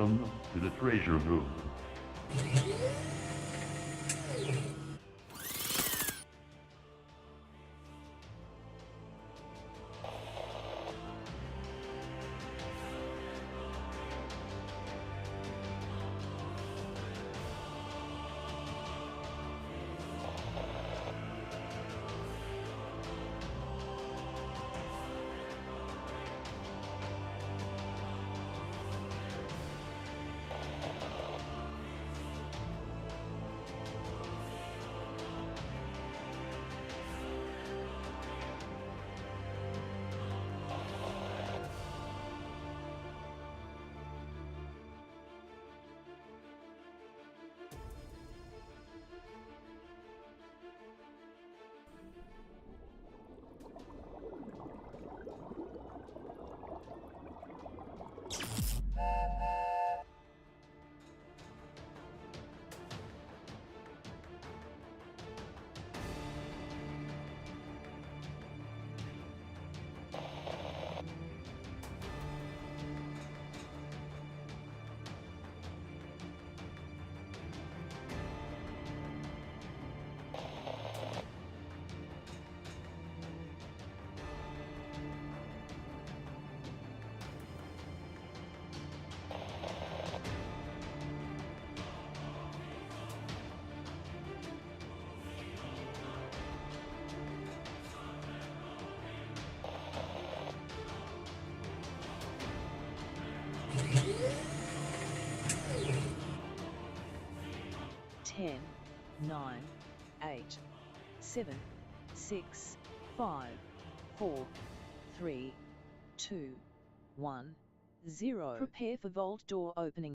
Welcome to the treasure room. Ten, 9, 8, 7, 6, 5, 4, 3, 2, 1, 0. Prepare for vault door opening.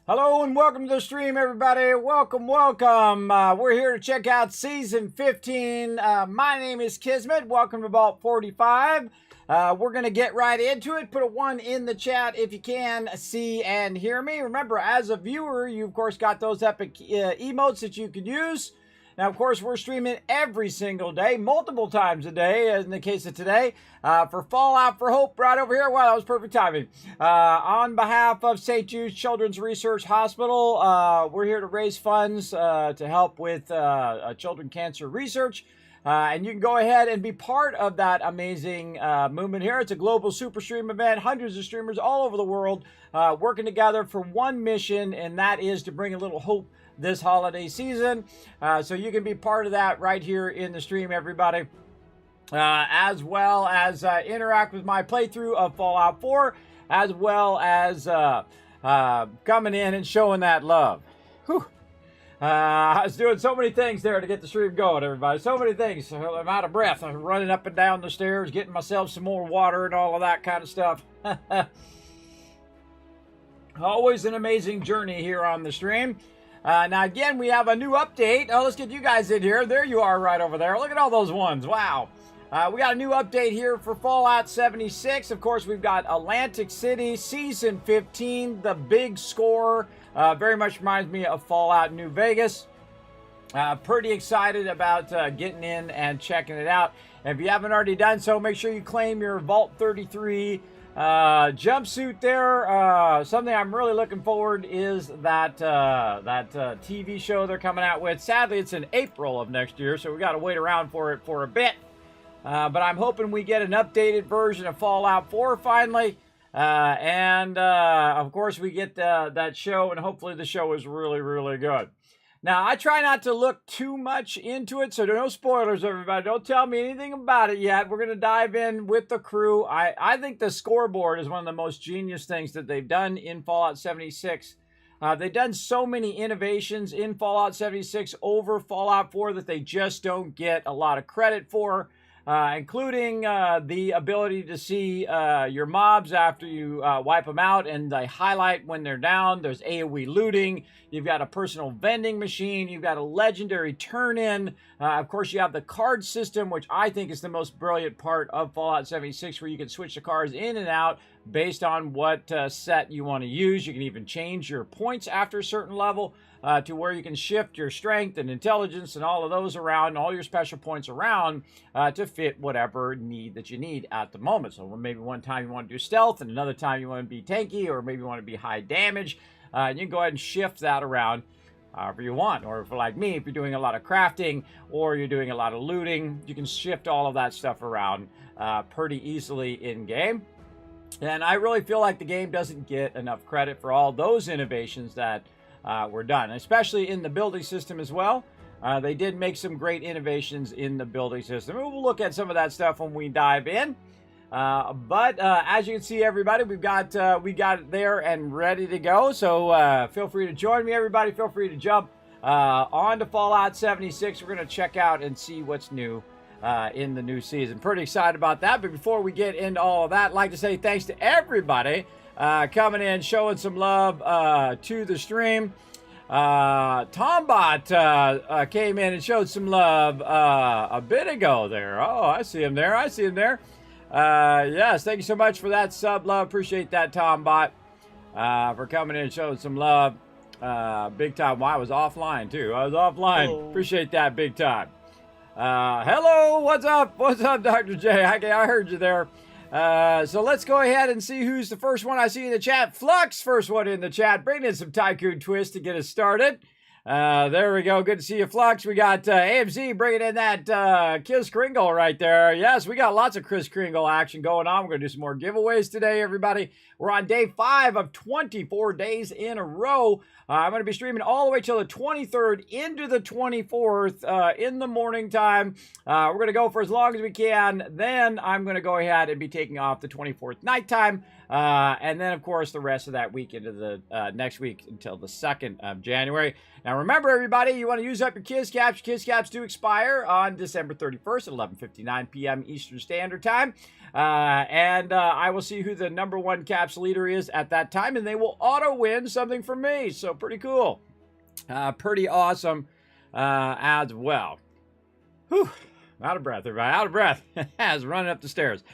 Hello and welcome to the stream, everybody. Welcome. We're here to check out Season 15. My name is Kismet. Welcome to Vault 45. We're going to get right into it. Put a 1 in the chat if you can see and hear me. Remember, as a viewer, you, of course, got those epic emotes that you can use. Now, of course, we're streaming every single day, multiple times a day, in the case of today, for Fallout for Hope right over here. Wow, that was perfect timing. On behalf of St. Jude's Children's Research Hospital, we're here to raise funds to help with children cancer research. And you can go ahead and be part of that amazing movement here. It's a global super stream event, hundreds of streamers all over the world working together for one mission, and that is to bring a little hope this holiday season. So you can be part of that right here in the stream, everybody. As well as interact with my playthrough of Fallout 4, as well as coming in and showing that love. Whew. I was doing so many things there to get the stream going, everybody. So many things. I'm out of breath. I'm running up and down the stairs, getting myself some more water and all of that kind of stuff. Always an amazing journey here on the stream. Now, again, we have a new update. Oh, let's get you guys in here. There you are right over there. Look at all those ones. Wow. We got a new update here for Fallout 76. Of course, we've got Atlantic City, Season 15, the big score. Very much reminds me of Fallout New Vegas. Pretty excited about getting in and checking it out. And if you haven't already done so, make sure you claim your Vault 33 jumpsuit there. Something I'm really looking forward is that TV show they're coming out with. Sadly, it's in April of next year, so we got to wait around for it for a bit. But I'm hoping we get an updated version of Fallout 4 finally. Of course, we get that show, and hopefully the show is really, really good. Now, I try not to look too much into it, so no spoilers, everybody. Don't tell me anything about it yet. We're going to dive in with the crew. I think the scoreboard is one of the most genius things that they've done in Fallout 76. They've done so many innovations in Fallout 76 over Fallout 4 that they just don't get a lot of credit for. including the ability to see your mobs after you wipe them out, and they highlight when they're down. There's AoE looting. You've got a personal vending machine. You've got a legendary turn-in. Of course, you have the card system, which I think is the most brilliant part of Fallout 76, where you can switch the cards in and out based on what set you want to use. You can even change your points after a certain level to where you can shift your strength and intelligence and all of those around, all your special points around to fit whatever need that you need at the moment. So maybe one time you want to do stealth, and another time you want to be tanky, or maybe you want to be high damage. You can go ahead and shift that around however you want. Or if, like me, if you're doing a lot of crafting or you're doing a lot of looting, you can shift all of that stuff around pretty easily in game. And I really feel like the game doesn't get enough credit for all those innovations that were done, especially in the building system as well. They did make some great innovations in the building system. We'll look at some of that stuff when we dive in. But as you can see, everybody, we got it there and ready to go. So feel free to join me, everybody. Feel free to jump on to Fallout 76. We're going to check out and see what's new in the new season. Pretty excited about that. But before we get into all of that, I'd like to say thanks to everybody coming in, showing some love to the stream. Tombot came in and showed some love a bit ago there. Oh, I see him there. I see him there. Yes, thank you so much for that sub love. Appreciate that, Tombot, for coming in and showing some love. Big time. Well, I was offline too. I was offline. Hello. Appreciate that big time. Hello, what's up? What's up, Dr. J? I heard you there. So let's go ahead and see who's the first one I see in the chat. Flux, first one in the chat. Bring in some Tycoon Twist to get us started. There we go. Good to see you, Flux. We got AMZ bringing in that Kris Kringle right there. Yes, we got lots of Kris Kringle action going on. We're going to do some more giveaways today, everybody. We're on day 5 of 24 days in a row. I'm going to be streaming all the way till the 23rd into the 24th in the morning time. We're going to go for as long as we can. Then I'm going to go ahead and be taking off the 24th nighttime. And then, of course, the rest of that week into the next week until the 2nd of January. Now, remember, everybody, you want to use up your Kiz Caps. Kiz Caps do expire on December 31st at 11:59 p.m. Eastern Standard Time. And I will see who the #1 caps leader is at that time, and they will auto-win something from me. So, pretty cool. Pretty awesome as well. Whew. Out of breath, everybody. Out of breath. As running up the stairs.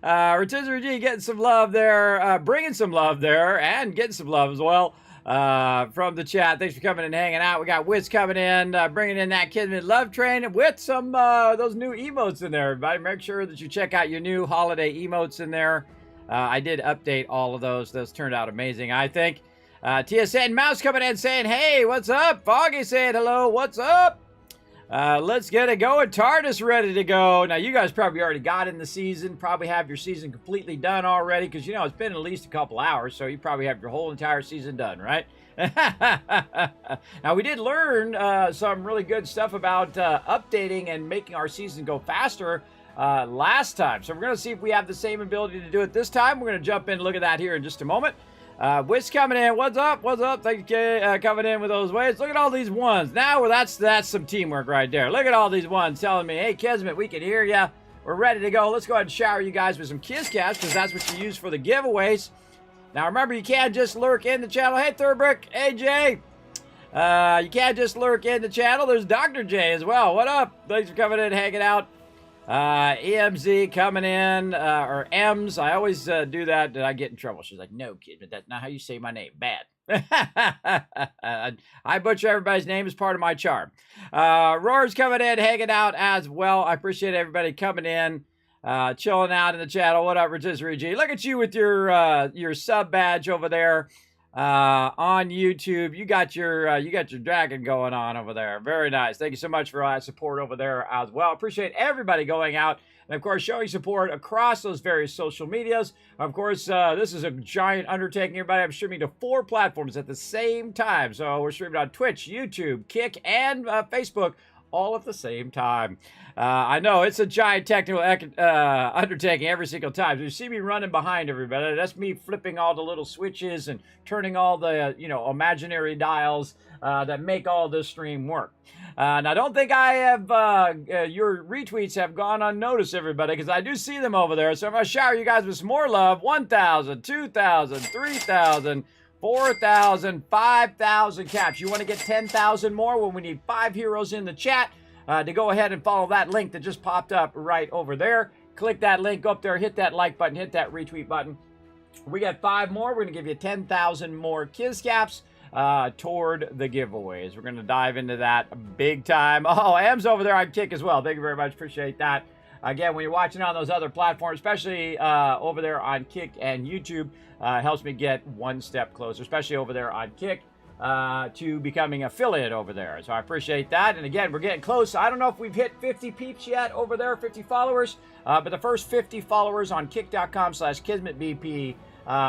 Rotisserie G getting some love there, bringing some love there, and getting some love as well from the chat. Thanks for coming and hanging out. We got Wiz coming in, bringing in that Kismet Love Train with some those new emotes in there. Everybody, make sure that you check out your new holiday emotes in there. I did update all of those. Those turned out amazing, I think. TSN Mouse coming in saying, hey, what's up? Foggy saying hello, what's up? Let's get it going. TARDIS ready to go. Now, you guys probably already got in the season, probably have your season completely done already, because, you know, it's been at least a couple hours, so you probably have your whole entire season done, right? Now, we did learn some really good stuff about updating and making our season go faster last time. So we're going to see if we have the same ability to do it this time. We're going to jump in and look at that here in just a moment. Wish coming in. What's up? What's up? Thank you, coming in with those waves. Look at all these ones. Now, that's some teamwork right there. Look at all these ones telling me, hey, Kismet, we can hear ya. We're ready to go. Let's go ahead and shower you guys with some Kiz Caps, because that's what you use for the giveaways. Now, remember, you can't just lurk in the channel. Hey, Third Brick. Hey, Jay. You can't just lurk in the channel. There's Dr. J as well. What up? Thanks for coming in and hanging out. EMZ coming in, or M's. I always do that, and I get in trouble. She's like, no, kid, but that's not how you say my name. Bad. I butcher everybody's name as part of my charm. Roar's coming in, hanging out as well. I appreciate everybody coming in, chilling out in the channel. What up, Rotisserie G? Look at you with your sub badge over there. On YouTube, you got your dragon going on over there. Very nice. Thank you so much for all that support over there as well. Appreciate everybody going out and, of course, showing support across those various social medias. Of course, this is a giant undertaking. Everybody, I'm streaming to 4 platforms at the same time. So we're streaming on Twitch, YouTube, Kick, and Facebook, all at the same time. I know it's a giant technical undertaking every single time. You see me running behind everybody. That's me flipping all the little switches and turning all the, imaginary dials that make all this stream work. And I don't think I have, your retweets have gone unnoticed, everybody, because I do see them over there. So I'm going to shower you guys with some more love. 1,000, 2,000, 3,000, 4,000, 5,000 caps. You want to get 10,000 more? Well, we need 5 heroes in the chat to go ahead and follow that link that just popped up right over there. Click that link, go up there, hit that like button, hit that retweet button. We got 5 more. We're going to give you 10,000 more Kiz caps toward the giveaways. We're going to dive into that big time. Oh, M's over there on Kick as well. Thank you very much. Appreciate that. Again, when you're watching on those other platforms, especially over there on Kick and YouTube, helps me get one step closer, especially over there on Kick, to becoming affiliate over there. So I appreciate that. And again, we're getting close. I don't know if we've hit 50 peeps yet over there, 50 followers, but the first 50 followers on kick.com/KismetBP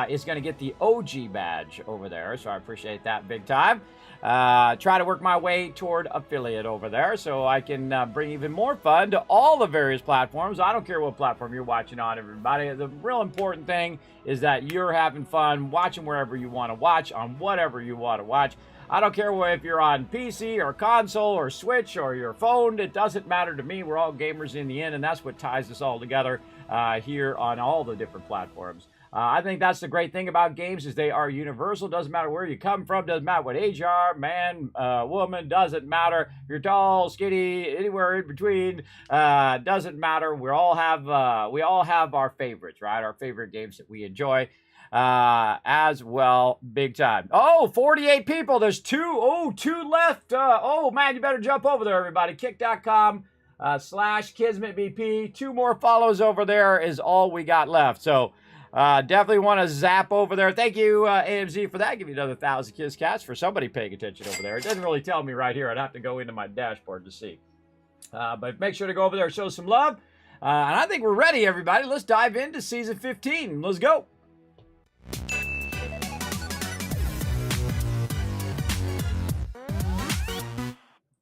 is going to get the OG badge over there. So I appreciate that big time. Try to work my way toward affiliate over there so I can bring even more fun to all the various platforms. I don't care what platform you're watching on, everybody. The real important thing is that you're having fun watching wherever you want to watch, on whatever you want to watch. I don't care if you're on PC or console or Switch or your phone. It doesn't matter to me. We're all gamers in the end, and that's what ties us all together here on all the different platforms. I think that's the great thing about games is they are universal. Doesn't matter where you come from. Doesn't matter what age you are. Man, woman. Doesn't matter. If you're tall, skinny, anywhere in between. Doesn't matter. We all have our favorites, right? Our favorite games that we enjoy as well. Big time. Oh, 48 people. There's 2 left. Oh, man, you better jump over there, everybody. Kick.com/KismetBP. 2 more follows over there is all we got left. So, definitely want to zap over there. Thank you, AMZ, for that. Give you another 1,000 Kiz cats for somebody paying attention over there. It doesn't really tell me right here. I'd have to go into my dashboard to see. But make sure to go over there and show some love. And I think we're ready, everybody. Let's dive into Season 15. Let's go.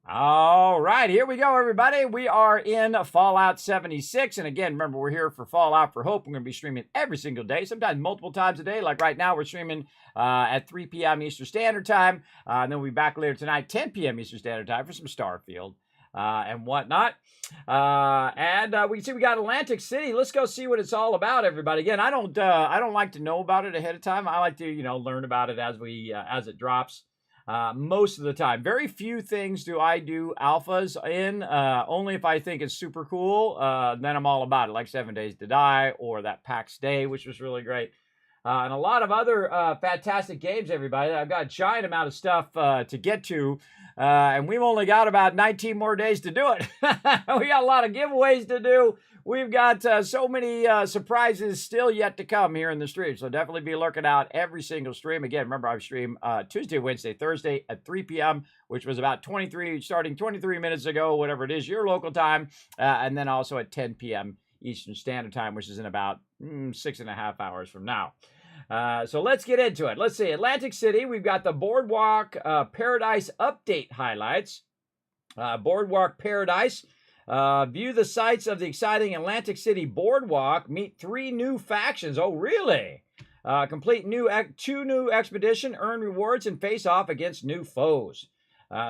All right, here we go, everybody. We are in Fallout 76. And again, remember, we're here for Fallout for Hope. We're going to be streaming every single day, sometimes multiple times a day. Like right now, we're streaming at 3 p.m. Eastern Standard Time. And then we'll be back later tonight, 10 p.m. Eastern Standard Time for some Starfield and whatnot. We see we got Atlantic City. Let's go see what it's all about, everybody. Again, I don't like to know about it ahead of time. I like to, learn about it as it drops. Most of the time. Very few things do I do alphas in, only if I think it's super cool, then I'm all about it, like 7 Days to Die or that PAX Day, which was really great. And a lot of other fantastic games, everybody. I've got a giant amount of stuff to get to, and we've only got about 19 more days to do it. We got a lot of giveaways to do. We've got so many surprises still yet to come here in the stream. So definitely be lurking out every single stream. Again, remember I stream Tuesday, Wednesday, Thursday at 3 p.m., which was about 23 minutes ago, whatever it is, your local time. And then also at 10 p.m. Eastern Standard Time, which is in about 6.5 hours from now. So let's get into it. Let's see. Atlantic City, we've got the Boardwalk Paradise update highlights. Boardwalk Paradise. View the sights of the exciting Atlantic City Boardwalk. Meet 3 new factions. Oh, really? Complete 2 new expedition. Earn rewards and face off against new foes.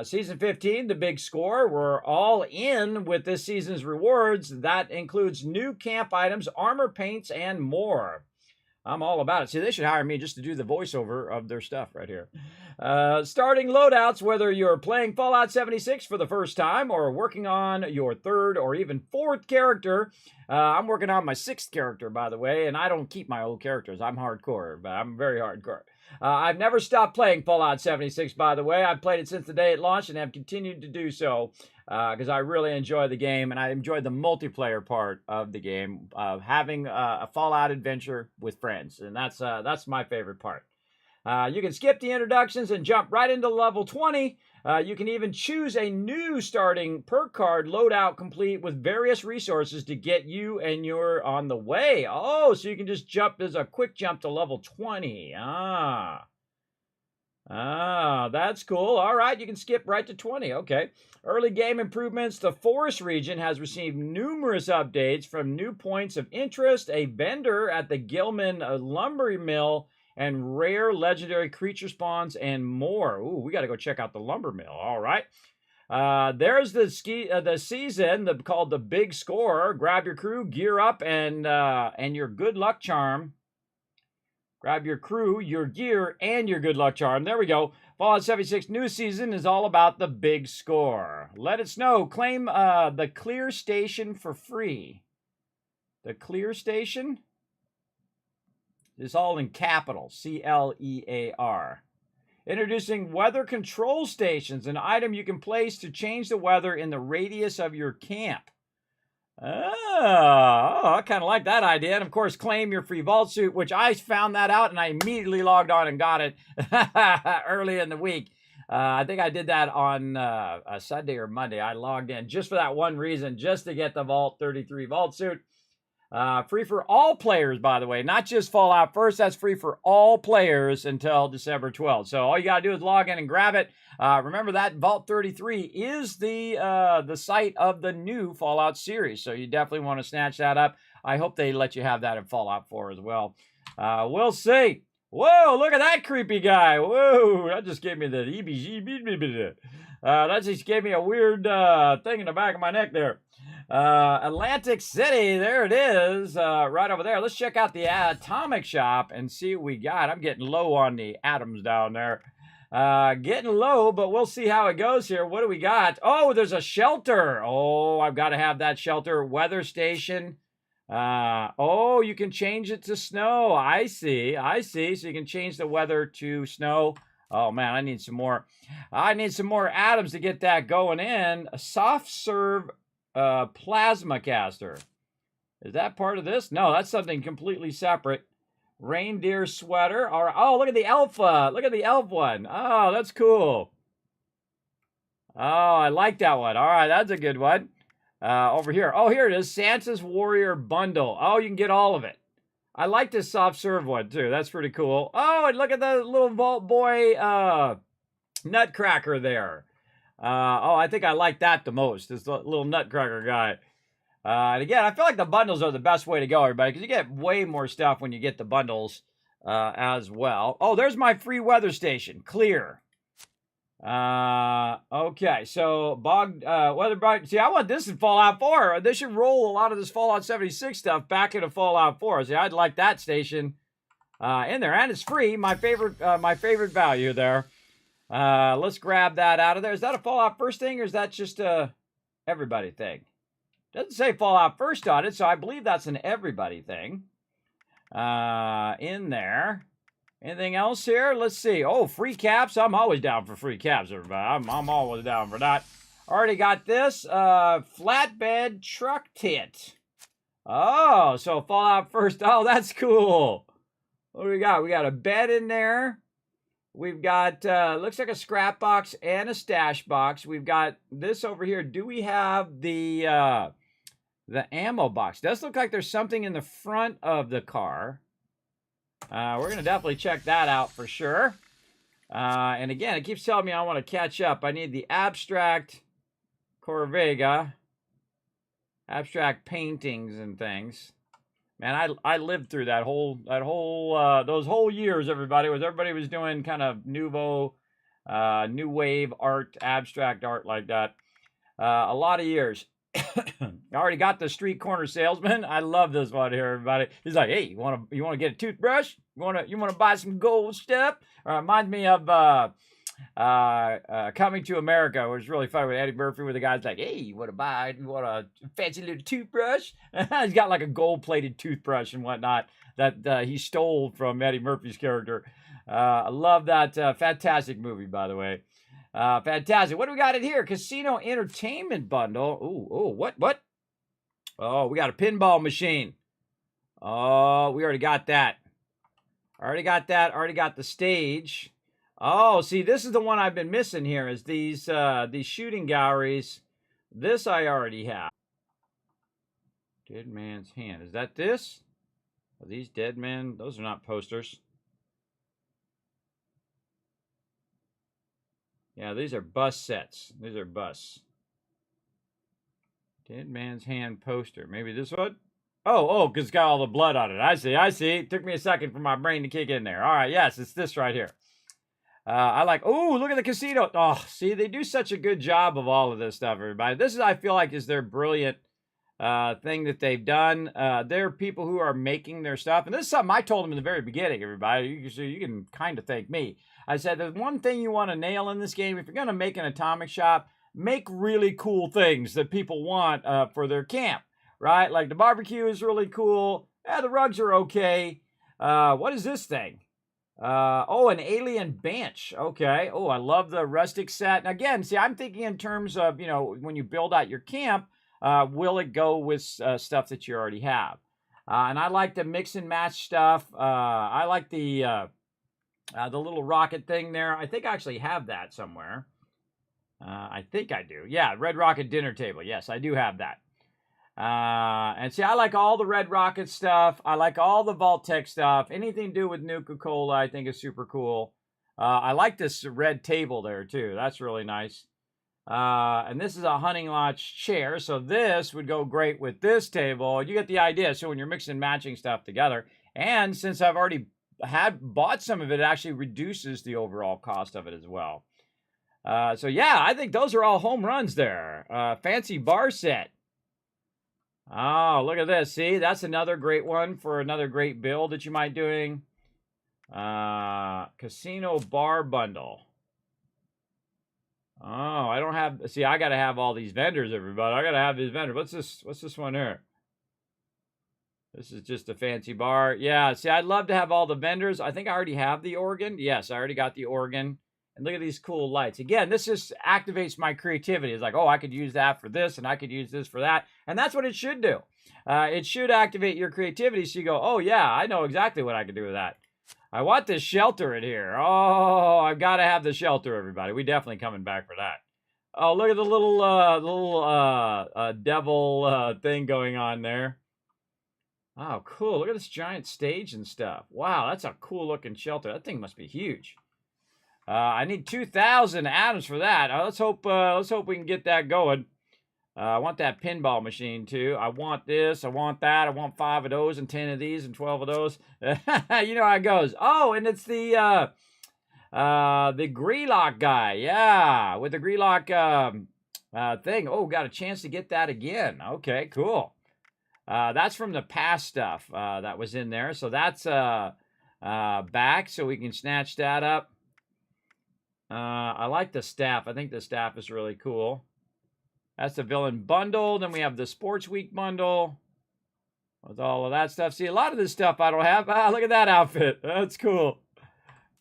Season 15, the big score. We're all in with this season's rewards. That includes new camp items, armor paints, and more. I'm all about it. See, they should hire me just to do the voiceover of their stuff right here. Starting loadouts, whether you're playing Fallout 76 for the first time or working on your 3rd or even 4th character. I'm working on my 6th character, by the way, and I don't keep my old characters. I'm hardcore, but I'm very hardcore. I've never stopped playing Fallout 76, by the way. I've played it since the day it launched and have continued to do so because I really enjoy the game, and I enjoy the multiplayer part of the game, having a Fallout adventure with friends, and that's my favorite part. You can skip the introductions and jump right into level 20. You can even choose a new starting perk card loadout complete with various resources to get you and your on the way. Oh, so you can just jump. There's a quick jump to level 20. Ah, that's cool. All right, you can skip right to 20. Okay. Early game improvements. The forest region has received numerous updates from new points of interest, a vendor at the Gilman lumber mill, and rare legendary creature spawns, and more. Ooh, we got to go check out the lumber mill. All right. There's the season called the Big Score. Grab your crew, gear up, and your good luck charm. Grab your crew, your gear, and your good luck charm. There we go. Fallout 76 new season is all about the big score. Let it snow. Claim the clear station for free. The clear station is all in capital. CLEAR. Introducing weather control stations, an item you can place to change the weather in the radius of your camp. Oh, I kind of like that idea. And of course, claim your free vault suit, which I found that out and I immediately logged on and got it early in the week. I think I did that on a Sunday or Monday. I logged in just for that one reason, just to get the Vault 33 vault suit. Free for all players, by the way, not just Fallout First. That's free for all players until December 12th. So all you got to do is log in and grab it. Remember that Vault 33 is the site of the new Fallout series. So you definitely want to snatch that up. I hope they let you have that in Fallout 4 as well. We'll see. Whoa, look at that creepy guy. Whoa, that just gave me the EBG. That just gave me a weird thing in the back of my neck there. Atlantic City, there it is, right over there. Let's check out the atomic shop and see what we got. I'm getting low on the atoms down there. Getting low, but we'll see how it goes here. What do we got? Oh, there's a shelter. Oh, I've got to have that shelter. Weather station. Oh, you can change it to snow. I see. So you can change the weather to snow. Oh man, I need some more atoms to get that going in. A soft serve plasma caster. Is that part of this? No, that's something completely separate. Reindeer sweater. All right. Oh, look at the alpha. Look at the elf one. Oh, that's cool. Oh, I like that one. All right, that's a good one. Over here. Oh, here it is. Santa's Warrior Bundle. Oh, you can get all of it. I like this soft serve one too. That's pretty cool. Oh, and look at the little Vault Boy Nutcracker there. Oh, I think I like that the most. This little Nutcracker guy. And again, I feel like the bundles are the best way to go, everybody, because you get way more stuff when you get the bundles as well. Oh, there's my free weather station. Clear. Okay, so weather. See, I want this in Fallout 4. They should roll a lot of this Fallout 76 stuff back into Fallout 4. See, I'd like that station in there, and it's free. My favorite value there. Let's grab that out of there. Is that a Fallout First thing, or is that just a everybody thing? Doesn't say Fallout First on it, so I believe that's an everybody thing. In there. Anything else here? Let's see. Oh, free caps. I'm always down for free caps, everybody. I'm always down for that. Already got this. Flatbed truck tit. Oh, so Fallout First. Oh, that's cool. What do we got? We got a bed in there. We've got, looks like a scrap box and a stash box. We've got this over here. Do we have the ammo box? Does look like there's something in the front of the car. We're going to definitely check that out for sure. And again, it keeps telling me I want to catch up. I need the abstract Corvega, abstract paintings and things. Man, I lived through those whole years. Everybody was doing kind of new wave art, abstract art like that. A lot of years. I already got the street corner salesman. I love this one here, everybody. He's like, "Hey, you want to get a toothbrush? You want to buy some gold stuff?" Reminds me of Coming to America, which is really funny with Eddie Murphy, where the guy's like, "Hey, you want a fancy little toothbrush?" He's got like a gold-plated toothbrush and whatnot that he stole from Eddie Murphy's character. I love that. Fantastic movie, by the way. Fantastic. What do we got in here? Casino entertainment bundle. Ooh, what? Oh, we got a pinball machine. Oh, we already got that. Already got the stage. Oh, see, this is the one I've been missing here, is these shooting galleries. This I already have. Dead Man's Hand. Is that this? Are these dead men? Those are not posters. Yeah, these are bus sets. These are bus. Dead Man's Hand poster. Maybe this one? Oh, because it's got all the blood on it. I see. It took me a second for my brain to kick in there. All right, yes, it's this right here. I like, oh, look at the casino. Oh, see, they do such a good job of all of this stuff, everybody. This is, I feel like, is their brilliant thing that they've done. There are people who are making their stuff. And this is something I told them in the very beginning, everybody. You can kind of thank me. I said, there's one thing you want to nail in this game. If you're going to make an atomic shop, make really cool things that people want for their camp, right? Like the barbecue is really cool. The rugs are okay. What is this thing? Oh, an alien bench. Okay. Oh, I love the rustic set. And again, see, I'm thinking in terms of, you know, when you build out your camp, will it go with stuff that you already have? And I like the mix and match stuff. I like the little rocket thing there. I think I actually have that somewhere. I think I do. Yeah, Red Rocket dinner table. Yes, I do have that. And see, I like all the Red Rocket stuff. I like all the Vault-Tec stuff. Anything to do with Nuka-Cola, I think is super cool. I like this red table there, too. That's really nice. And this is a hunting lodge chair, so this would go great with this table. You get the idea. So when you're mixing and matching stuff together, and since I've already bought some of it, it actually reduces the overall cost of it as well. So yeah, I think those are all home runs there. Fancy bar set. Oh, look at this. See, that's another great one for another great build that you might be doing. Casino bar bundle. Oh, I don't have, see, I got to have all these vendors, everybody. I got to have these vendors. What's this one here? This is just a fancy bar. Yeah, see, I'd love to have all the vendors. I think I already have the organ. Yes, I already got the organ. And look at these cool lights. Again, this just activates my creativity. It's like, oh, I could use that for this, and I could use this for that. And that's what it should do. It should activate your creativity so you go, oh, yeah, I know exactly what I could do with that. I want this shelter in here. Oh, I've got to have the shelter, everybody. We definitely coming back for that. Oh, look at the little devil thing going on there. Oh, cool. Look at this giant stage and stuff. Wow, that's a cool-looking shelter. That thing must be huge. I need 2,000 atoms for that. Let's hope we can get that going. I want that pinball machine too. I want this. I want that. I want 5 of those and 10 of these and 12 of those. You know how it goes. Oh, and it's the Grelock guy. Yeah, with the Grelock thing. Oh, got a chance to get that again. Okay, cool. That's from the past stuff that was in there. So that's back, so we can snatch that up. I like the staff. I think the staff is really cool. That's the villain bundle. Then we have the Sports Week bundle with all of that stuff. See, a lot of this stuff I don't have. Look at that outfit. That's cool.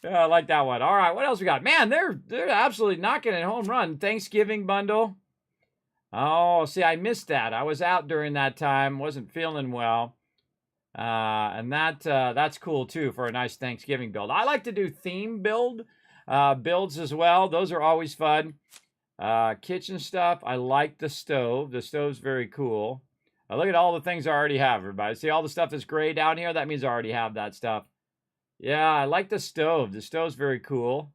Yeah, I like that one. All right, what else we got? Man, they're absolutely knocking it home run. Thanksgiving bundle. Oh, see, I missed that. I was out during that time. Wasn't feeling well. And that's cool, too, for a nice Thanksgiving build. I like to do theme builds as well. Those are always fun. Kitchen stuff. I like the stove. The stove's very cool. Look at all the things I already have, everybody. See all the stuff that's gray down here? That means I already have that stuff. Yeah, I like the stove. The stove's very cool.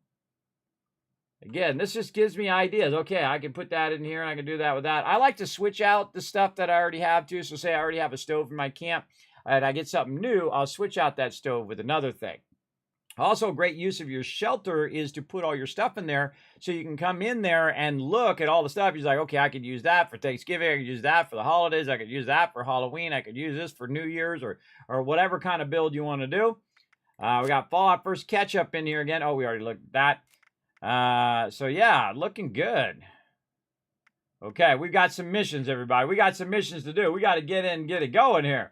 Again, this just gives me ideas. Okay, I can put that in here and I can do that with that. I like to switch out the stuff that I already have too. So say I already have a stove in my camp and I get something new, I'll switch out that stove with another thing. Also, great use of your shelter is to put all your stuff in there so you can come in there and look at all the stuff. You're like, okay, I could use that for Thanksgiving. I could use that for the holidays. I could use that for Halloween. I could use this for New Year's or whatever kind of build you want to do. We got Fallout First Ketchup in here again. Oh, we already looked at that. So, yeah, looking good. Okay, we've got some missions, everybody. We got some missions to do. We got to get in and get it going here.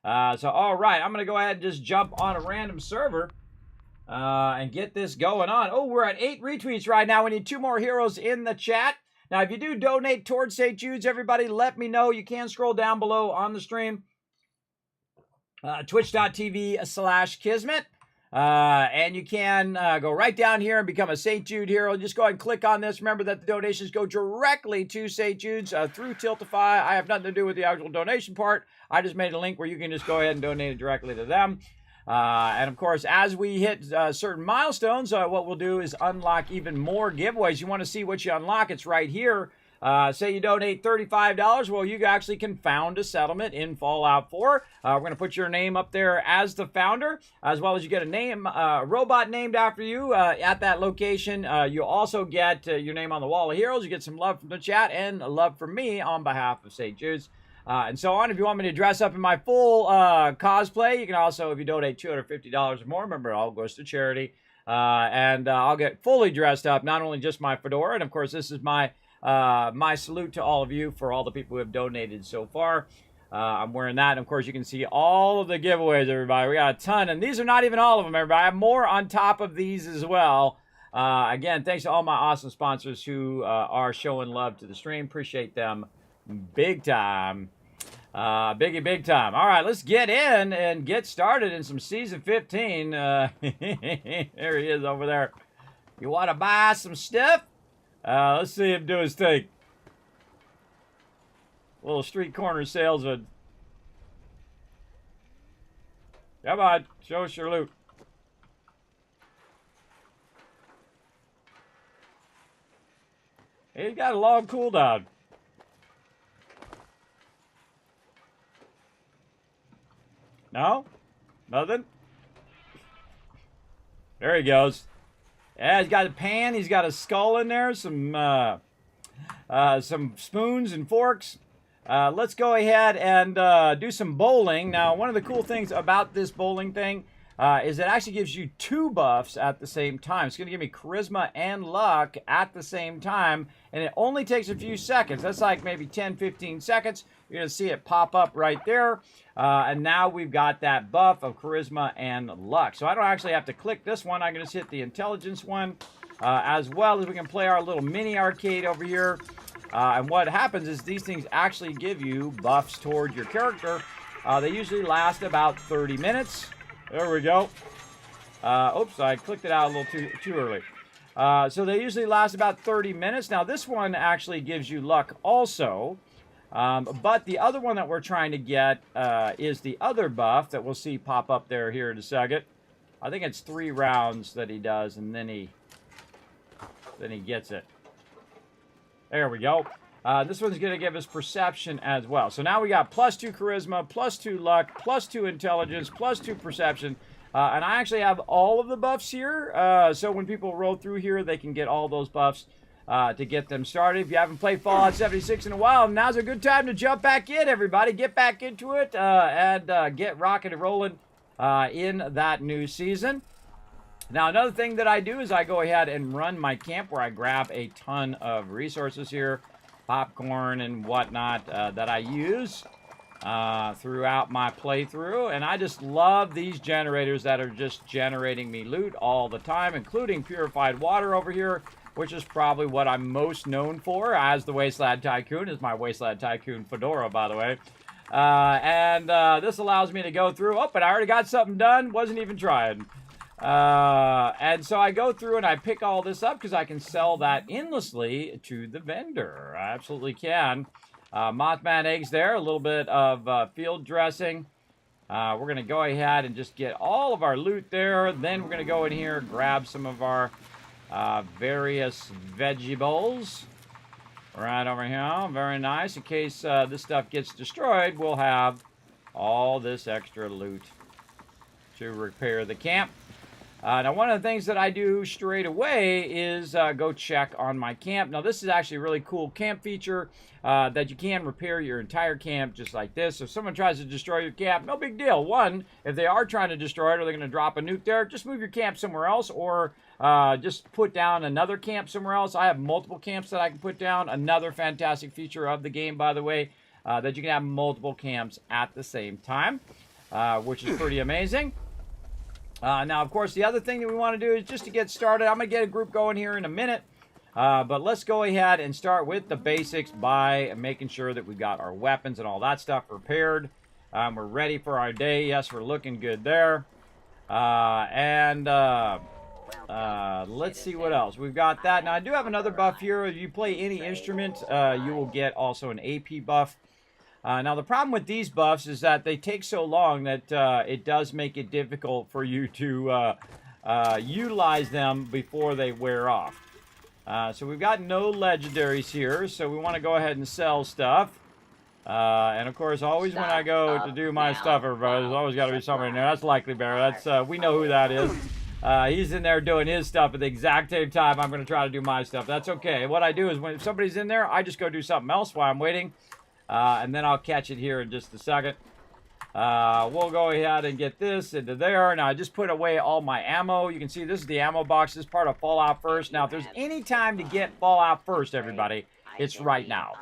So, all right, I'm going to go ahead and just jump on a random server. And get this going on. Oh, we're at 8 retweets right now. We need 2 more heroes in the chat. Now, if you do donate towards St. Jude's, everybody, let me know. You can scroll down below on the stream. Twitch.tv/Kismet. And you can go right down here and become a St. Jude hero. Just go ahead and click on this. Remember that the donations go directly to St. Jude's through Tiltify. I have nothing to do with the actual donation part. I just made a link where you can just go ahead and donate it directly to them. And of course, as we hit certain milestones, what we'll do is unlock even more giveaways. You want to see what you unlock? It's right here. Say you donate $35, well, you actually can found a settlement in Fallout 4. We're going to put your name up there as the founder, as well as you get a name, robot named after you at that location. You'll also get your name on the Wall of Heroes. You get some love from the chat and love from me on behalf of St. Jude's. And so on. If you want me to dress up in my full cosplay, you can also, if you donate $250 or more, remember, it all goes to charity. And I'll get fully dressed up, not only just my fedora, and of course, this is my my salute to all of you for all the people who have donated so far. I'm wearing that, and of course, you can see all of the giveaways, everybody. We got a ton, and these are not even all of them, everybody. I have more on top of these as well. Again, thanks to all my awesome sponsors who are showing love to the stream. Appreciate them big time. Big time. All right, let's get in and get started in some Season 15. There he is over there. You want to buy some stuff? Let's see him do his thing. Little street corner salesman. Come on, show us your loot. He's got a long cooldown. No? Nothing? There he goes. Yeah, he's got a pan. He's got a skull in there. Some spoons and forks. Let's go ahead and do some bowling. Now, one of the cool things about this bowling thing is it actually gives you 2 buffs at the same time. It's going to give me charisma and luck at the same time, and it only takes a few seconds. That's like maybe 10, 15 seconds. You're going to see it pop up right there, and now we've got that buff of charisma and luck. So I don't actually have to click this one. I can just hit the intelligence one, as well as we can play our little mini arcade over here. And what happens is these things actually give you buffs toward your character. They usually last about 30 minutes. There we go. Oops, I clicked it out a little too early. So they usually last about 30 minutes. Now, this one actually gives you luck also. But the other one that we're trying to get is the other buff that we'll see pop up there here in a second. I think it's 3 rounds that he does, and then he gets it. There we go. This one's going to give us perception as well. So now we got +2 charisma, +2 luck, +2 intelligence, +2 perception. And I actually have all of the buffs here. So when people roll through here, they can get all those buffs to get them started. If you haven't played Fallout 76 in a while, now's a good time to jump back in, everybody. Get back into it and get rocking and rolling in that new season. Now, another thing that I do is I go ahead and run my camp where I grab a ton of resources here, popcorn and whatnot that I use throughout my playthrough. And I just love these generators that are just generating me loot all the time, including purified water over here, which is probably what I'm most known for as the Wasteland Tycoon. Is my Wasteland Tycoon fedora, by the way. This allows me to go through. Oh, but I already got something done. Wasn't even trying. And so I go through and I pick all this up because I can sell that endlessly to the vendor. I absolutely can. Mothman eggs there, a little bit of field dressing. We're going to go ahead and just get all of our loot there. Then we're going to go in here, grab some of our various veggie bowls. Right over here. Very nice. In case this stuff gets destroyed, we'll have all this extra loot to repair the camp. Now, one of the things that I do straight away is go check on my camp. Now, this is actually a really cool camp feature that you can repair your entire camp just like this. So if someone tries to destroy your camp, no big deal. One, if they are trying to destroy it or they're going to drop a nuke there, just move your camp somewhere else or just put down another camp somewhere else. I have multiple camps that I can put down. Another fantastic feature of the game, by the way, that you can have multiple camps at the same time, which is pretty amazing. Now, of course, the other thing that we want to do is just to get started. I'm going to get a group going here in a minute. But let's go ahead and start with the basics by making sure that we've got our weapons and all that stuff repaired. We're ready for our day. Yes, we're looking good there. Let's see what else. We've got that. Now, I do have another buff here. If you play any instrument, you will get also an AP buff. Now, the problem with these buffs is that they take so long that it does make it difficult for you to utilize them before they wear off. So we've got no legendaries here, so we want to go ahead and sell stuff. And of course, always when I go to do my stuff, everybody, there's always got to be somebody in there. That's Likely Bear. That's we know who that is. He's in there doing his stuff at the exact same time I'm going to try to do my stuff. That's okay. What I do is when somebody's in there, I just go do something else while I'm waiting. And then I'll catch it here in just a second. We'll go ahead and get this into there. Now, I just put away all my ammo. You can see this is the ammo box. This is part of Fallout First. Now, if there's any time to get Fallout First, everybody, it's right now.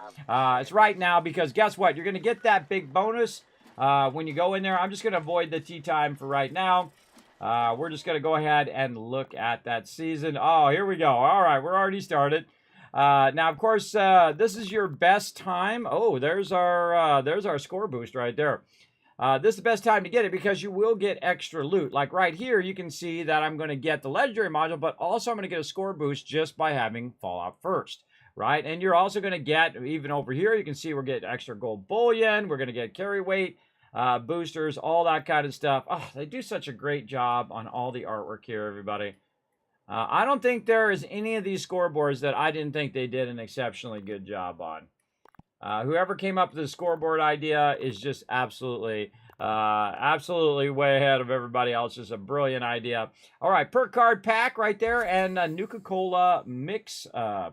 It's right now because guess what? You're going to get that big bonus when you go in there. I'm just going to avoid the tea time for right now. We're just going to go ahead and look at that season. Oh, here we go. All right, we're already started. Now, of course, this is your best time. Oh, there's our score boost right there. This is the best time to get it because you will get extra loot. Like right here, you can see that I'm going to get the legendary module, but also I'm going to get a score boost just by having Fallout First, right? And you're also going to get, even over here, you can see we're getting extra gold bullion. We're going to get carry weight, boosters, all that kind of stuff. Oh, they do such a great job on all the artwork here, everybody. I don't think there is any of these scoreboards that I didn't think they did an exceptionally good job on. Whoever came up with the scoreboard idea is just absolutely way ahead of everybody else. Just a brilliant idea. All right, perk card pack right there and a Nuka-Cola mix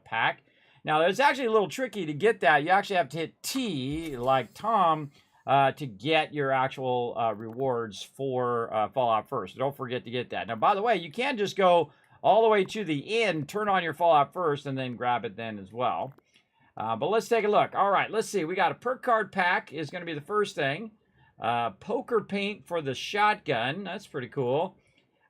pack. Now, it's actually a little tricky to get that. You actually have to hit T, like Tom, to get your actual rewards for Fallout First. Don't forget to get that. Now, by the way, you can just go all the way to the end, turn on your Fallout First, and then grab it then as well. But let's take a look. All right, let's see. We got a perk card pack is going to be the first thing. Poker paint for the shotgun. That's pretty cool.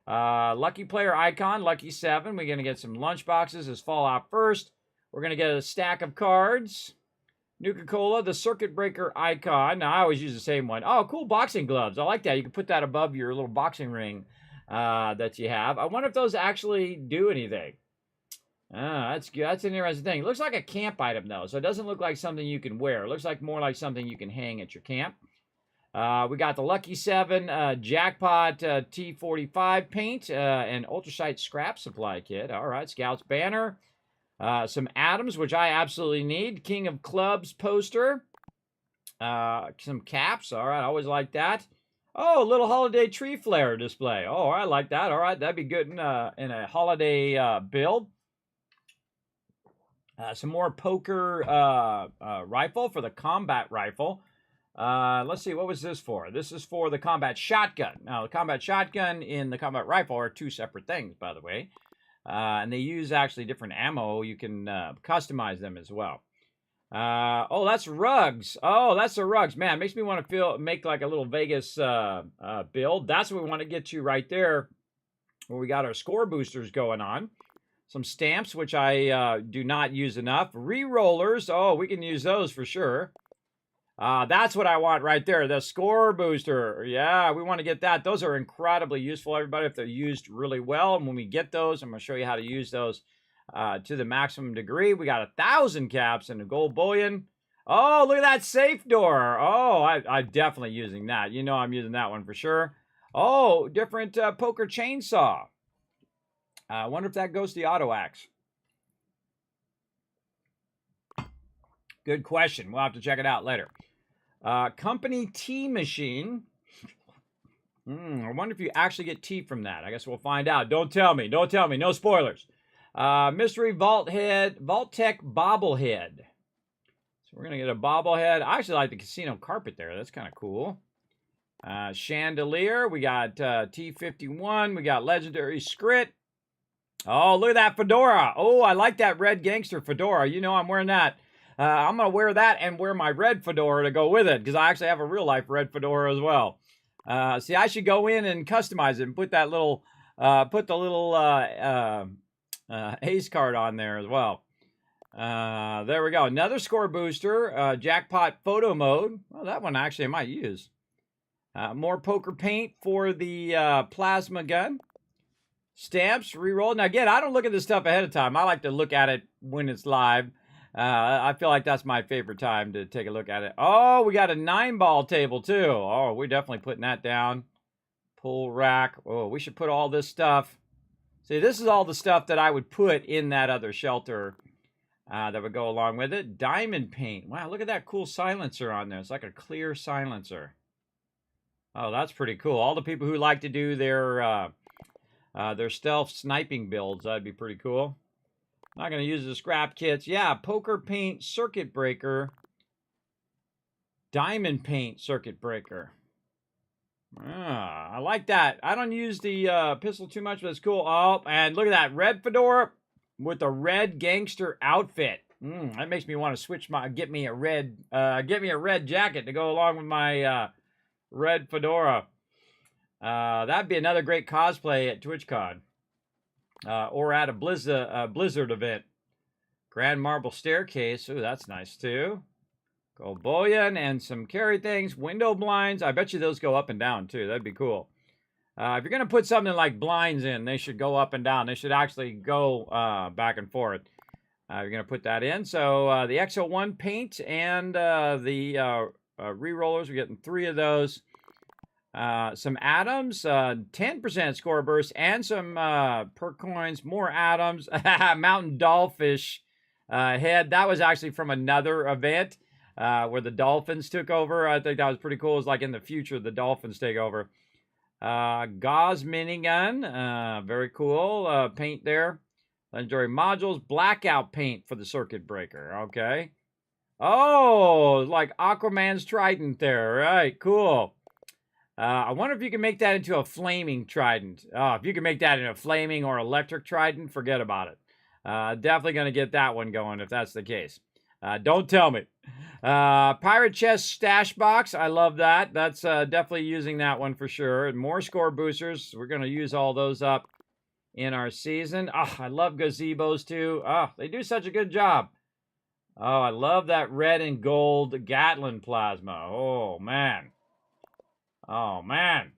Lucky player icon, Lucky 7. We're going to get some lunch boxes as Fallout First. We're going to get a stack of cards. Nuka-Cola, the circuit breaker icon. Now, I always use the same one. Oh, cool boxing gloves. I like that. You can put that above your little boxing ring that you have. I wonder if those actually do anything. That's good. That's an interesting thing. It looks like a camp item, though, so it doesn't look like something you can wear. It looks like more like something you can hang at your camp. We got the Lucky 7 Jackpot T45 paint and Ultrasight scrap supply kit. All right, Scout's banner. Some atoms, which I absolutely need. King of Clubs poster. Some caps. All right, I always like that. Oh, a little holiday tree flare display. Oh, I like that. All right, that'd be good in a holiday build. Some more poker rifle for the combat rifle. Let's see, what was this for? This is for the combat shotgun. Now, the combat shotgun and the combat rifle are two separate things, by the way. And they use actually different ammo. You can customize them as well. Oh, that's rugs. Oh, that's the rugs. Man, it makes me want to make like a little Vegas build. That's what we want to get to right there, where we got our score boosters going on. Some stamps, which I do not use enough. Re-rollers. Oh, we can use those for sure. That's what I want right there. The score booster. Yeah, we want to get that. Those are incredibly useful, everybody, if they're used really well. And when we get those, I'm going to show you how to use those to the maximum degree. We got 1,000 caps and a gold bullion. Oh, look at that safe door. Oh, I'm definitely using that. You know I'm using that one for sure. Oh, different poker chainsaw. I wonder if that goes to the auto axe. Good question. We'll have to check it out later. Company tea machine. I wonder if you actually get tea from that. I guess we'll find out. Don't tell me. Don't tell me. No spoilers. Mystery Vault Tech bobblehead. So we're going to get a bobblehead. I actually like the casino carpet there. That's kind of cool. Chandelier. We got T51. We got legendary Scrit. Oh, look at that fedora. Oh, I like that red gangster fedora. You know I'm wearing that. I'm going to wear that and wear my red fedora to go with it, because I actually have a real-life red fedora as well. See, I should go in and customize it and put that little, ace card on there as well. There we go. Another score booster, jackpot photo mode. Well, that one actually I might use. More poker paint for the plasma gun. Stamps, reroll. Now, again, I don't look at this stuff ahead of time. I like to look at it when it's live. I feel like that's my favorite time to take a look at it. Oh, we got a 9-ball table too. Oh, we're definitely putting that down. Pull rack. Oh, we should put all this stuff. See, this is all the stuff that I would put in that other shelter that would go along with it. Diamond paint. Wow, look at that cool silencer on there. It's like a clear silencer. Oh, that's pretty cool. All the people who like to do their stealth sniping builds, that'd be pretty cool. Not going to use the scrap kits. Yeah, poker paint circuit breaker. Diamond paint circuit breaker. I like that. I don't use the pistol too much, but it's cool. Oh, and look at that. Red fedora with a red gangster outfit. That makes me want to switch get me a red jacket to go along with my red fedora. That'd be another great cosplay at TwitchCon. Or at a Blizzard event. Grand marble staircase. Ooh, that's nice too. Gold bullion and some carry things. Window blinds. I bet you those go up and down too. That'd be cool. If you're going to put something like blinds in, they should go up and down. They should actually go back and forth. You're going to put that in. So the XO1 paint and the re-rollers, we're getting 3 of those. Some atoms, 10% score burst, and some perk coins, more atoms. Mountain dollfish head. That was actually from another event where the dolphins took over. I think that was pretty cool. It was like in the future, the dolphins take over. Gauze minigun, very cool. Paint there. Legendary modules, blackout paint for the circuit breaker. Okay. Oh, like Aquaman's trident there. Right, cool. I wonder if you can make that into a flaming trident. If you can make that into a flaming or electric trident, forget about it. Definitely going to get that one going if that's the case. Don't tell me. Pirate chest stash box. I love that. That's definitely using that one for sure. And more score boosters. We're going to use all those up in our season. I love gazebos too. They do such a good job. Oh, I love that red and gold Gatlin plasma. Oh, man. Oh, man.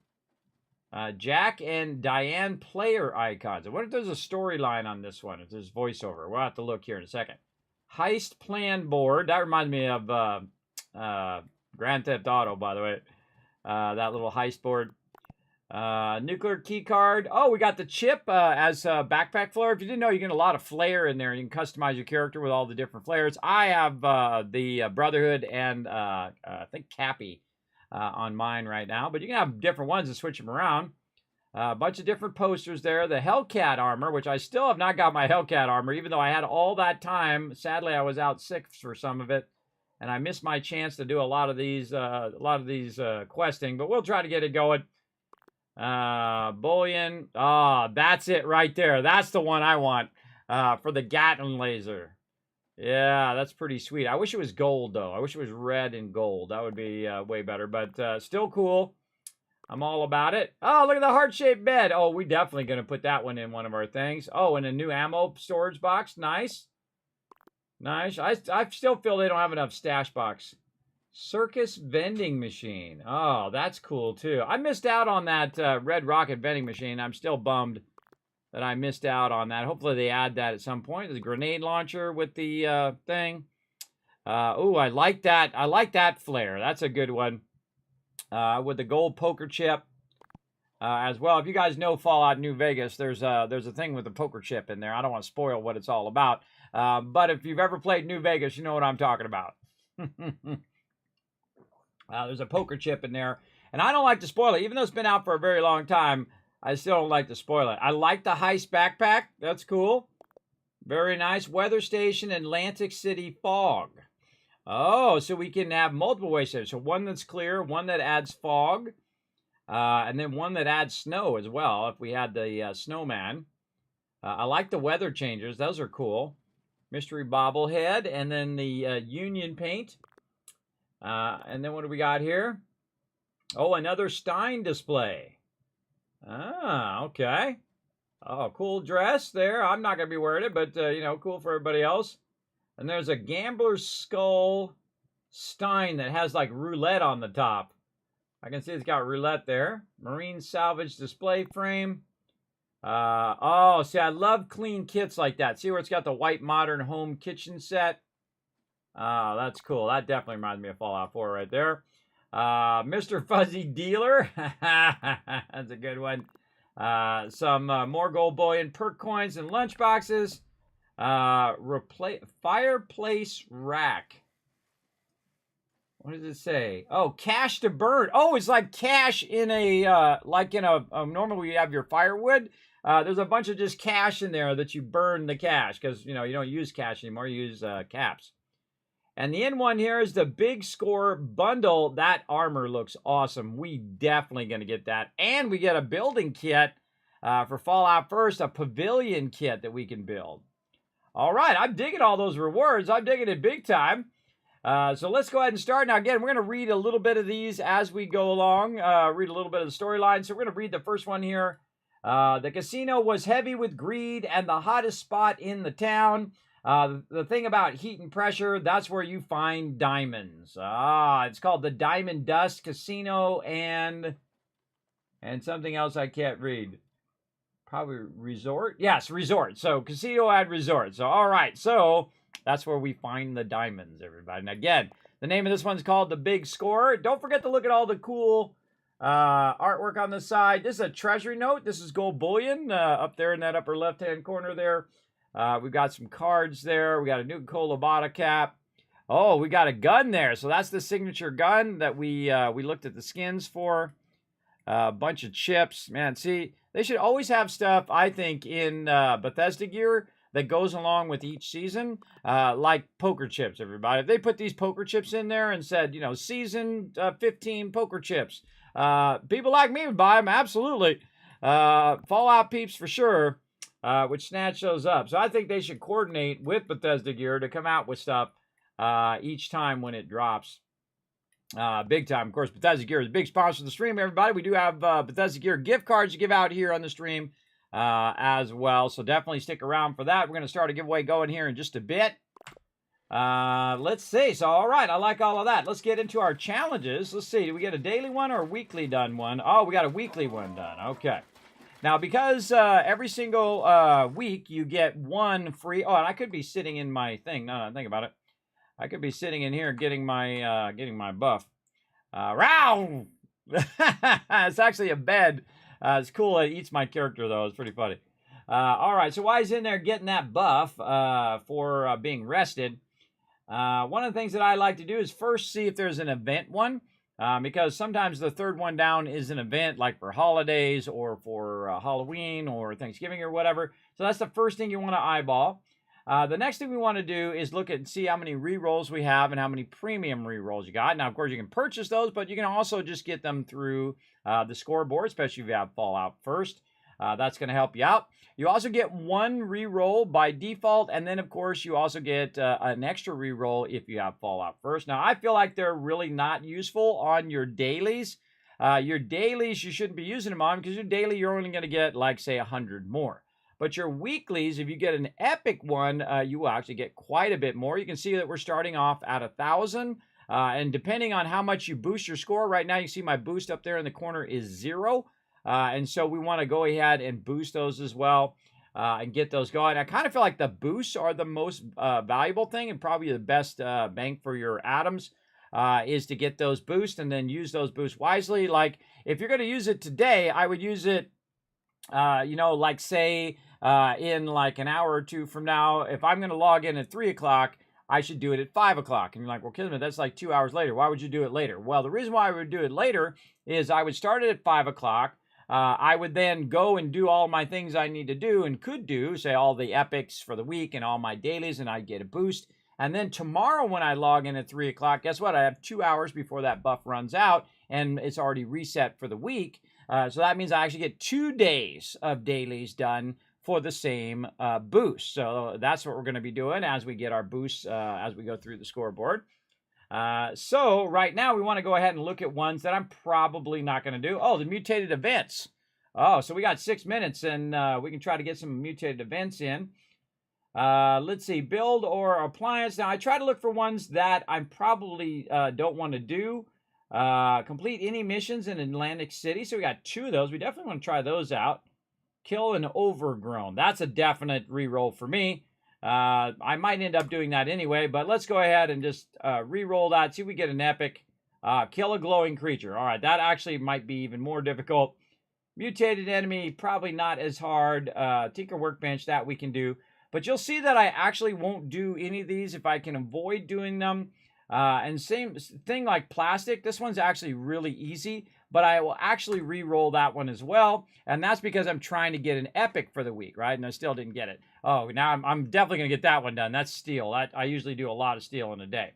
Jack and Diane player icons. I wonder if there's a storyline on this one. If there's voiceover. We'll have to look here in a second. Heist plan board. That reminds me of Grand Theft Auto, by the way. That little heist board. Nuclear key card. Oh, we got the chip as backpack flare. If you didn't know, you get a lot of flair in there. You can customize your character with all the different flares. I have the Brotherhood and I think Cappy on mine right now. But you can have different ones and switch them around. A bunch of different posters there. The Hellcat armor, which I still have not got my Hellcat armor, even though I had all that time. Sadly, I was out sick for some of it, and I missed my chance to do a lot of these questing. But we'll try to get it going. Bullion. That's it right there. That's the one I want for the Gatlin laser. Yeah, that's pretty sweet. I wish it was gold, though. I wish it was red and gold. That would be way better, but still cool. I'm all about it. Oh, look at the heart-shaped bed. Oh, we're definitely going to put that one in one of our things. Oh, and a new ammo storage box. Nice. Nice. I still feel they don't have enough stash box. Circus vending machine. Oh, that's cool, too. I missed out on that Red Rocket vending machine. I'm still bummed that I missed out on that. Hopefully they add that at some point. There's a grenade launcher with the thing. Oh, I like that. I like that flare. That's a good one. With the gold poker chip as well. If you guys know Fallout New Vegas, there's a thing with the poker chip in there. I don't want to spoil what it's all about. But if you've ever played New Vegas, you know what I'm talking about. There's a poker chip in there. And I don't like to spoil it. Even though it's been out for a very long time, I still don't like to spoil it. I like the heist backpack. That's cool. Very nice. Weather station, Atlantic City fog. Oh, so we can have multiple ways there. So one that's clear, one that adds fog, and then one that adds snow as well, if we had the snowman. I like the weather changers. Those are cool. Mystery bobblehead, and then the Union paint. And then what do we got here? Oh, another Stein display. Okay. Oh, cool dress there. I'm not going to be wearing it, but, cool for everybody else. And there's a gambler's skull Stein that has like roulette on the top. I can see it's got roulette there. Marine salvage display frame. See, I love clean kits like that. See where it's got the white modern home kitchen set? That's cool. That definitely reminds me of Fallout 4 right there. Mr. Fuzzy Dealer. That's a good one. Some more gold bullion, perk coins, and lunch boxes. Fireplace rack. What does it say? Oh, cash to burn. Oh, it's like cash in a, normally you have your firewood. There's a bunch of just cash in there that you burn the cash because, you don't use cash anymore. You use caps. And the end one here is the Big Score bundle. That armor looks awesome. We definitely going to get that. And we get a building kit for Fallout First, a pavilion kit that we can build. All right, I'm digging all those rewards. I'm digging it big time. So let's go ahead and start. Now, again, we're going to read a little bit of these as we go along, read a little bit of the storyline. So we're going to read the first one here. The casino was heavy with greed and the hottest spot in the town. The thing about heat and pressure, that's where you find diamonds. It's called the Diamond Dust Casino and something else I can't read. Probably resort? Yes, resort. So casino and resort. So, all right. So that's where we find the diamonds, everybody. And again, the name of this one's called The Big Score. Don't forget to look at all the cool artwork on the side. This is a treasury note. This is gold bullion up there in that upper left-hand corner there. We've got some cards there. We got a Nuka-Cola bottle cap. Oh, we got a gun there. So that's the signature gun that we looked at the skins for. A bunch of chips. Man, see, they should always have stuff, I think, in Bethesda gear that goes along with each season, like poker chips, everybody. If they put these poker chips in there and said, season 15 poker chips, people like me would buy them, absolutely. Fallout peeps for sure. Which snatch those up. So I think they should coordinate with Bethesda Gear to come out with stuff each time when it drops. Big time. Of course, Bethesda Gear is a big sponsor of the stream, everybody. We do have Bethesda Gear gift cards to give out here on the stream as well. So definitely stick around for that. We're going to start a giveaway going here in just a bit. Let's see. So, all right. I like all of that. Let's get into our challenges. Let's see. Do we get a daily one or a weekly done one? Oh, we got a weekly one done. Okay. Now, because every single week you get one free... Oh, and I could be sitting in my thing. No, think about it. I could be sitting in here getting my buff. Row! It's actually a bed. It's cool. It eats my character, though. It's pretty funny. All right, so while he's in there getting that buff for being rested, one of the things that I like to do is first see if there's an event one. Because sometimes the third one down is an event like for holidays or for Halloween or Thanksgiving or whatever. So that's the first thing you want to eyeball. The next thing we want to do is look at see how many rerolls we have and how many premium rerolls you got. Now, of course, you can purchase those, but you can also just get them through the scoreboard, especially if you have Fallout First. That's going to help you out. You also get one reroll by default, and then, of course, you also get an extra reroll if you have Fallout First. Now, I feel like they're really not useful on your dailies. Your dailies, you shouldn't be using them on because your daily, you're only going to get, like, say, 100 more. But your weeklies, if you get an epic one, you will actually get quite a bit more. You can see that we're starting off at 1,000. And depending on how much you boost your score, right now you see my boost up there in the corner is 0. And so we want to go ahead and boost those as well and get those going. I kind of feel like the boosts are the most valuable thing and probably the best bang for your atoms is to get those boosts and then use those boosts wisely. Like if you're going to use it today, I would use it, like say in like an hour or two from now. If I'm going to log in at 3 o'clock, I should do it at 5 o'clock. And you're like, well, Kismet, that's like 2 hours later. Why would you do it later? Well, the reason why I would do it later is I would start it at 5 o'clock. I would then go and do all my things I need to do and could do, say all the epics for the week and all my dailies, and I'd get a boost. And then tomorrow when I log in at 3 o'clock, guess what? I have 2 hours before that buff runs out, and it's already reset for the week. So that means I actually get 2 days of dailies done for the same boost. So that's what we're going to be doing as we get our boosts as we go through the scoreboard. So right now we want to go ahead and look at ones that I'm probably not going to do. Oh, the mutated events. Oh, so we got 6 minutes and we can try to get some mutated events in. Let's see, build or appliance. Now I try to look for ones that I probably don't want to do. Complete any missions in Atlantic City. So we got 2 of those. We definitely want to try those out. Kill an overgrown. That's a definite reroll for me. I might end up doing that anyway, but let's go ahead and just re-roll that. See if we get an epic. Kill a glowing creature. All right, that actually might be even more difficult. Mutated enemy, probably not as hard. Tinker Workbench, that we can do. But you'll see that I actually won't do any of these if I can avoid doing them. And same thing like plastic. This one's actually really easy, but I will actually re-roll that one as well. And that's because I'm trying to get an epic for the week, right? And I still didn't get it. Oh, now I'm definitely going to get that one done. That's steel. I usually do a lot of steel in a day.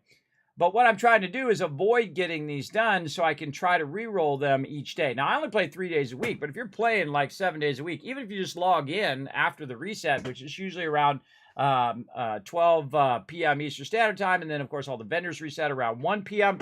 But what I'm trying to do is avoid getting these done so I can try to re-roll them each day. Now, I only play 3 days a week, but if you're playing like 7 days a week, even if you just log in after the reset, which is usually around 12 p.m. Eastern Standard Time, and then, of course, all the vendors reset around 1 p.m.,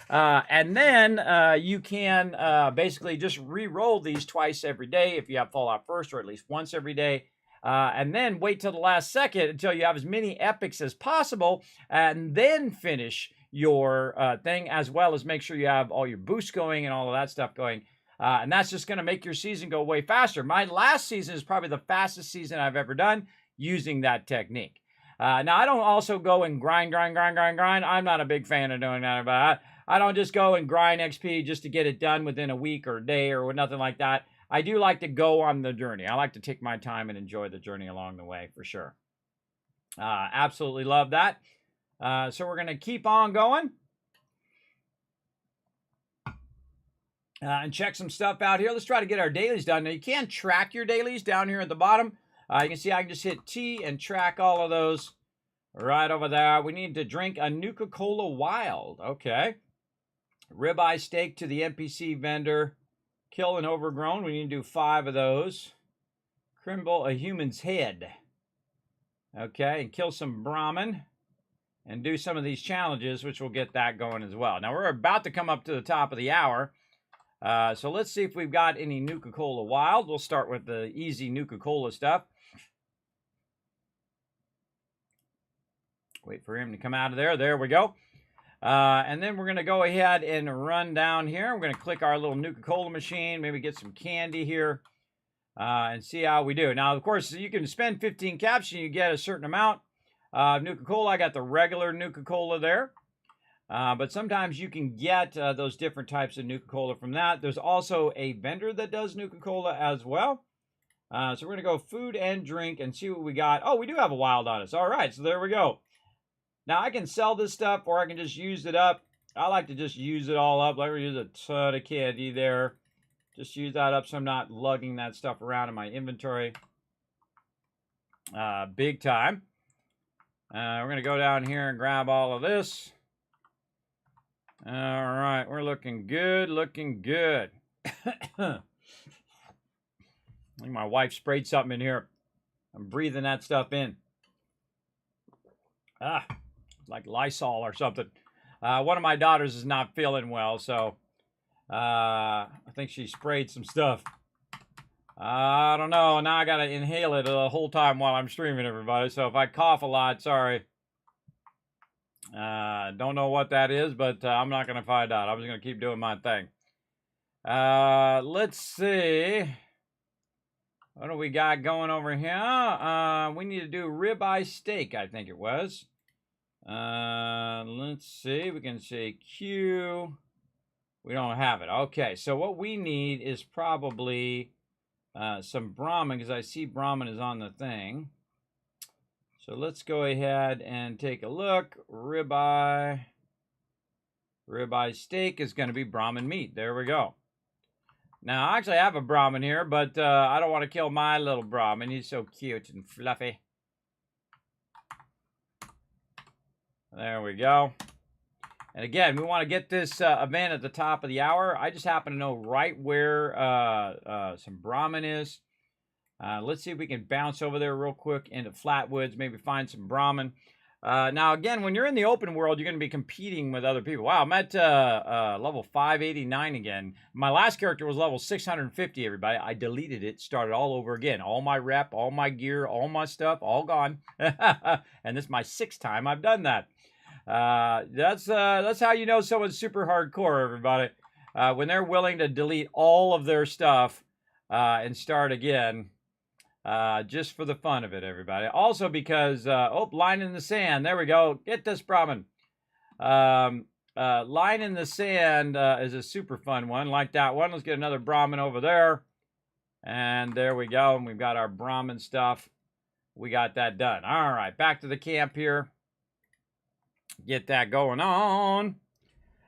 and then you can basically just re-roll these twice every day if you have Fallout First, or at least once every day. And then wait till the last second until you have as many epics as possible, and then finish your thing, as well as make sure you have all your boosts going and all of that stuff going. And that's just going to make your season go way faster. My last season is probably the fastest season I've ever done using that technique. Now, I don't also go and grind. I'm not a big fan of doing that, but I don't just go and grind XP just to get it done within a week or a day or nothing like that. I do like to go on the journey. I like to take my time and enjoy the journey along the way, for sure. Absolutely love that. So we're going to keep on going. And check some stuff out here. Let's try to get our dailies done. Now, you can track your dailies down here at the bottom. You can see I can just hit T and track all of those right over there. We need to drink a Nuka-Cola Wild. Okay. Ribeye steak to the NPC vendor. Kill an overgrown. We need to do 5 of those. Crimble a human's head. Okay, and kill some Brahmin. And do some of these challenges, which will get that going as well. Now, we're about to come up to the top of the hour. So let's see if we've got any Nuka-Cola Wild. We'll start with the easy Nuka-Cola stuff. Wait for him to come out of there. There we go. And then we're going to go ahead and run down here. We're going to click our little Nuka-Cola machine, maybe get some candy here, and see how we do. Now, of course, you can spend 15 caps and you get a certain amount of Nuka-Cola. I got the regular Nuka-Cola there. But sometimes you can get those different types of Nuka-Cola from that. There's also a vendor that does Nuka-Cola as well. So we're going to go food and drink and see what we got. Oh, we do have a wild on us. All right, so there we go. Now, I can sell this stuff or I can just use it up. I like to just use it all up. Like, we use a ton of candy there. Just use that up so I'm not lugging that stuff around in my inventory. Big time. We're going to go down here and grab all of this. All right, we're looking good, looking good. I think my wife sprayed something in here. I'm breathing that stuff in. Like Lysol or something. One of my daughters is not feeling well, so I think she sprayed some stuff. I don't know. Now I got to inhale it the whole time while I'm streaming, everybody. So if I cough a lot, sorry. Don't know what that is, but I'm not going to find out. I'm just going to keep doing my thing. Let's see. What do we got going over here? We need to do ribeye steak, I think it was. Let's see. We can say Q. We don't have it. Okay, so what we need is probably some Brahmin, because I see Brahmin is on the thing. So let's go ahead and take a look. Ribeye steak is going to be Brahmin meat. There we go. Now, I actually have a Brahmin here, but I don't want to kill my little Brahmin. He's so cute and fluffy. There we go. And again, we want to get this event at the top of the hour. I just happen to know right where some Brahmin is. Let's see if we can bounce over there real quick into Flatwoods, maybe find some Brahmin. Now, again, when you're in the open world, you're going to be competing with other people. Wow, I'm at level 589 again. My last character was level 650, everybody. I deleted it, started all over again. All my rep, all my gear, all my stuff, all gone. And this is my 6th time I've done that. That's how you know someone's super hardcore, everybody. When they're willing to delete all of their stuff and start again. just for the fun of it, everybody. Also because, line in the sand. There we go. Get this, Brahmin. Line in the sand is a super fun one, like that one. Let's get another Brahmin over there. And there we go. And we've got our Brahmin stuff. We got that done. All right, back to the camp here. Get that going on.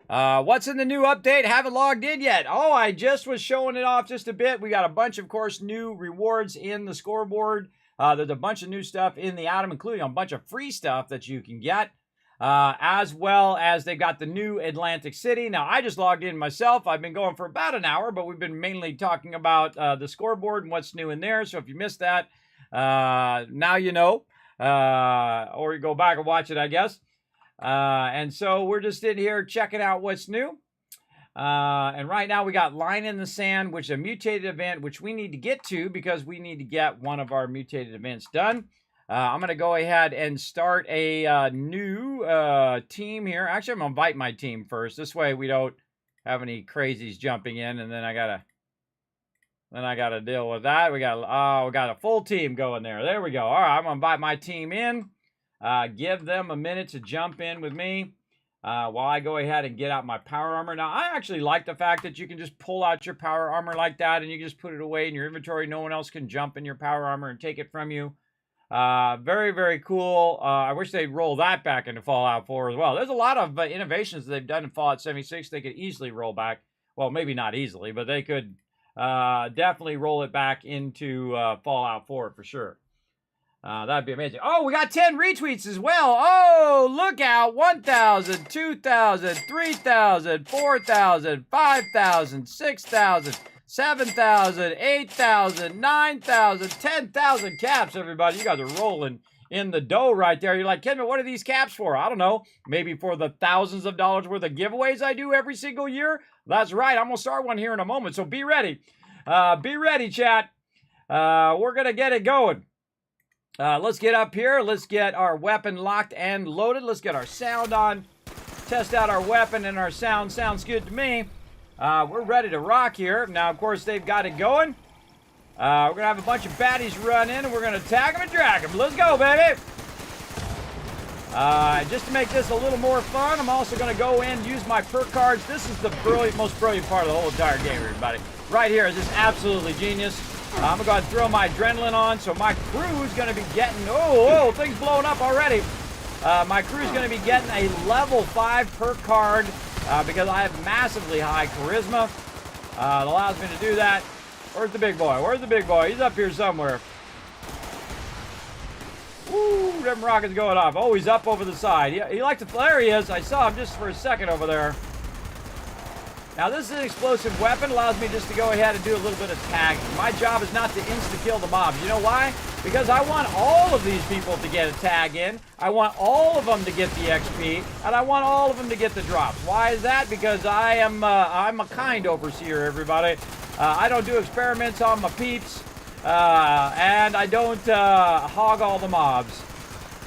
What's in the new update? Haven't logged in yet. Oh, I just was showing it off just a bit. We got a bunch, of course, new rewards in the scoreboard. There's a bunch of new stuff in the item, including a bunch of free stuff that you can get. As well as they've got the new Atlantic City. Now, I just logged in myself. I've been going for about an hour, but we've been mainly talking about the scoreboard and what's new in there. So if you missed that, now you know. Or you go back and watch it, I guess. And so we're just in here checking out what's new. And right now we got Line in the Sand, which is a mutated event, which we need to get to because we need to get one of our mutated events done. I'm going to go ahead and start a new team here. Actually, I'm going to invite my team first. This way we don't have any crazies jumping in, and then I gotta deal with that. We got a full team going there. There we go. All right, I'm going to invite my team in. Give them a minute to jump in with me while I go ahead and get out my power armor. Now, I actually like the fact that you can just pull out your power armor like that, and you can just put it away in your inventory. No one else can jump in your power armor and take it from you. Very, very cool. I wish they'd roll that back into Fallout 4 as well. There's a lot of innovations that they've done in Fallout 76 they could easily roll back. Well, maybe not easily, but they could definitely roll it back into Fallout 4 for sure. That'd be amazing. Oh, we got 10 retweets as well. Oh, look out. 1,000, 2,000, 3,000, 4,000, 5,000, 6,000. 7,000, 8,000, 9,000, 10,000 caps, everybody. You guys are rolling in the dough right there. You're like, Kismet, what are these caps for? I don't know. Maybe for the thousands of dollars worth of giveaways I do every single year? That's right. I'm going to start one here in a moment, so be ready. Be ready, chat. We're going to get it going. Let's get up here. Let's get our weapon locked and loaded. Let's get our sound on. Test out our weapon and our sound. Sounds good to me. We're ready to rock here. Now, of course, they've got it going. We're going to have a bunch of baddies run in, and we're going to tag them and drag them. Let's go, baby. Just to make this a little more fun, I'm also going to go in and use my perk cards. This is the most brilliant part of the whole entire game, everybody. Right here is just absolutely genius. I'm going to go ahead and throw my adrenaline on, so my crew is going to be getting... Oh, things blowing up already. My crew is going to be getting a level 5 perk card. Because I have massively high charisma. It allows me to do that. Where's the big boy? Where's the big boy? He's up here somewhere. Woo, them rockets going off. Oh, he's up over the side. He likes to... There he is. I saw him just for a second over there. Now, this is an explosive weapon. Allows me just to go ahead and do a little bit of tagging. My job is not to insta-kill the mobs. You know why? Because I want all of these people to get a tag in. I want all of them to get the XP. And I want all of them to get the drops. Why is that? Because I'm a kind overseer, everybody. I don't do experiments on my peeps. And I don't hog all the mobs.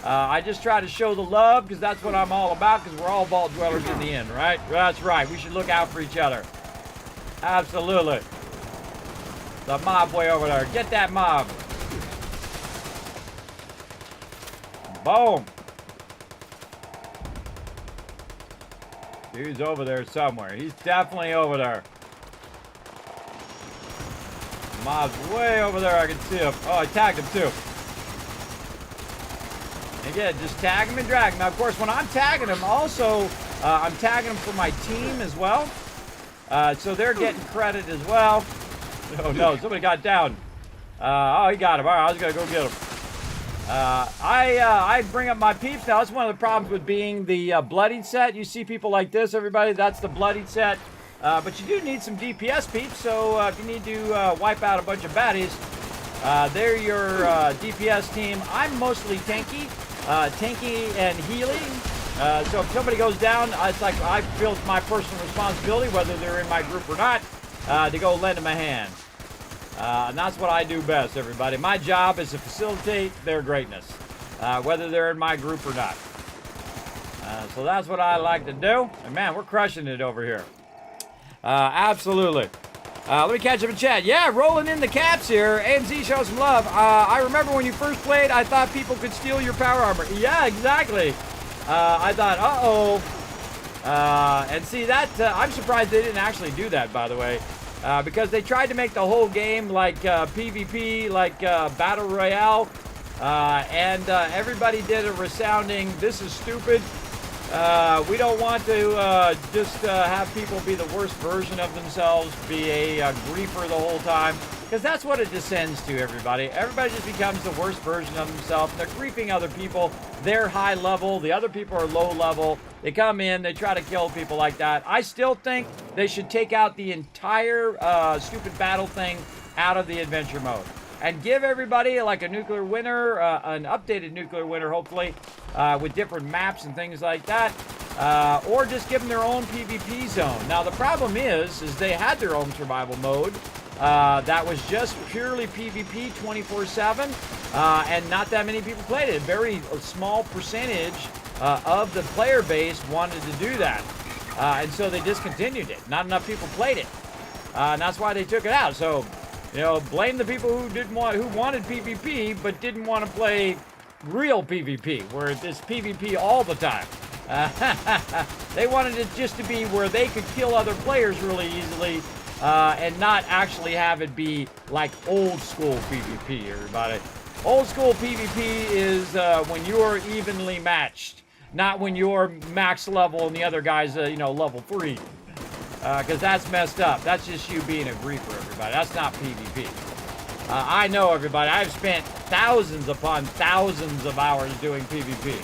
I just try to show the love because that's what I'm all about, because we're all vault dwellers in the end, right? That's right. We should look out for each other. Absolutely. The mob way over there. Get that mob. Boom. He's over there somewhere. He's definitely over there. The mob's way over there. I can see him. Oh, I tagged him too. Again, just tag him and drag him. Now, of course, when I'm tagging him, also, I'm tagging him for my team as well. So they're getting credit as well. Oh, no, somebody got down. Oh, he got him. All right, I was going to go get him. I bring up my peeps. Now, that's one of the problems with being the bloodied set. You see people like this, everybody. That's the bloodied set. But you do need some DPS peeps. So if you need to wipe out a bunch of baddies, they're your DPS team. I'm mostly tanky. Tanky and healing. So if somebody goes down, it's like I feel it's my personal responsibility, whether they're in my group or not, to go lend them a hand. And that's what I do best, everybody. My job is to facilitate their greatness, whether they're in my group or not. So that's what I like to do. And man, we're crushing it over here. Absolutely. Let me catch up in chat. Yeah, rolling in the caps here. AMZ, show some love. I remember when you first played, I thought people could steal your power armor. Yeah, exactly. I thought, uh-oh. And see, that I'm surprised they didn't actually do that, by the way. Because they tried to make the whole game like PvP, like Battle Royale. And everybody did a resounding, this is stupid. We don't want to just have people be the worst version of themselves, be a griefer the whole time, because that's what it descends to, everybody. Everybody just becomes the worst version of themselves. They're griefing other people. They're high level. The other people are low level. They come in. They try to kill people like that. I still think they should take out the entire stupid battle thing out of the adventure mode. And give everybody like a nuclear winter, an updated nuclear winter, hopefully, with different maps and things like that. Or just give them their own PvP zone. Now, the problem is they had their own survival mode that was just purely PvP 24/7, and not that many people played it. A very small percentage of the player base wanted to do that. And so they discontinued it. Not enough people played it. And that's why they took it out. So, you know, blame the people who wanted PvP but didn't want to play real PvP, where it's PvP all the time. They wanted it just to be where they could kill other players really easily, and not actually have it be like old school PvP, everybody. Old school PvP is when you're evenly matched, not when you're max level and the other guy's, level 3. Because that's messed up. That's just you being a griefer, everybody. That's not PvP. I know, everybody. I've spent thousands upon thousands of hours doing PvP.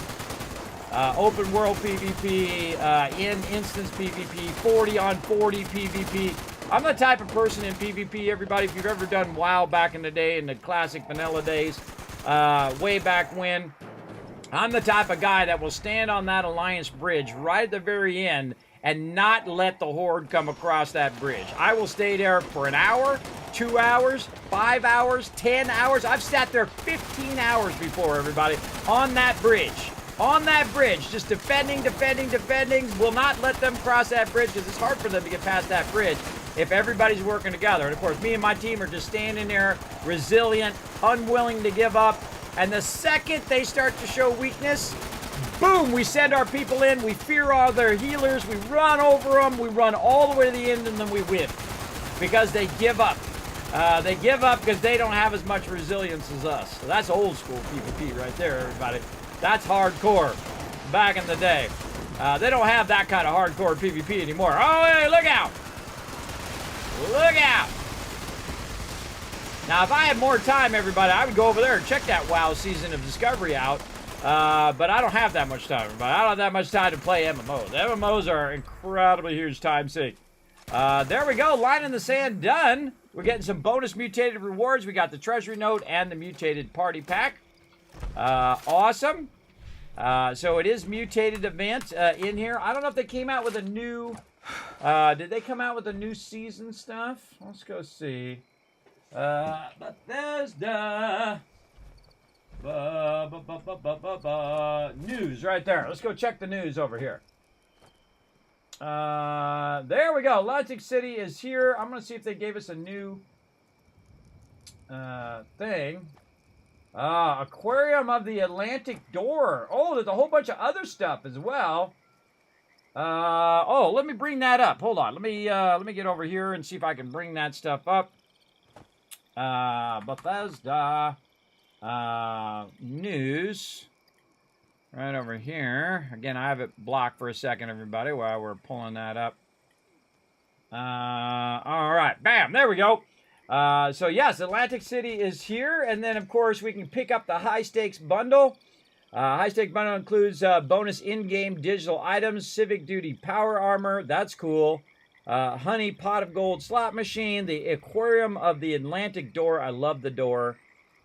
Open world PvP, in instance PvP, 40 on 40 PvP. I'm the type of person in PvP, everybody, if you've ever done WoW back in the day, in the classic vanilla days, way back when, I'm the type of guy that will stand on that Alliance bridge right at the very end and not let the Horde come across that bridge. I will stay there for an hour, 2 hours, 5 hours, 10 hours. I've sat there 15 hours before, everybody, on that bridge. On that bridge, just defending. Will not let them cross that bridge because it's hard for them to get past that bridge if everybody's working together. And of course, me and my team are just standing there, resilient, unwilling to give up. And the second they start to show weakness, boom, we send our people in, we fear all their healers, we run over them, we run all the way to the end, and then we win. Because they give up. They give up because they don't have as much resilience as us. So that's old school PvP right there, everybody. That's hardcore back in the day. They don't have that kind of hardcore PvP anymore. Oh, hey, look out! Look out! Now, if I had more time, everybody, I would go over there and check that WoW Season of Discovery out. But I don't have that much time, everybody. I don't have that much time to play MMOs. MMOs are incredibly huge time sink. There we go. Line in the sand done. We're getting some bonus mutated rewards. We got the treasury note and the mutated party pack. Awesome. So it is mutated event in here. I don't know if they came out with a new... did they come out with a new season stuff? Let's go see. Bethesda. News right there. Let's go check the news over here. There we go. Atlantic City is here. I'm going to see if they gave us a new thing. Aquarium of the Atlantic Door. Oh, there's a whole bunch of other stuff as well. Oh, let me bring that up. Hold on. Let me get over here and see if I can bring that stuff up. Bethesda news. Right over here. Again, I have it blocked for a second, everybody, while we're pulling that up. All right. Bam. There we go. So, yes, Atlantic City is here. And then, of course, we can pick up the High Stakes Bundle. High Stakes Bundle includes bonus in-game digital items, Civic Duty Power Armor. That's cool. Honey Pot of Gold Slot Machine. The Aquarium of the Atlantic Door. I love the door.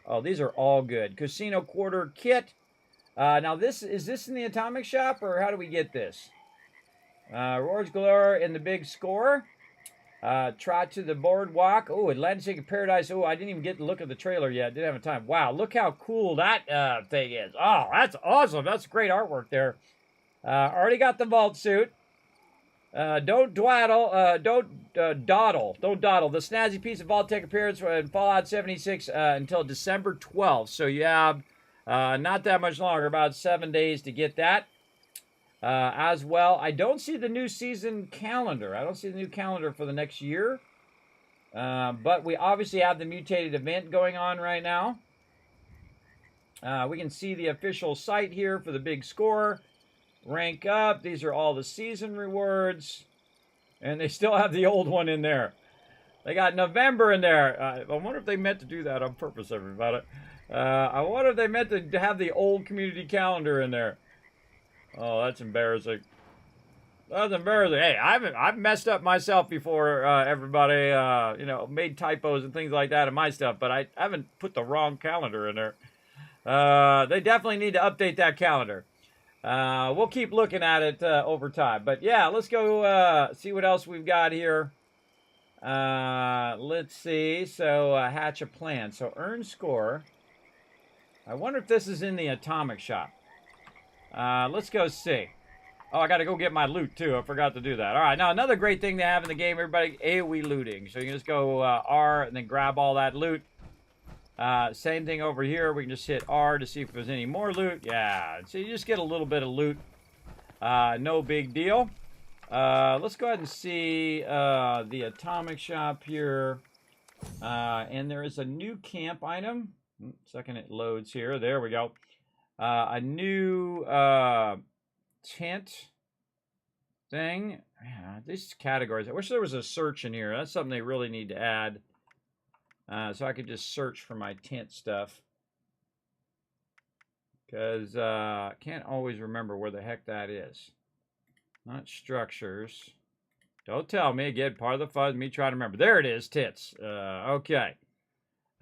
Oh, these are all good. Casino Quarter Kit. Now, is this in the Atomic Shop, or how do we get this? Rewards galore in the big score. Trot to the boardwalk. Oh, Atlantic City Paradise. Oh, I didn't even get to look at the trailer yet. Didn't have time. Wow, look how cool that thing is. Oh, that's awesome. That's great artwork there. Already got the vault suit. Don't dawdle. Don't dawdle. Don't dawdle. The snazzy piece of Vault Tech appearance in Fallout 76 until December 12th. So you have not that much longer, about 7 days to get that. As well, I don't see the new season calendar. I don't see the new calendar for the next year. But we obviously have the mutated event going on right now. We can see the official site here for the big score. Rank up. These are all the season rewards. And they still have the old one in there. They got November in there. I wonder if they meant to do that on purpose, everybody. I wonder if they meant to have the old community calendar in there. Oh, that's embarrassing. That's embarrassing. Hey, I've messed up myself before, everybody. You know, made typos and things like that in my stuff, but I haven't put the wrong calendar in there. They definitely need to update that calendar. We'll keep looking at it over time. But yeah, let's go see what else we've got here. Let's see. So hatch a plan. So earn score. I wonder if this is in the atomic shop. Let's go see. Oh, I got to go get my loot too. I forgot to do that. All right, now another great thing they have in the game, everybody, AoE looting. So you can just go R and then grab all that loot. Same thing over here. We can just hit R to see if there's any more loot. Yeah, so you just get a little bit of loot. No big deal. Let's go ahead and see the atomic shop here. And there is a new camp item. Second it loads here. There we go. A new tent thing. Yeah, these categories. I wish there was a search in here. That's something they really need to add. So I could just search for my tent stuff. Because I can't always remember where the heck that is. Not structures. Don't tell me. Again, part of the fun is me trying to remember. There it is, tents. Okay.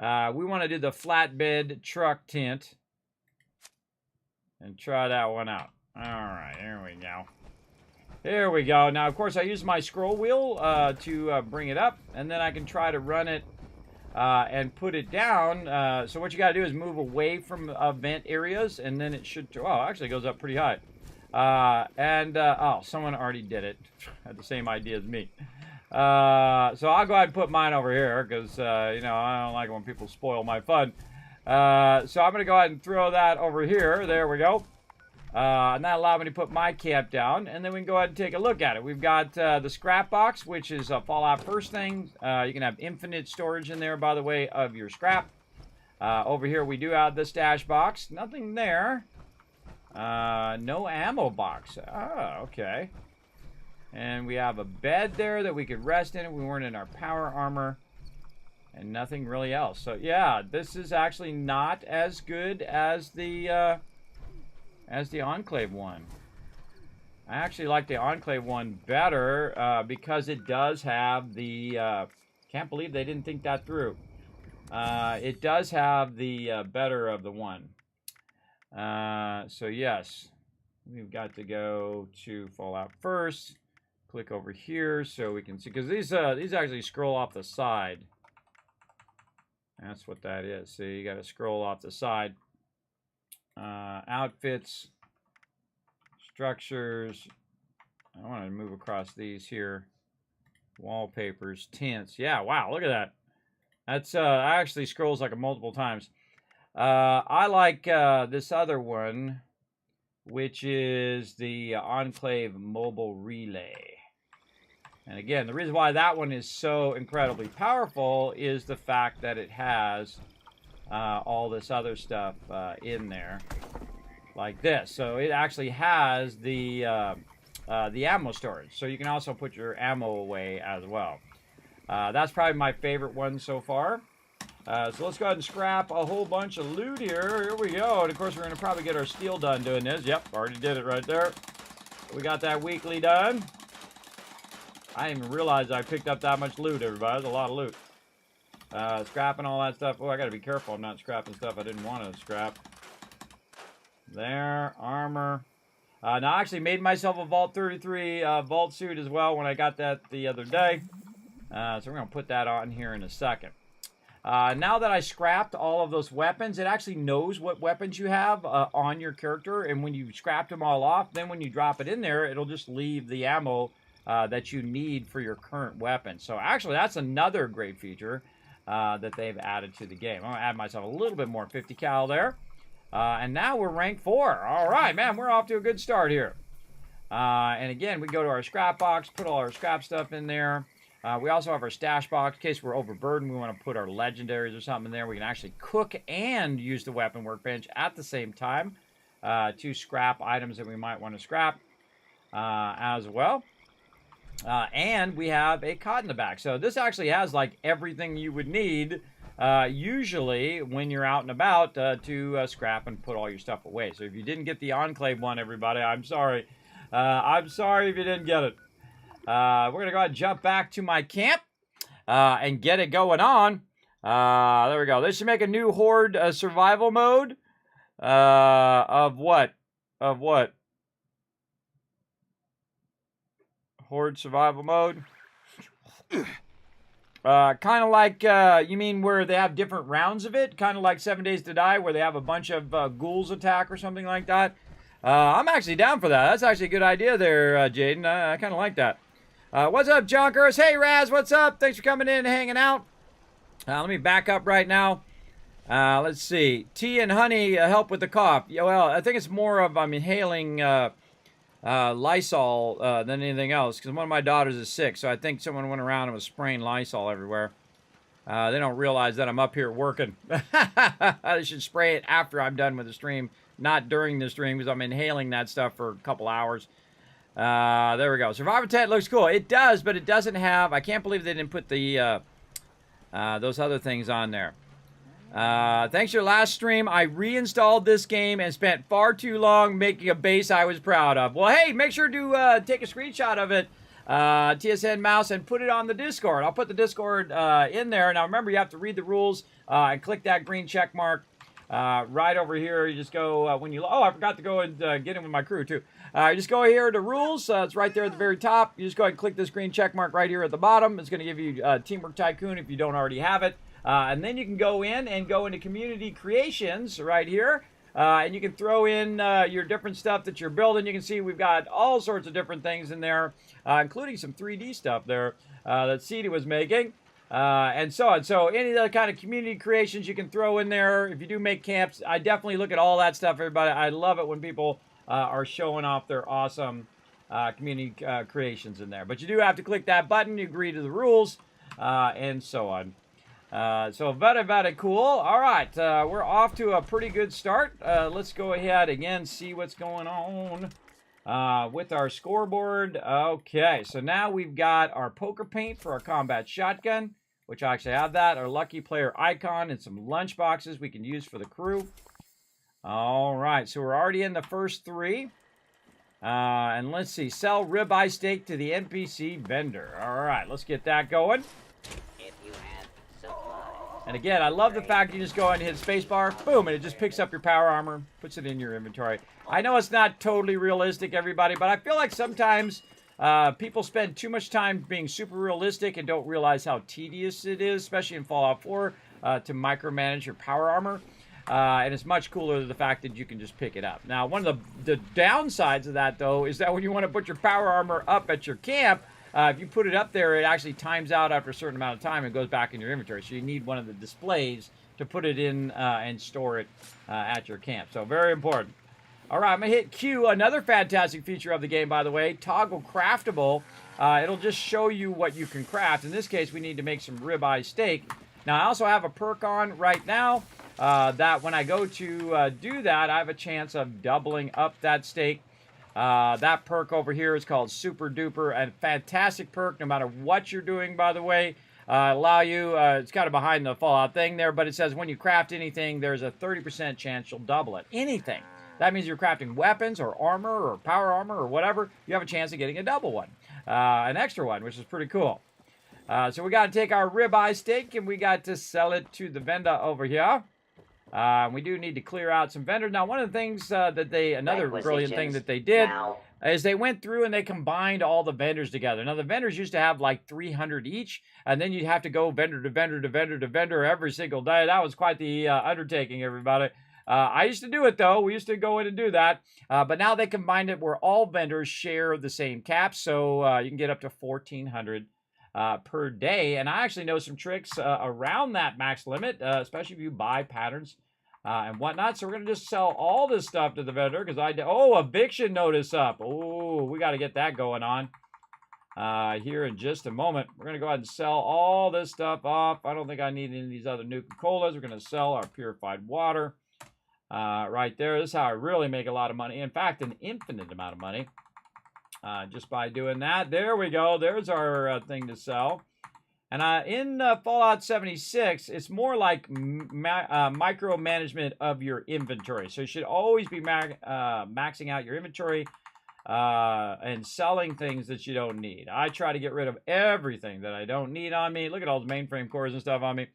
We want to do the flatbed truck tent. And try that one out. Alright, here we go. Here we go. Now, of course, I use my scroll wheel to bring it up. And then I can try to run it and put it down. So what you got to do is move away from vent areas. And then it should... Oh, actually it goes up pretty high. Oh, someone already did it. Had the same idea as me. So I'll go ahead and put mine over here. Because, you know, I don't like when people spoil my fun. So I'm going to go ahead and throw that over here. There we go. And that allowed me to put my camp down. And then we can go ahead and take a look at it. We've got the scrap box, which is a Fallout first thing. You can have infinite storage in there, by the way, of your scrap. Over here, we do have the stash box. Nothing there. No ammo box. Oh, okay. And we have a bed there that we could rest in if we weren't in our power armor. And nothing really else. So, yeah, this is actually not as good as the Enclave one. I actually like the Enclave one better because it does have the... can't believe they didn't think that through. It does have the better of the one. So, yes. We've got to go to Fallout first. Click over here so we can see. Because these actually scroll off the side. That's what that is. So you got to scroll off the side. Outfits, structures. I want to move across these here. Wallpapers, tents. Yeah, wow, look at that. That's actually scrolls like a multiple times. I like this other one, which is the Enclave Mobile Relay. And again, the reason why that one is so incredibly powerful is the fact that it has all this other stuff in there, like this. So it actually has the ammo storage. So you can also put your ammo away as well. That's probably my favorite one so far. So let's go ahead and scrap a whole bunch of loot here. Here we go. And of course, we're going to probably get our steel done doing this. Yep, already did it right there. We got that weekly done. I didn't even realize I picked up that much loot, everybody. That's a lot of loot. Scrapping all that stuff. Oh, I got to be careful I'm not scrapping stuff I didn't want to scrap. There, armor. Now, I actually made myself a Vault 33 Vault suit as well when I got that the other day. So we're going to put that on here in a second. Now that I scrapped all of those weapons, it actually knows what weapons you have on your character. And when you scrapped them all off, then when you drop it in there, it'll just leave the ammo that you need for your current weapon. So actually, that's another great feature that they've added to the game. I'm going to add myself a little bit more 50 cal there. And now we're rank 4. All right, man, we're off to a good start here. And again, we go to our scrap box, put all our scrap stuff in there. We also have our stash box in case we're overburdened. We want to put our legendaries or something in there. We can actually cook and use the weapon workbench at the same time to scrap items that we might want to scrap as well. And we have a cot in the back. So this actually has like everything you would need usually when you're out and about to scrap and put all your stuff away. So if you didn't get the Enclave one, everybody, I'm sorry. I'm sorry if you didn't get it. We're going to go ahead and jump back to my camp and get it going on. There we go. They should make a new Horde survival mode. Of what? Of what? Horde survival mode. Kind of like, you mean where they have different rounds of it? Kind of like 7 Days to Die, where they have a bunch of ghouls attack or something like that? I'm actually down for that. That's actually a good idea there, Jaden. I kind of like that. What's up, Jonkers? Hey, Raz, what's up? Thanks for coming in and hanging out. Let me back up right now. Let's see. Tea and honey help with the cough. Yeah, well, I think it's more of I'm inhaling Lysol than anything else because one of my daughters is sick, so I think someone went around and was spraying Lysol everywhere. They don't realize that I'm up here working. I should spray it after I'm done with the stream, not during the stream because I'm inhaling that stuff for a couple hours. There we go. Survivor tent looks cool. It does, but it doesn't have... I can't believe they didn't put the those other things on there. Thanks to your last stream, I reinstalled this game and spent far too long making a base I was proud of. Well, hey, make sure to take a screenshot of it, TSN Mouse, and put it on the Discord. I'll put the Discord in there. Now, remember, you have to read the rules and click that green check mark right over here. You just go when you... Oh, I forgot to go and get in with my crew, too. You just go here to rules. It's right there at the very top. You just go ahead and click this green check mark right here at the bottom. It's going to give you Teamwork Tycoon if you don't already have it. And then you can go in and go into community creations right here. And you can throw in your different stuff that you're building. You can see we've got all sorts of different things in there, including some 3D stuff there that Cedar was making. And so on. So any of the kind of community creations you can throw in there. If you do make camps, I definitely look at all that stuff, everybody. I love it when people are showing off their awesome community creations in there. But you do have to click that button. You agree to the rules and so on. So very, very cool. All right, we're off to a pretty good start. Let's go ahead again, see what's going on with our scoreboard. Okay, so now we've got our poker paint for our combat shotgun, which I actually have that. Our lucky player icon and some lunch boxes we can use for the crew. All right, so we're already in the first 3. And let's see, sell ribeye steak to the NPC vendor. All right, let's get that going. And again, I love the fact you just go and hit spacebar, boom, and it just picks up your power armor, puts it in your inventory. I know it's not totally realistic, everybody, but I feel like sometimes people spend too much time being super realistic and don't realize how tedious it is, especially in Fallout 4, to micromanage your power armor. And it's much cooler the fact that you can just pick it up. Now, one of the downsides of that, though, is that when you want to put your power armor up at your camp, if you put it up there, it actually times out after a certain amount of time and goes back in your inventory. So you need one of the displays to put it in and store it at your camp. So very important. All right, I'm going to hit Q. Another fantastic feature of the game, by the way, toggle craftable. It'll just show you what you can craft. In this case, we need to make some ribeye steak. Now, I also have a perk on right now that when I go to do that, I have a chance of doubling up that steak. That perk over here is called Super Duper, and fantastic perk no matter what you're doing, by the way. Allow you, it's kind of behind the Fallout thing there, but it says when you craft anything, there's a 30% chance you'll double it. Anything. That means you're crafting weapons or armor or power armor or whatever, you have a chance of getting a double one. An extra one, which is pretty cool. So we got to take our ribeye steak and we got to sell it to the vendor over here. We do need to clear out some vendors. Now, one of the things another brilliant thing that they did is they went through and they combined all the vendors together. Now, the vendors used to have like 300 each, and then you'd have to go vendor to vendor to vendor to vendor every single day. That was quite the undertaking, everybody. I used to do it, though. We used to go in and do that. But now they combined it where all vendors share the same caps. So you can get up to 1,400 per day. And I actually know some tricks around that max limit, especially if you buy patterns and whatnot. So we're going to just sell all this stuff to the vendor because eviction notice up. Oh, we got to get that going on here in just a moment. We're going to go ahead and sell all this stuff off. I don't think I need any of these other Nuka-Colas. We're going to sell our purified water right there. This is how I really make a lot of money. In fact, an infinite amount of money just by doing that. There we go. There's our thing to sell. And in Fallout 76, it's more like micromanagement of your inventory. So you should always be maxing out your inventory and selling things that you don't need. I try to get rid of everything that I don't need on me. Look at all the mainframe cores and stuff on me.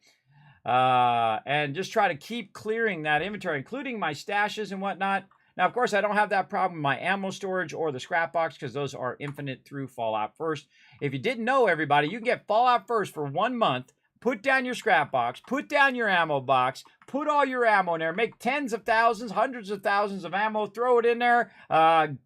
And just try to keep clearing that inventory, including my stashes and whatnot. Now, of course, I don't have that problem with my ammo storage or the scrap box because those are infinite through Fallout First. If you didn't know, everybody, you can get Fallout First for 1 month. Put down your scrap box, put down your ammo box, put all your ammo in there, make tens of thousands, hundreds of thousands of ammo, throw it in there,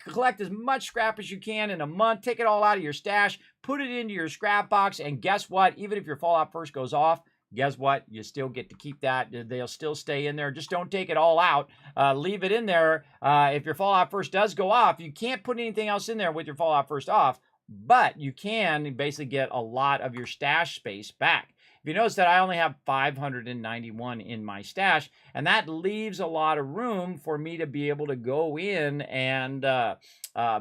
collect as much scrap as you can in a month, take it all out of your stash, put it into your scrap box, and guess what? Even if your Fallout First goes off, guess what? You still get to keep that. They'll still stay in there. Just don't take it all out. Leave it in there. If your Fallout First does go off, you can't put anything else in there with your Fallout First off, but you can basically get a lot of your stash space back. If you notice that I only have 591 in my stash, and that leaves a lot of room for me to be able to go in and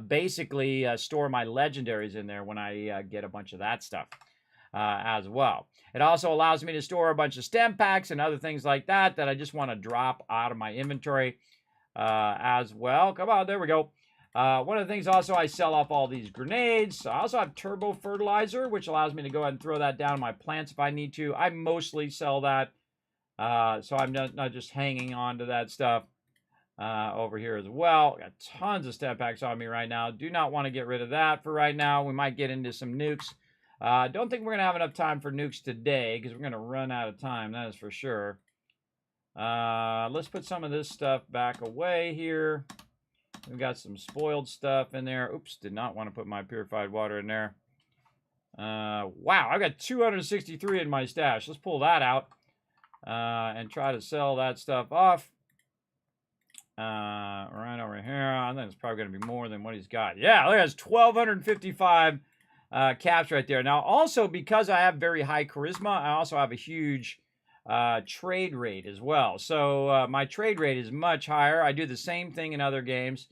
basically store my legendaries in there when I get a bunch of that stuff as well. It also allows me to store a bunch of stem packs and other things like that that I just want to drop out of my inventory as well. Come on, there we go. One of the things also, I sell off all these grenades. I also have turbo fertilizer, which allows me to go ahead and throw that down on my plants if I need to. I mostly sell that, so I'm not just hanging on to that stuff over here as well. Got tons of stem packs on me right now. Do not want to get rid of that for right now. We might get into some nukes. Don't think we're going to have enough time for nukes today because we're going to run out of time, that is for sure. Let's put some of this stuff back away here. We've got some spoiled stuff in there. Oops, did not want to put my purified water in there. Wow, I've got 263 in my stash. Let's pull that out and try to sell that stuff off. Right over here. I think it's probably going to be more than what he's got. Yeah, look, that's 1,255 caps right there. Now, also, because I have very high charisma, I also have a huge trade rate as well. So my trade rate is much higher. I do the same thing in other games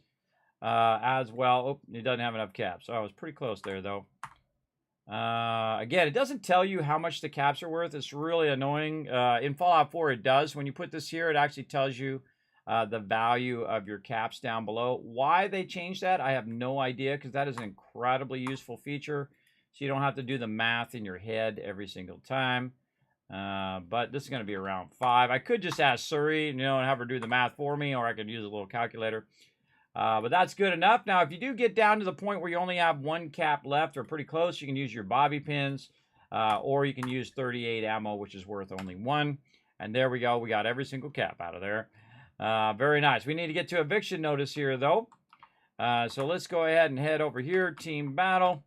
as well. Oh, it doesn't have enough caps. So I was pretty close there, though. Again, it doesn't tell you how much the caps are worth. It's really annoying. In Fallout 4, it does. When you put this here, it actually tells you the value of your caps down below. Why they changed that, I have no idea, because that is an incredibly useful feature. So you don't have to do the math in your head every single time. But this is going to be around 5. I could just ask Suri, and have her do the math for me, or I could use a little calculator. But that's good enough. Now, if you do get down to the point where you only have 1 cap left, or pretty close, you can use your bobby pins, or you can use 38 ammo, which is worth only 1. And there we go. We got every single cap out of there. Very nice. We need to get to eviction notice here, though. So let's go ahead and head over here. Team battle.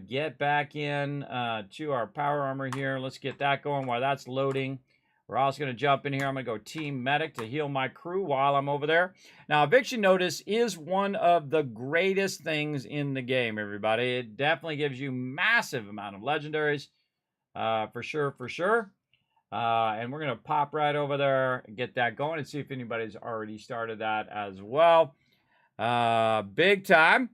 Get back in to our power armor here. Let's get that going while that's loading. We're also going to jump in here. I'm going to go team medic to heal my crew while I'm over there. Now, eviction notice is one of the greatest things in the game, everybody. It definitely gives you massive amount of legendaries, for sure, for sure. And we're going to pop right over there and get that going and see if anybody's already started that as well. Big time.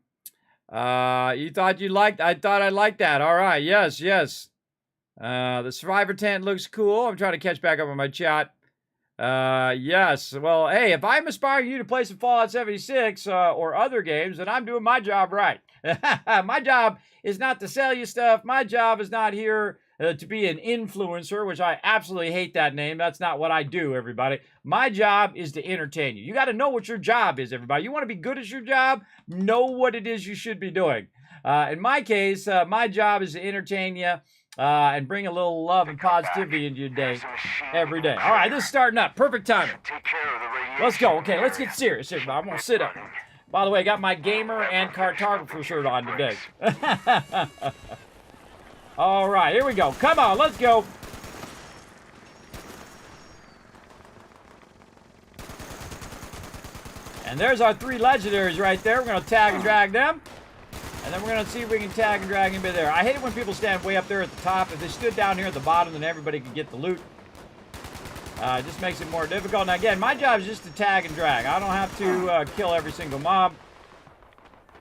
You thought you liked, I thought I liked that. All right. Yes, yes. The survivor tent looks cool. I'm trying to catch back up on my chat. Yes. Well, hey, if I'm inspiring you to play some Fallout 76 or other games, then I'm doing my job right. My job is not to sell you stuff. My job is not here to be an influencer, which I absolutely hate that name. That's not what I do, everybody. My job is to entertain you. You got to know what your job is, everybody. You want to be good at your job? Know what it is you should be doing. In my case, my job is to entertain you and bring a little love and positivity into your day every day. All right, this is starting up. Perfect timing. Let's go. Okay, let's get serious here. I'm going to sit up. By the way, I got my gamer and cartographer shirt on today. All right, here we go. Come on, let's go. And there's our 3 legendaries right there. We're going to tag and drag them. And then we're going to see if we can tag and drag anybody there. I hate it when people stand way up there at the top. If they stood down here at the bottom, then everybody could get the loot. It just makes it more difficult. Now, again, my job is just to tag and drag. I don't have to kill every single mob.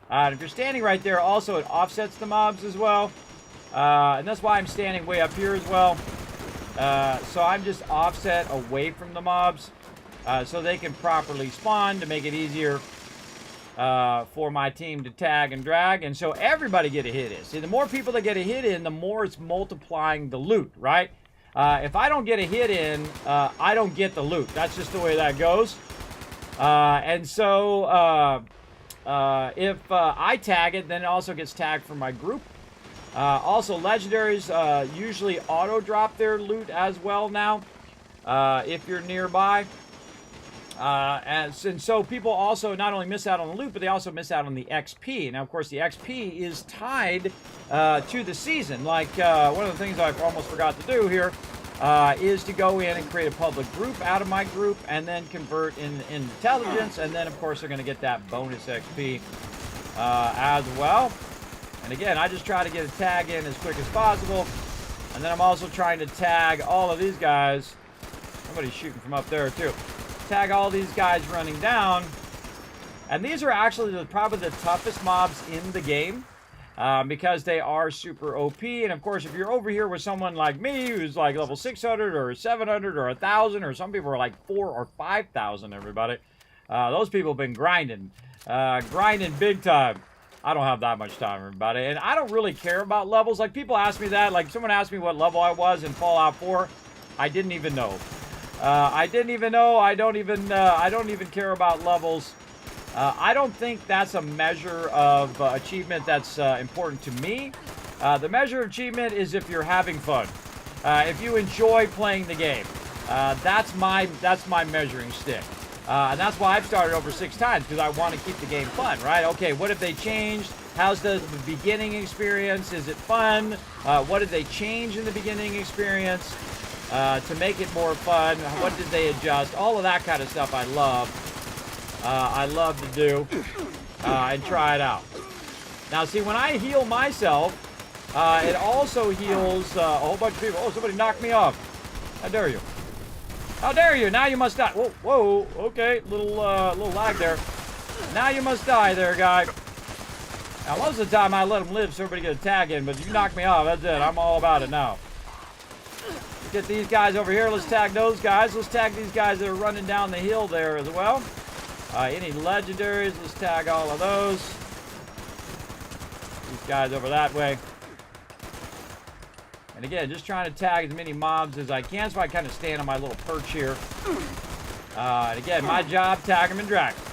If you're standing right there, also, it offsets the mobs as well. And that's why I'm standing way up here as well. So I'm just offset away from the mobs. So they can properly spawn to make it easier for my team to tag and drag. And so everybody get a hit in. See, the more people that get a hit in, the more it's multiplying the loot, right? If I don't get a hit in, I don't get the loot. That's just the way that goes. And so if I tag it, then it also gets tagged for my group. Also, legendaries usually auto-drop their loot as well now, if you're nearby. And so people also not only miss out on the loot, but they also miss out on the XP. Now, of course, the XP is tied to the season. Like, one of the things I almost forgot to do here is to go in and create a public group out of my group and then convert in intelligence. And then, of course, they're going to get that bonus XP as well. And again, I just try to get a tag in as quick as possible. And then I'm also trying to tag all of these guys. Somebody's shooting from up there, too. Tag all these guys running down. And these are actually probably the toughest mobs in the game. Because they are super OP. And of course, if you're over here with someone like me, who's like level 600 or 700 or 1,000, or some people are like 4,000 or 5,000, everybody. Those people have been grinding. Grinding big time. I don't have that much time, everybody. And I don't really care about levels. Like, people ask me that. Like, someone asked me what level I was in Fallout 4. I didn't even know. I didn't even know. I don't even care about levels. I don't think that's a measure of achievement that's important to me. The measure of achievement is if you're having fun. If you enjoy playing the game. That's my measuring stick. And that's why I've started over 6 times, because I want to keep the game fun, right? Okay, what have they changed? How's the beginning experience? Is it fun? What did they change in the beginning experience to make it more fun? What did they adjust? All of that kind of stuff I love. I love to do and try it out. Now, see, when I heal myself, it also heals a whole bunch of people. Oh, somebody knocked me off. How dare you? How dare you? Now you must die. Whoa, whoa, okay, little lag there. Now you must die there, guy. Now, most of the time I let them live so everybody get a tag in, but you knock me off, that's it. I'm all about it now. Let's get these guys over here. Let's tag those guys. Let's tag these guys that are running down the hill there as well. Any legendaries, let's tag all of those. These guys over that way. And again, just trying to tag as many mobs as I can, so I kind of stand on my little perch here. And again, my job, tag them and drag them.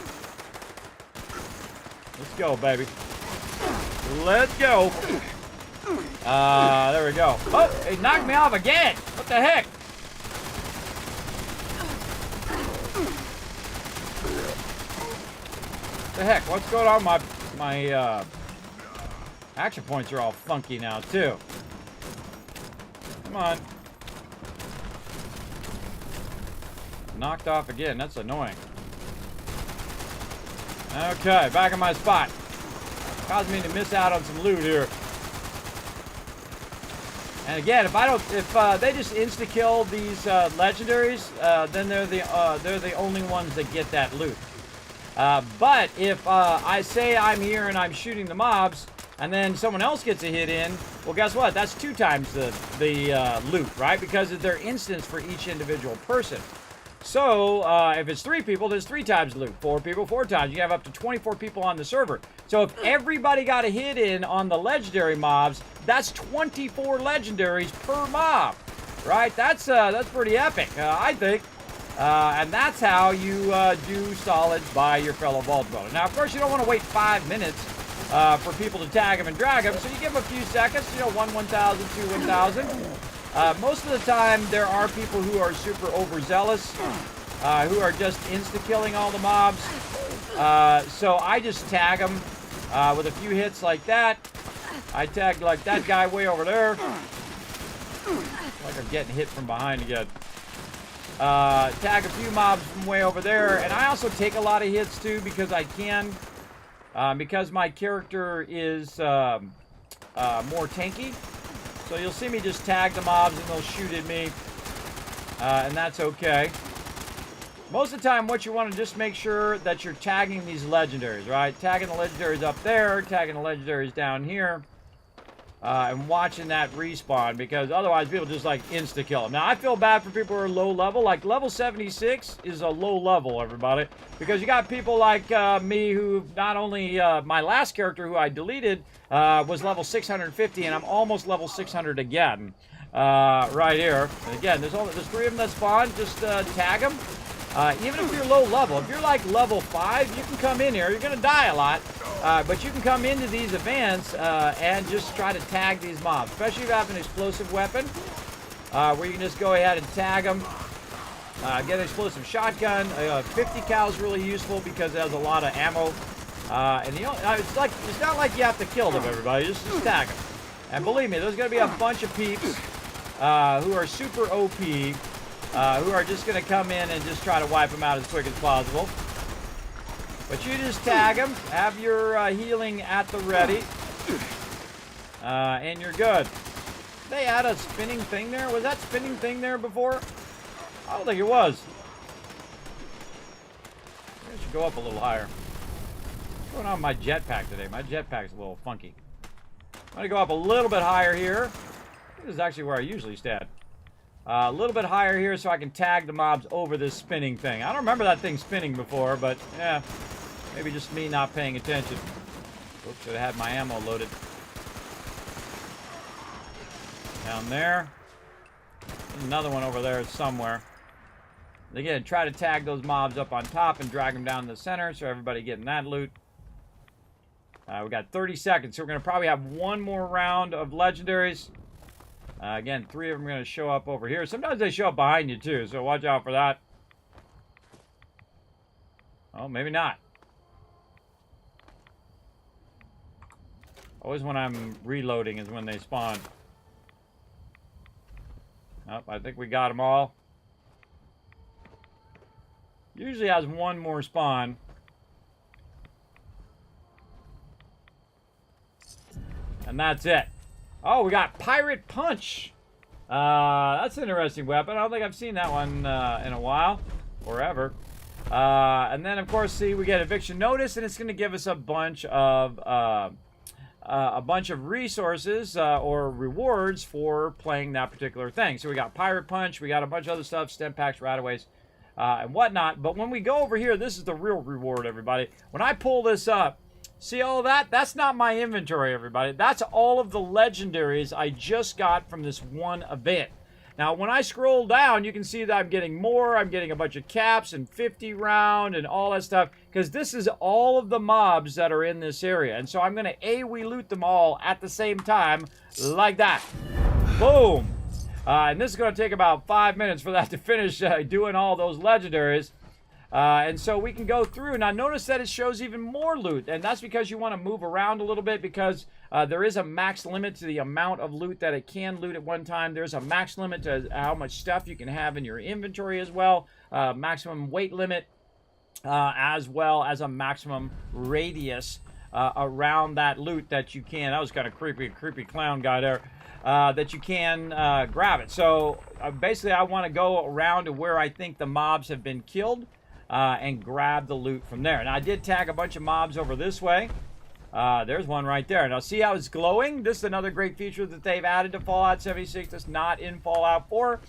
Let's go, baby. Let's go. There we go. Oh, he knocked me off again. What the heck? What the heck? What's going on? My action points are all funky now, too. Come on. Knocked off again. That's annoying. Okay, back in my spot. Caused me to miss out on some loot here. And again, if they just insta kill these legendaries, then they're the only ones that get that loot. But if I say I'm here and I'm shooting the mobs, and then someone else gets a hit in, well, guess what? That's 2 times the loot, right? Because they're instants for each individual person. So, if it's 3 people, there's 3 times the loot. 4 people, 4 times. You have up to 24 people on the server. So, if everybody got a hit in on the legendary mobs, that's 24 legendaries per mob, right? That's pretty epic, I think. And that's how you do solids by your fellow vault dweller. Now, of course, you don't want to wait 5 minutes for people to tag them and drag them. So you give them a few seconds, you know, 1, 1,000, 2, 1,000. Most of the time, there are people who are super overzealous, who are just insta-killing all the mobs. So I just tag them with a few hits like that. I tagged like that guy way over there. Like I'm getting hit from behind again. Tag a few mobs from way over there. And I also take a lot of hits too because I can. Because my character is more tanky. So you'll see me just tag the mobs and they'll shoot at me. And that's okay. Most of the time, what you want to just make sure that you're tagging these legendaries, right? Tagging the legendaries up there, tagging the legendaries down here. And watching that respawn, because otherwise people just like insta-kill them. Now, I feel bad for people who are low level. Like, level 76 is a low level, everybody. Because you got people like me who not only, my last character who I deleted was level 650, and I'm almost level 600 again. Right here. And again, there's 3 of them that spawn. Just tag them. Even if you're low level, if you're like level 5, you can come in here. You're going to die a lot. But you can come into these events and just try to tag these mobs. Especially if you have an explosive weapon. Where you can just go ahead and tag them. Get an explosive shotgun. 50 cal is really useful because it has a lot of ammo. And you know, it's not like you have to kill them, everybody. Just tag them. And believe me, there's going to be a bunch of peeps who are super OP. Who are just going to come in and just try to wipe them out as quick as possible. But you just tag them, have your healing at the ready, and you're good. They had a spinning thing there? Was that spinning thing there before? I don't think it was. I should go up a little higher. What's going on with my jetpack today? My jetpack's a little funky. I'm going to go up a little bit higher here. This is actually where I usually stand. A little bit higher here so I can tag the mobs over this spinning thing. I don't remember that thing spinning before, but yeah, maybe just me not paying attention. Oops, should have had my ammo loaded. Down there. There's another one over there somewhere. Again, try to tag those mobs up on top and drag them down to the center so everybody getting that loot. We got 30 seconds, so we're going to probably have one more round of legendaries. Again, 3 of them are going to show up over here. Sometimes they show up behind you, too, so watch out for that. Oh, maybe not. Always when I'm reloading is when they spawn. Nope, I think we got them all. Usually has one more spawn. And that's it. Oh, we got Pirate Punch. That's an interesting weapon. I don't think I've seen that one in a while. Or ever. And then, of course, see, we get Eviction Notice, and it's going to give us a bunch of resources or rewards for playing that particular thing. So we got Pirate Punch. We got a bunch of other stuff, stem packs, rataways, and whatnot. But when we go over here, this is the real reward, everybody. When I pull this up, see all of that? That's not my inventory, everybody. That's all of the legendaries I just got from this one event. Now, when I scroll down, you can see that I'm getting more. I'm getting a bunch of caps and 50 round and all that stuff. Because this is all of the mobs that are in this area. And so I'm going to AoE loot them all at the same time, like that. Boom. And this is going to take about 5 minutes for that to finish doing all those legendaries. And so we can go through. Now, notice that it shows even more loot. And that's because you want to move around a little bit because there is a max limit to the amount of loot that it can loot at one time. There's a max limit to how much stuff you can have in your inventory as well. Maximum weight limit as well as a maximum radius around that loot that you can. That was kind of creepy clown guy there. That you can grab it. So basically I want to go around to where I think the mobs have been killed. And grab the loot from there. And I did tag a bunch of mobs over this way. There's one right there. Now, see how it's glowing? This is another great feature that they've added to Fallout 76 that's not in Fallout 4.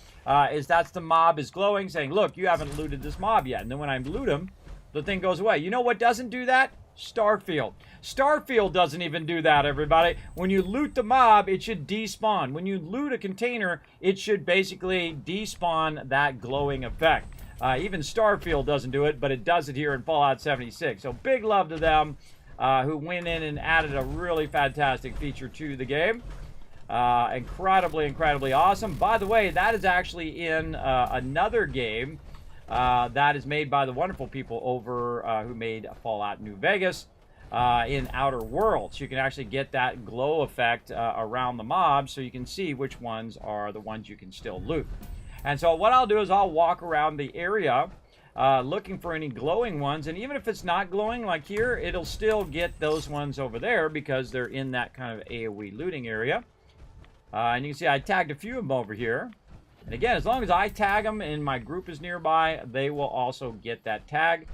Is that's the mob is glowing, saying, look, you haven't looted this mob yet. And then when I loot him, the thing goes away. You know what doesn't do that? Starfield. Starfield doesn't even do that, everybody. When you loot the mob, it should despawn. When you loot a container, it should basically despawn that glowing effect. Even Starfield doesn't do it, but it does it here in Fallout 76. So big love to them. who went in and added a really fantastic feature to the game. Incredibly awesome. By the way, that is actually in another game that is made by the wonderful people over who made Fallout New Vegas in Outer Worlds. You can actually get that glow effect around the mobs, so you can see which ones are the ones you can still loot. And so what I'll do is I'll walk around the area looking for any glowing ones, and even if it's not glowing like here, it'll still get those ones over there because they're in that kind of AoE looting area. And you can see I tagged a few of them over here. And again, as long as I tag them and my group is nearby, they will also get that tag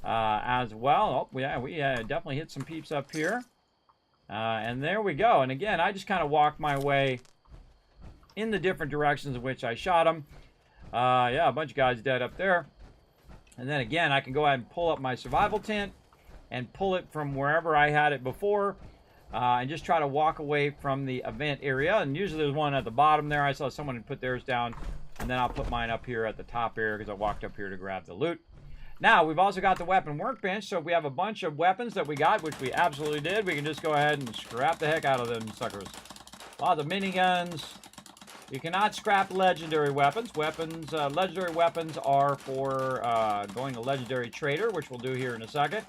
as well. Oh, yeah, we definitely hit some peeps up here. And there we go. And again, I just kind of walk my way in the different directions in which I shot them. Yeah, a bunch of guys dead up there. And then again, I can go ahead and pull up my survival tent and pull it from wherever I had it before. And just try to walk away from the event area. And usually there's one at the bottom there. I saw someone had put theirs down. And then I'll put mine up here at the top area because I walked up here to grab the loot. Now, we've also got the weapon workbench. So if we have a bunch of weapons that we got, which we absolutely did, we can just go ahead and scrap the heck out of them suckers. Lots of miniguns. You cannot scrap legendary weapons. Legendary weapons are for going to legendary trader, which we'll do here in a second.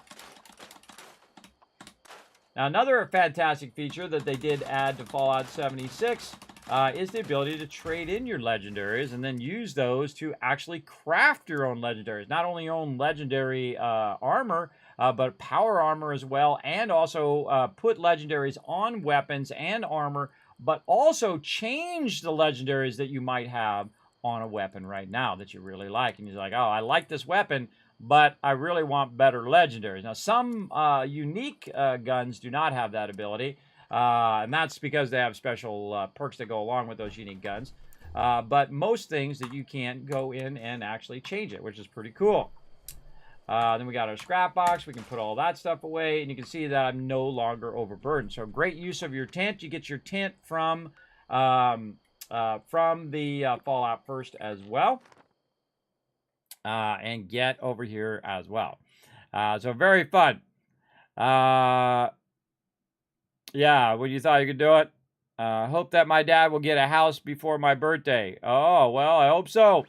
Now, another fantastic feature that they did add to Fallout 76 is the ability to trade in your legendaries and then use those to actually craft your own legendaries. Not only your own legendary armor, but power armor as well, and also put legendaries on weapons and armor, but also change the legendaries that you might have on a weapon right now that you really like. And you're like, oh, I like this weapon, but I really want better legendaries. Now, some unique guns do not have that ability, and that's because they have special perks that go along with those unique guns. But most things that you can go in and actually change it, which is pretty cool. Then we got our scrap box. We can put all that stuff away, and you can see that I'm no longer overburdened. So great use of your tent. You get your tent from the Fallout First as well. And get over here as well. So very fun. Yeah, when you thought you could do it. Hope that my dad will get a house before my birthday. Oh, well, I hope so.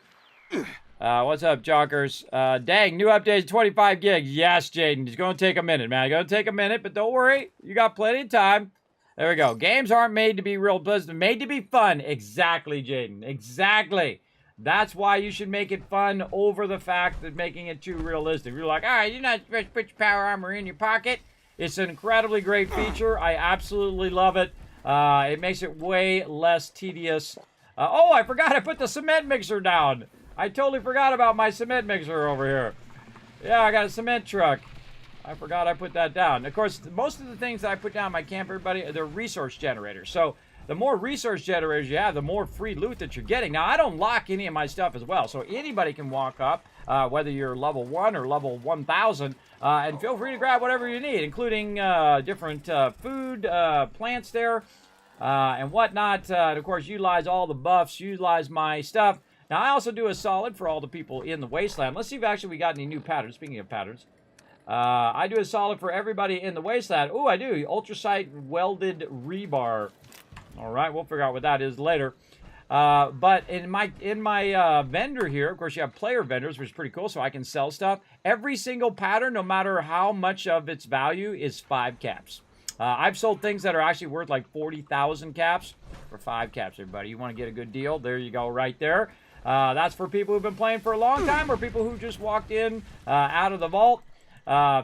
What's up, Jonkers? Dang, new updates, 25 gigs. Yes, Jaden, it's going to take a minute, man. It's going to take a minute, but don't worry. You got plenty of time. There we go. Games aren't made to be real pleasant. Made to be fun. Exactly, Jaden. Exactly. That's why you should make it fun over the fact that making it too realistic. You're like, all right, you're not supposed to put your power armor in your pocket. It's an incredibly great feature. I absolutely love it. It makes it way less tedious. Oh, I forgot I put the cement mixer down. I totally forgot about my cement mixer over here. Yeah, I got a cement truck. I forgot I put that down. Of course, most of the things that I put down in my camp, everybody, they're resource generators. So the more resource generators you have, the more free loot that you're getting. Now, I don't lock any of my stuff as well, so anybody can walk up, whether you're level 1 or level 1,000, and feel free to grab whatever you need, including different food, plants there, and whatnot. And, of course, utilize all the buffs, utilize my stuff. Now, I also do a solid for all the people in the Wasteland. Let's see if actually we got any new patterns. Speaking of patterns, I do a solid for everybody in the Wasteland. Oh, I do. Ultracite welded rebar. All right, we'll figure out what that is later. But in my vendor here, of course, you have player vendors, which is pretty cool, so I can sell stuff. Every single pattern, no matter how much of its value, is 5 caps. I've sold things that are actually worth like 40,000 caps for 5 caps, everybody. You want to get a good deal? There you go, right there. That's for people who've been playing for a long time or people who just walked in out of the vault.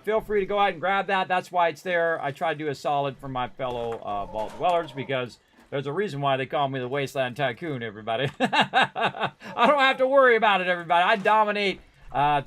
Feel free to go out and grab that. That's why it's there. I try to do a solid for my fellow vault dwellers because there's a reason why they call me the Wasteland Tycoon, everybody. I don't have to worry about it, everybody. I dominate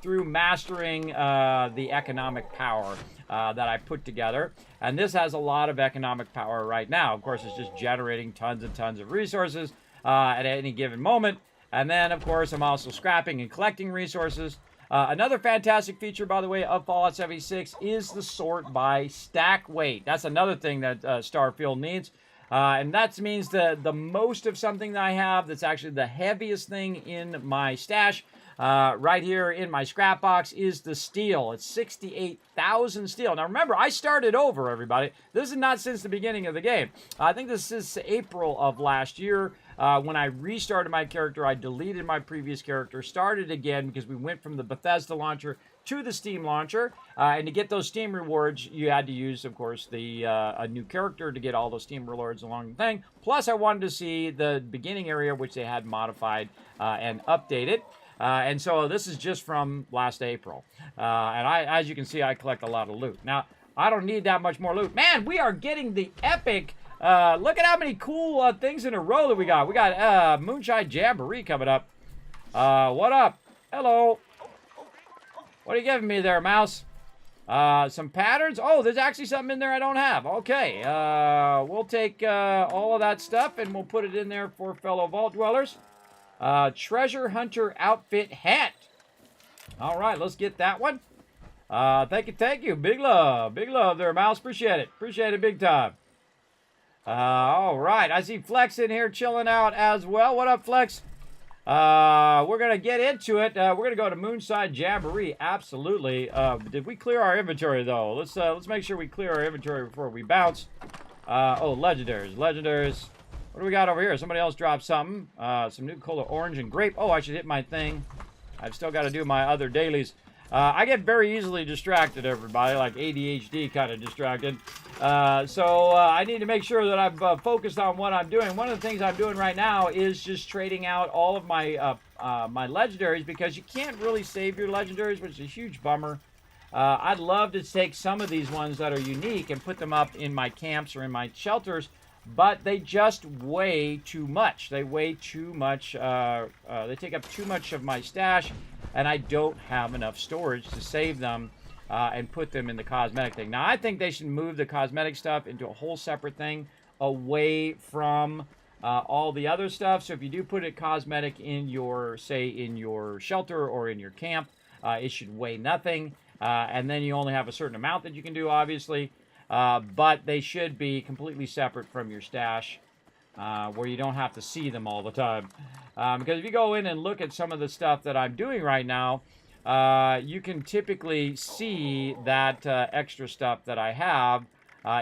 through mastering the economic power that I put together. And this has a lot of economic power right now. Of course, it's just generating tons and tons of resources at any given moment. And then, of course, I'm also scrapping and collecting resources. Another fantastic feature, by the way, of Fallout 76 is the sort by stack weight. That's another thing that Starfield needs. And that means the most of something that I have that's actually the heaviest thing in my stash right here in my scrap box is the steel. It's 68,000 steel. Now remember, I started over, everybody. This is not since the beginning of the game. I think this is April of last year. When I restarted my character, I deleted my previous character, started again because we went from the Bethesda launcher to the Steam launcher. And to get those Steam rewards, you had to use, of course, a new character to get all those Steam rewards along the thing. Plus, I wanted to see the beginning area, which they had modified and updated. And so this is just from last April. And as you can see, I collect a lot of loot. Now, I don't need that much more loot. Man, we are getting the epic. Look at how many cool things in a row that we got. We got Moonshine Jamboree coming up. What up? Hello. What are you giving me there, mouse? Some patterns. Oh, there's actually something in there I don't have. Okay. We'll take all of that stuff and we'll put it in there for fellow vault dwellers. Treasure Hunter outfit hat. All right, let's get that one. Thank you. Big love there, mouse. Appreciate it big time. All right, I see Flex in here chilling out as well. What up, Flex? We're gonna get into it. We're gonna go to Moonside Jamboree. Absolutely. Did we clear our inventory though? Let's make sure we clear our inventory before we bounce. Oh, legendaries. What do we got over here? Somebody else dropped something. Some new color orange and grape. Oh, I should hit my thing. I've still got to do my other dailies. I get very easily distracted, everybody, like ADHD kind of distracted. So I need to make sure that I'm focused on what I'm doing. One of the things I'm doing right now is just trading out all of my my legendaries because you can't really save your legendaries, which is a huge bummer. I'd love to take some of these ones that are unique and put them up in my camps or in my shelters, but they just weigh too much. They weigh too much. They take up too much of my stash, and I don't have enough storage to save them and put them in the cosmetic thing. Now, I think they should move the cosmetic stuff into a whole separate thing away from all the other stuff. So if you do put a cosmetic in your, say, in your shelter or in your camp, it should weigh nothing. And then you only have a certain amount that you can do, obviously. But they should be completely separate from your stash, where you don't have to see them all the time. Because if you go in and look at some of the stuff that I'm doing right now, you can typically see that extra stuff that I have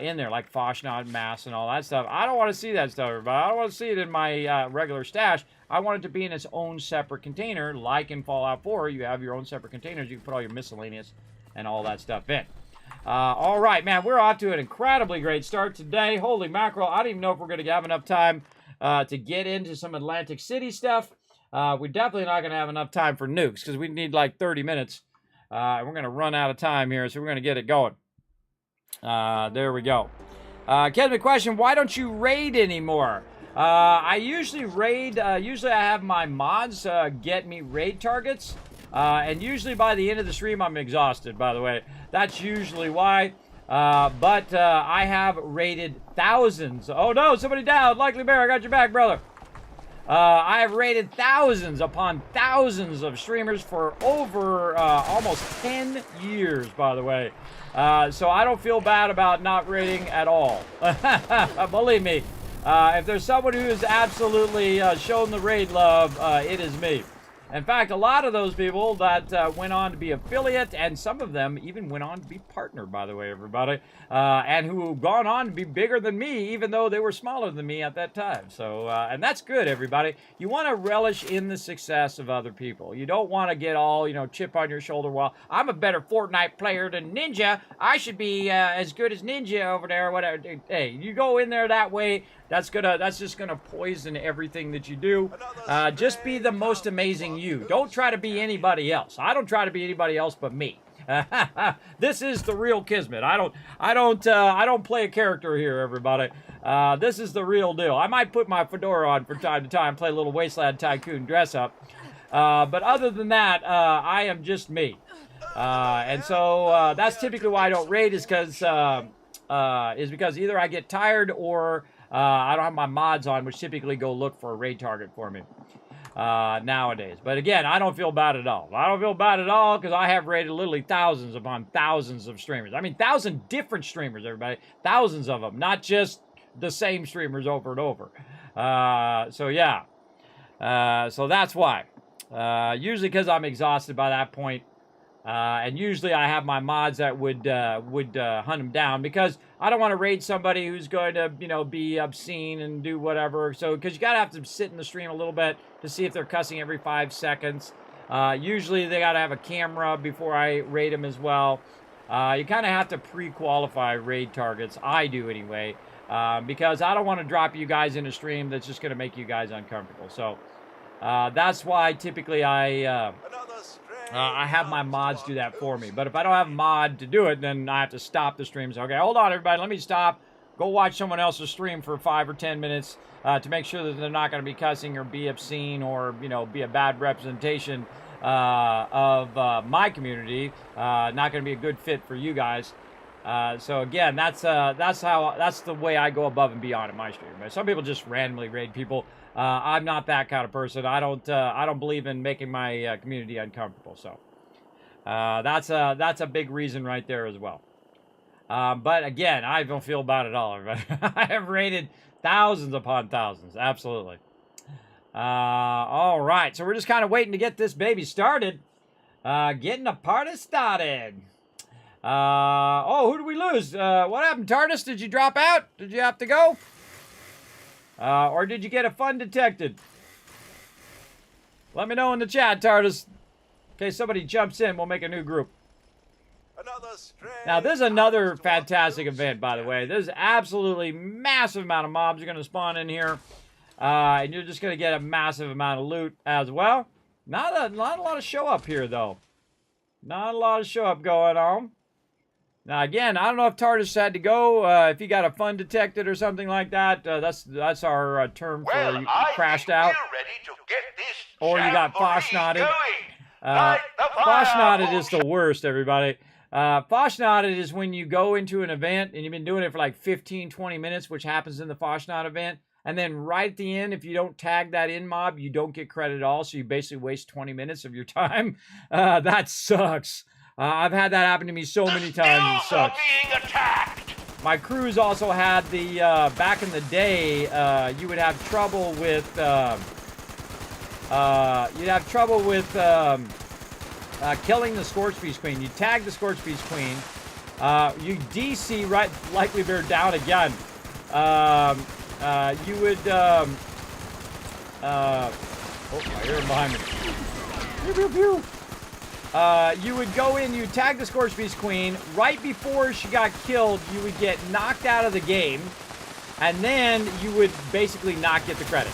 in there, like Foshnot mass and all that stuff. I don't want to see that stuff, everybody. I don't want to see it in my regular stash. I want it to be in its own separate container, like in Fallout 4. You have your own separate containers. You can put all your miscellaneous and all that stuff in. All right, man, we're off to an incredibly great start today. Holy mackerel, I don't even know if we're going to have enough time to get into some Atlantic City stuff. We're definitely not going to have enough time for nukes because we need like 30 minutes. We're going to run out of time here, so we're going to get it going. There we go. Kismet question, why don't you raid anymore? I usually raid, usually I have my mods get me raid targets. And usually by the end of the stream, I'm exhausted, by the way. That's usually why. But I have raided thousands. Oh, no, somebody down. Likely Bear, I got your back, brother. I have raided thousands upon thousands of streamers for over almost 10 years, by the way. So I don't feel bad about not raiding at all. Believe me, if there's someone who has absolutely shown the raid love, it is me. In fact, a lot of those people that went on to be affiliate, and some of them even went on to be partner, by the way, everybody, and who have gone on to be bigger than me, even though they were smaller than me at that time. So, and that's good, everybody. You want to relish in the success of other people. You don't want to get all, you know, chip on your shoulder, well, I'm a better Fortnite player than Ninja. I should be as good as Ninja over there, or whatever. Hey, you go in there that way, that's just gonna poison everything that you do. Just be the most amazing you. Don't try to be anybody else. I don't try to be anybody else but me. This is the real Kismet. I don't play a character here, everybody. This is the real deal. I might put my fedora on from time to time, play a little Wasteland Tycoon dress up. But other than that, I am just me. And so that's typically why I don't raid, is because either I get tired or I don't have my mods on, which typically go look for a raid target for me nowadays. But again, I don't feel bad at all. I don't feel bad at all because I have raided literally thousands upon thousands of streamers. I mean, 1,000 different streamers, everybody. Thousands of them, not just the same streamers over and over. So yeah. So that's why. Usually because I'm exhausted by that point. And usually I have my mods that would hunt them down because I don't want to raid somebody who's going to, you know, be obscene and do whatever. So, because you gotta have to sit in the stream a little bit to see if they're cussing every 5 seconds. Usually they gotta have a camera before I raid them as well. You kind of have to pre-qualify raid targets. I do anyway, because I don't want to drop you guys in a stream that's just going to make you guys uncomfortable. So that's why typically I have my mods do that for me. But if I don't have a mod to do it, then I have to stop the stream. So, okay, hold on, everybody. Let me stop. Go watch someone else's stream for 5 or 10 minutes to make sure that they're not going to be cussing or be obscene or, you know, be a bad representation of my community. Not going to be a good fit for you guys. So again, that's the way I go above and beyond at my stream. Some people just randomly raid people. I'm not that kind of person. I don't believe in making my community uncomfortable. So that's a big reason right there as well. But again, I don't feel bad at all. I have raided thousands upon thousands. Absolutely. All right, so we're just kind of waiting to get this baby started. Getting the party started. Oh, who did we lose? What happened, TARDIS? Did you drop out? Did you have to go? Or did you get a fun detected? Let me know in the chat, TARDIS. In case somebody jumps in, we'll make a new group. Now, there's another fantastic event, by the way. There's absolutely massive amount of mobs are going to spawn in here. And you're just going to get a massive amount of loot as well. Not a lot of show up here, though. Not a lot of show up going on. Now, again, I don't know if TARDIS had to go. If you got a fun detected or something like that, that's our term for you crashed out. Or you got Foshnotted. Foshnotted is the worst, everybody. Foshnotted is when you go into an event and you've been doing it for like 15, 20 minutes, which happens in the Foshnot event. And then right at the end, if you don't tag that in mob, you don't get credit at all. So you basically waste 20 minutes of your time. That sucks. I've had that happen to me so many times. It sucks. Being attacked. My crews also had the, back in the day, you would have trouble with, killing the Scorch Beast Queen. You tag the Scorch Beast Queen. You DC right, likely they're down again. You would, oh, I hear him behind me. Pew, pew, pew. You would go in, you tag the Scorch Beast Queen. Right before she got killed, you would get knocked out of the game. And then you would basically not get the credit.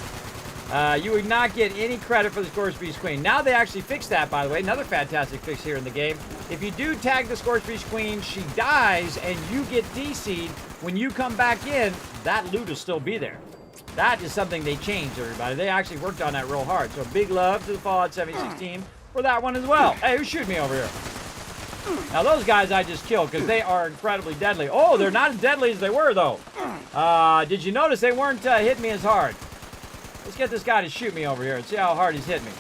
You would not get any credit for the Scorch Beast Queen. Now they actually fixed that, by the way. Another fantastic fix here in the game. If you do tag the Scorch Beast Queen, she dies, and you get DC'd. When you come back in, that loot will still be there. That is something they changed, everybody. They actually worked on that real hard. So big love to the Fallout 76 team for that one as well. Hey, who's shooting me over here? Now, those guys I just killed because they are incredibly deadly. Oh, they're not as deadly as they were, though. Did you notice they weren't hitting me as hard? Let's get this guy to shoot me over here and see how hard he's hitting me.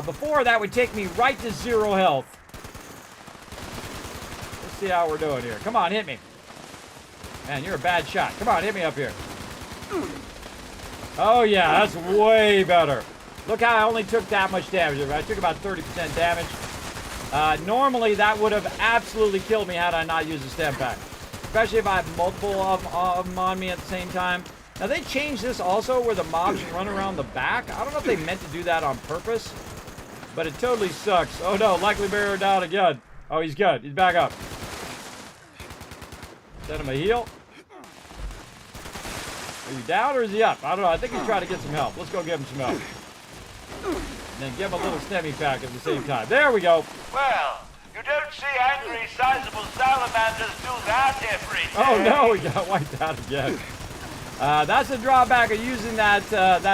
Before, that would take me right to 0 health. Let's see how we're doing here. Come on, hit me. Man, you're a bad shot. Come on, hit me up here. Oh, yeah, that's way better. Look how I only took that much damage. I took about 30% damage. Normally, that would have absolutely killed me had I not used the stem pack. Especially if I have multiple of them on me at the same time. Now, they changed this also where the mobs run around the back. I don't know if they meant to do that on purpose. But it totally sucks. Oh, no, likely barrier down again. Oh, he's good. He's back up. Send him a heal. Are you down or is he up? I don't know. I think he's trying to get some help. Let's go give him some help. And then give him a little stemmy pack at the same time. There we go. Well, you don't see angry, sizable salamanders do that every day. Oh, no. We got wiped out again. That's the drawback of using that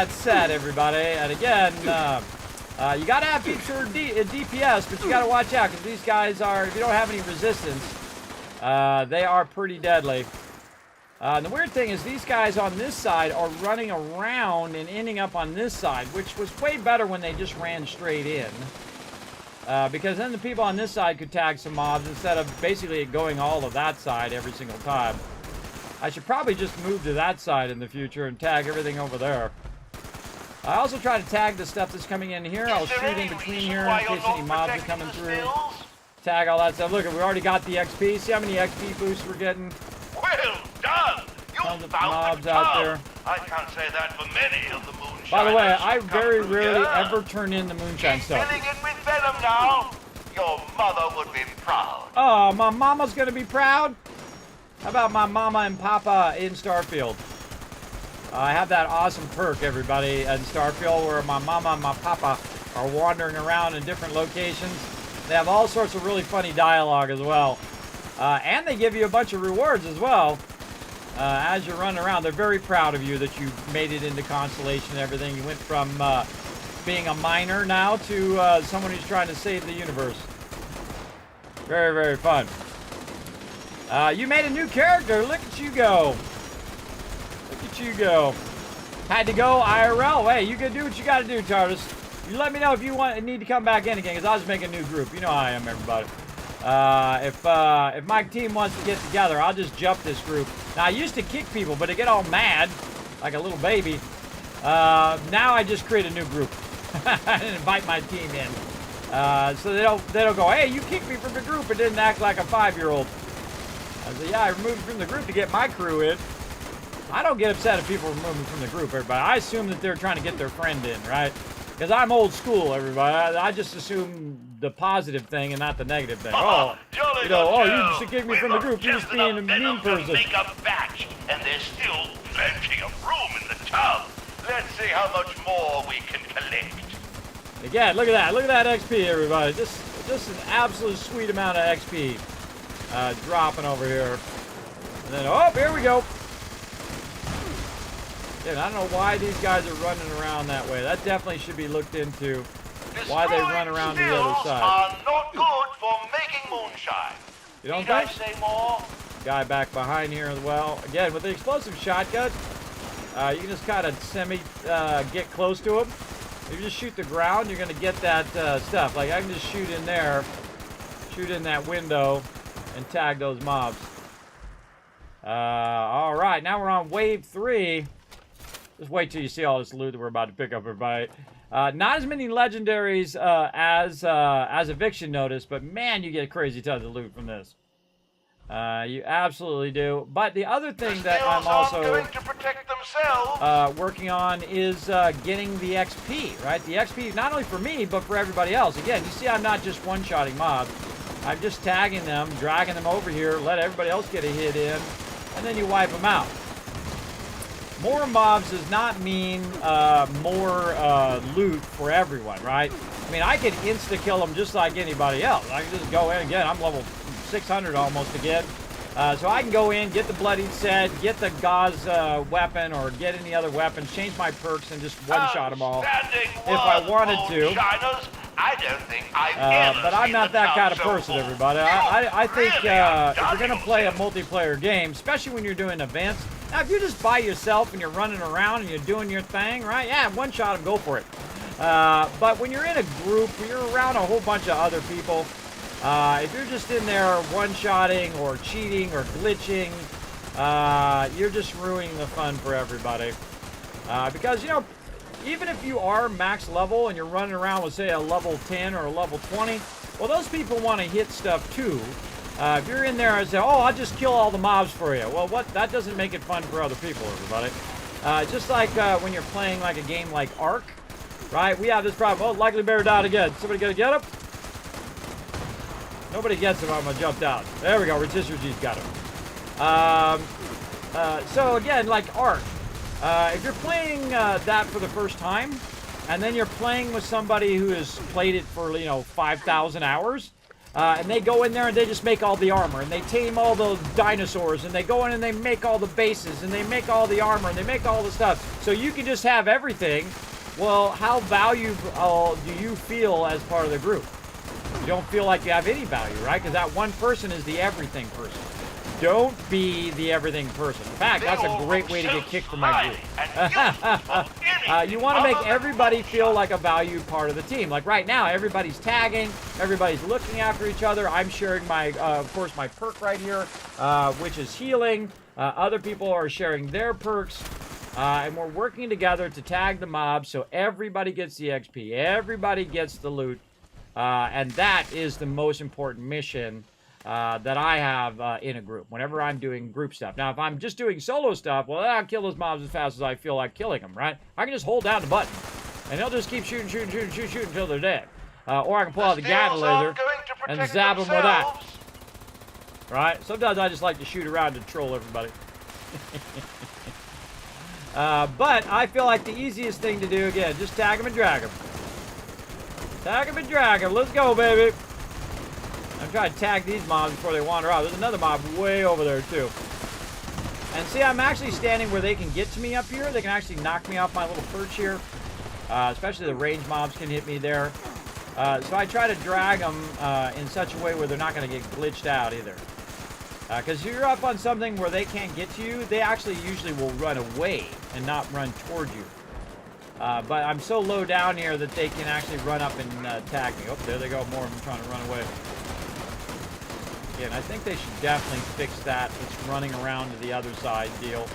set, everybody. And again, you got to have feature DPS, but you got to watch out because these guys are, if you don't have any resistance, they are pretty deadly. The weird thing is these guys on this side are running around and ending up on this side, which was way better when they just ran straight in. Because then the people on this side could tag some mobs instead of basically going all of that side every single time. I should probably just move to that side in the future and tag everything over there. I also try to tag the stuff that's coming in here. I'll shoot in between here in case any mobs are coming through. Tag all that stuff. Look, we already got the XP. See how many XP boosts we're getting? Well done! You Tons of found mobs the out cub. there. I can't say that for many of the moonshiners. By the way, I who come very through rarely here. ever turn in the moonshine Keep stuff. filling it with venom now. Your mother would be proud. Oh, my mama's gonna be proud? How about my mama and papa in Starfield? I have that awesome perk, everybody, in Starfield where my mama and my papa are wandering around in different locations. They have all sorts of really funny dialogue as well. And they give you a bunch of rewards as well. As you're running around, they're very proud of you that you made it into Constellation and everything. You went from being a miner now to someone who's trying to save the universe. Very, very fun. You made a new character. Look at you go. Look at you go. Had to go IRL. Hey, you can do what you got to do, TARDIS. You let me know if you need to come back in again, because I'll just make a new group. You know how I am, everybody. If my team wants to get together, I'll just jump this group. Now, I used to kick people, but they get all mad, like a little baby. Now I just create a new group and invite my team in. So they don't go, hey, you kicked me from the group and didn't act like a 5-year-old. I said, yeah, I removed you from the group to get my crew in. I don't get upset if people remove me from the group, everybody. I assume that they're trying to get their friend in, right? Because I'm old school, everybody. I just assume the positive thing and not the negative thing. Oh, Jolly you know, oh, good you girl. just kicked me We've from the got group. You're just just being a enough mean venom to person. make a batch, and there's still plenty of room in the tub. Let's see how much more we can collect. Again, look at that. Look at that XP, everybody. Just an absolute sweet amount of XP dropping over here. And then, oh, here we go. Yeah, I don't know why these guys are running around that way. That definitely should be looked into. Why they run around to the other Destroyed side. are not good for making moonshine. You don't Need I think? say more? Guy back behind here as well. Again, with the explosive shotgun, you can just kind of get close to him. If you just shoot the ground, you're going to get that stuff. Like, I can just shoot in there, shoot in that window, and tag those mobs. All right, now we're on wave 3. Just wait till you see all this loot that we're about to pick up, everybody. Not as many legendaries as Eviction Notice, but man, you get crazy tons of loot from this. You absolutely do. But the other thing that I'm also going to protect themselves. working on is getting the XP, right? The XP, not only for me, but for everybody else. Again, you see I'm not just one-shotting mobs. I'm just tagging them, dragging them over here, let everybody else get a hit in, and then you wipe them out. More mobs does not mean more loot for everyone, right? I mean, I can insta-kill them just like anybody else. I can just go in again. I'm level 600 almost again. So I can go in, get the bloodied set, get the gauze weapon, or get any other weapons, change my perks, and just one-shot them all if I wanted to. I don't think I've ever But I'm seen not the that town kind of so person, full. everybody. You I think really have if you're done going to play a yourself. multiplayer game, especially when you're doing events, now if you're just by yourself and you're running around and you're doing your thing, right? Yeah, one shot them, go for it. But when you're in a group, when you're around a whole bunch of other people, if you're just in there one-shotting or cheating or glitching, you're just ruining the fun for everybody. Because, you know, even if you are max level and you're running around with, say, a level 10 or a level 20, well, those people want to hit stuff too. If you're in there and say, oh, I'll just kill all the mobs for you. Well, that doesn't make it fun for other people, everybody. Just like when you're playing like a game like Ark, right? We have this problem. Oh, likely bear died again. Somebody gonna get him? Nobody gets him. I'm gonna jump down. There we go. Rotisserie G's got him. So again, like Ark, if you're playing that for the first time, and then you're playing with somebody who has played it for, 5,000 hours, and they go in there and they just make all the armor, and they tame all the dinosaurs, and they go in and they make all the bases, and they make all the armor, and they make all the stuff. So you can just have everything. Well, how valuable do you feel as part of the group? You don't feel like you have any value, right? Because that one person is the everything person. Don't be the everything person. In fact, that's a great way to get kicked from my group. You want to make everybody feel like a valued part of the team. Like right now, everybody's tagging, everybody's looking after each other. I'm sharing my, of course, my perk right here, which is healing. Other people are sharing their perks. And we're working together to tag the mobs so everybody gets the XP, everybody gets the loot, and that is the most important mission that I have in a group, whenever I'm doing group stuff. Now, if I'm just doing solo stuff, well, I'll kill those mobs as fast as I feel like killing them, right? I can just hold down the button, and they'll just keep shooting until they're dead. Or I can pull out the Gatling laser and zap them with that. Right? Sometimes I just like to shoot around to troll everybody. But I feel like the easiest thing to do, again, just tag them and drag them. Tag them and drag them. Let's go, baby. I'm trying to tag these mobs before they wander out. There's another mob way over there, too. And see, I'm actually standing where they can get to me up here. They can actually knock me off my little perch here. Especially the range mobs can hit me there. So I try to drag them in such a way where they're not going to get glitched out either. Because if you're up on something where they can't get to you, they actually usually will run away and not run toward you. But I'm so low down here that they can actually run up and tag me. Oh, there they go. More of them trying to run away. Again, I think they should definitely fix that. It's running around to the other side deal.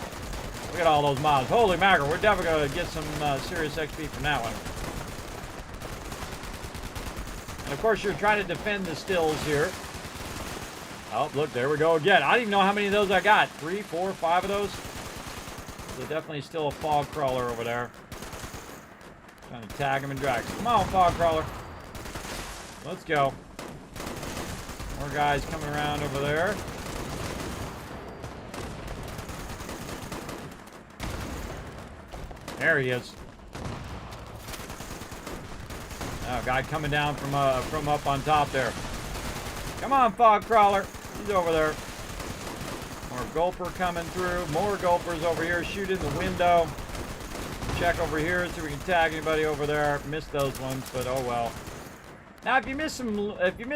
Look at all those mobs. Holy mackerel. We're definitely going to get some serious XP from that one. And of course, you're trying to defend the stills here. Oh, look, there we go again. I don't even know how many of those I got. 3, 4, 5 of those. There's definitely still a fog crawler over there. Trying to tag him and drag him. Come on, fog crawler. Let's go. More guys coming around over there. There he is. Oh, guy coming down from up on top there. Come on, fog crawler. He's over there. More gulper coming through. More gulpers over here. Shoot in the window. Check over here, see if we can tag anybody over there. Missed those ones, but oh well. Now, if you miss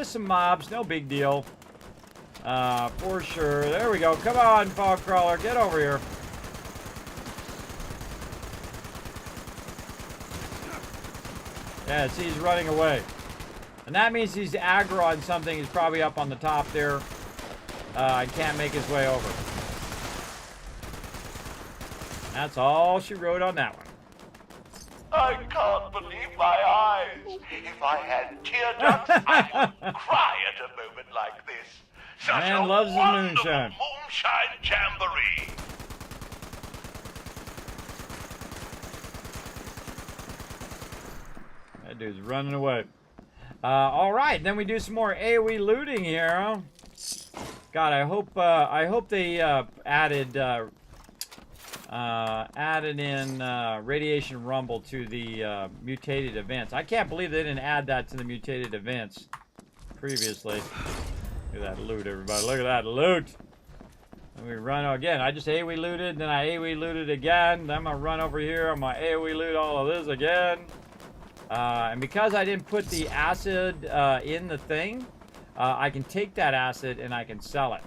some mobs, no big deal. For sure. There we go. Come on, fog crawler, get over here. Yeah, see, he's running away. And that means he's aggro on something. He's probably up on the top there. And can't make his way over. That's all she wrote on that one. I can't believe my eyes. If I had tear ducts, I would cry at a moment like this. Such Man a loves his wonderful moonshine. moonshine jamboree. That dude's running away. All right, then we do some more AoE looting here. God, I hope they added in radiation rumble to the mutated events. I can't believe they didn't add that to the mutated events previously. Look at that loot, everybody. Look at that loot. And we run again. I just AoE looted, then I AoE looted again. Then I'm gonna run over here. I'm gonna AoE loot all of this again. And because I didn't put the acid in the thing, I can take that acid and I can sell it.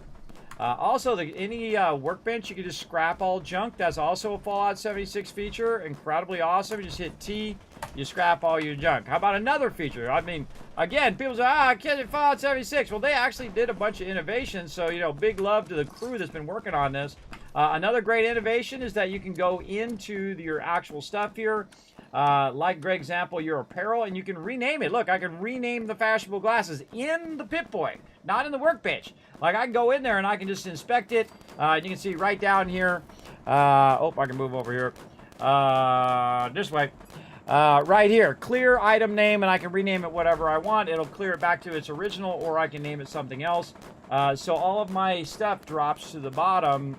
Also, any workbench, you can just scrap all junk. That's also a Fallout 76 feature. Incredibly awesome. You just hit T, you scrap all your junk. How about another feature? I mean, again, people say, I can't do Fallout 76. Well, they actually did a bunch of innovations. So, you know, big love to the crew that's been working on this. Another great innovation is that you can go into your actual stuff here. Like Greg's example, your apparel, and you can rename it. Look, I can rename the fashionable glasses in the Pip-Boy, not in the workbench. Like, I can go in there and I can just inspect it. You can see right down here. Oh, I can move over here. This way. Right here, clear item name, and I can rename it whatever I want. It'll clear it back to its original, or I can name it something else. So all of my stuff drops to the bottom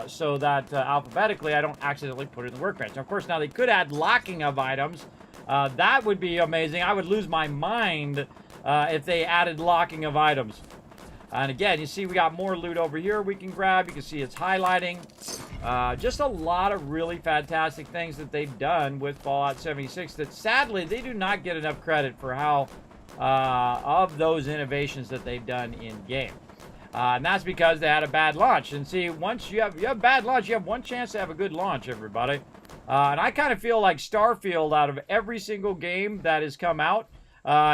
so that alphabetically I don't accidentally put it in the workbench. Now, of course, now they could add locking of items. That would be amazing. I would lose my mind if they added locking of items. And again, you see we got more loot over here we can grab. You can see it's highlighting. Just a lot of really fantastic things that they've done with Fallout 76 that sadly they do not get enough credit for how of those innovations that they've done in game. And that's because they had a bad launch. And see, once you have a bad launch, you have one chance to have a good launch, everybody. And I kind of feel like Starfield, out of every single game that has come out,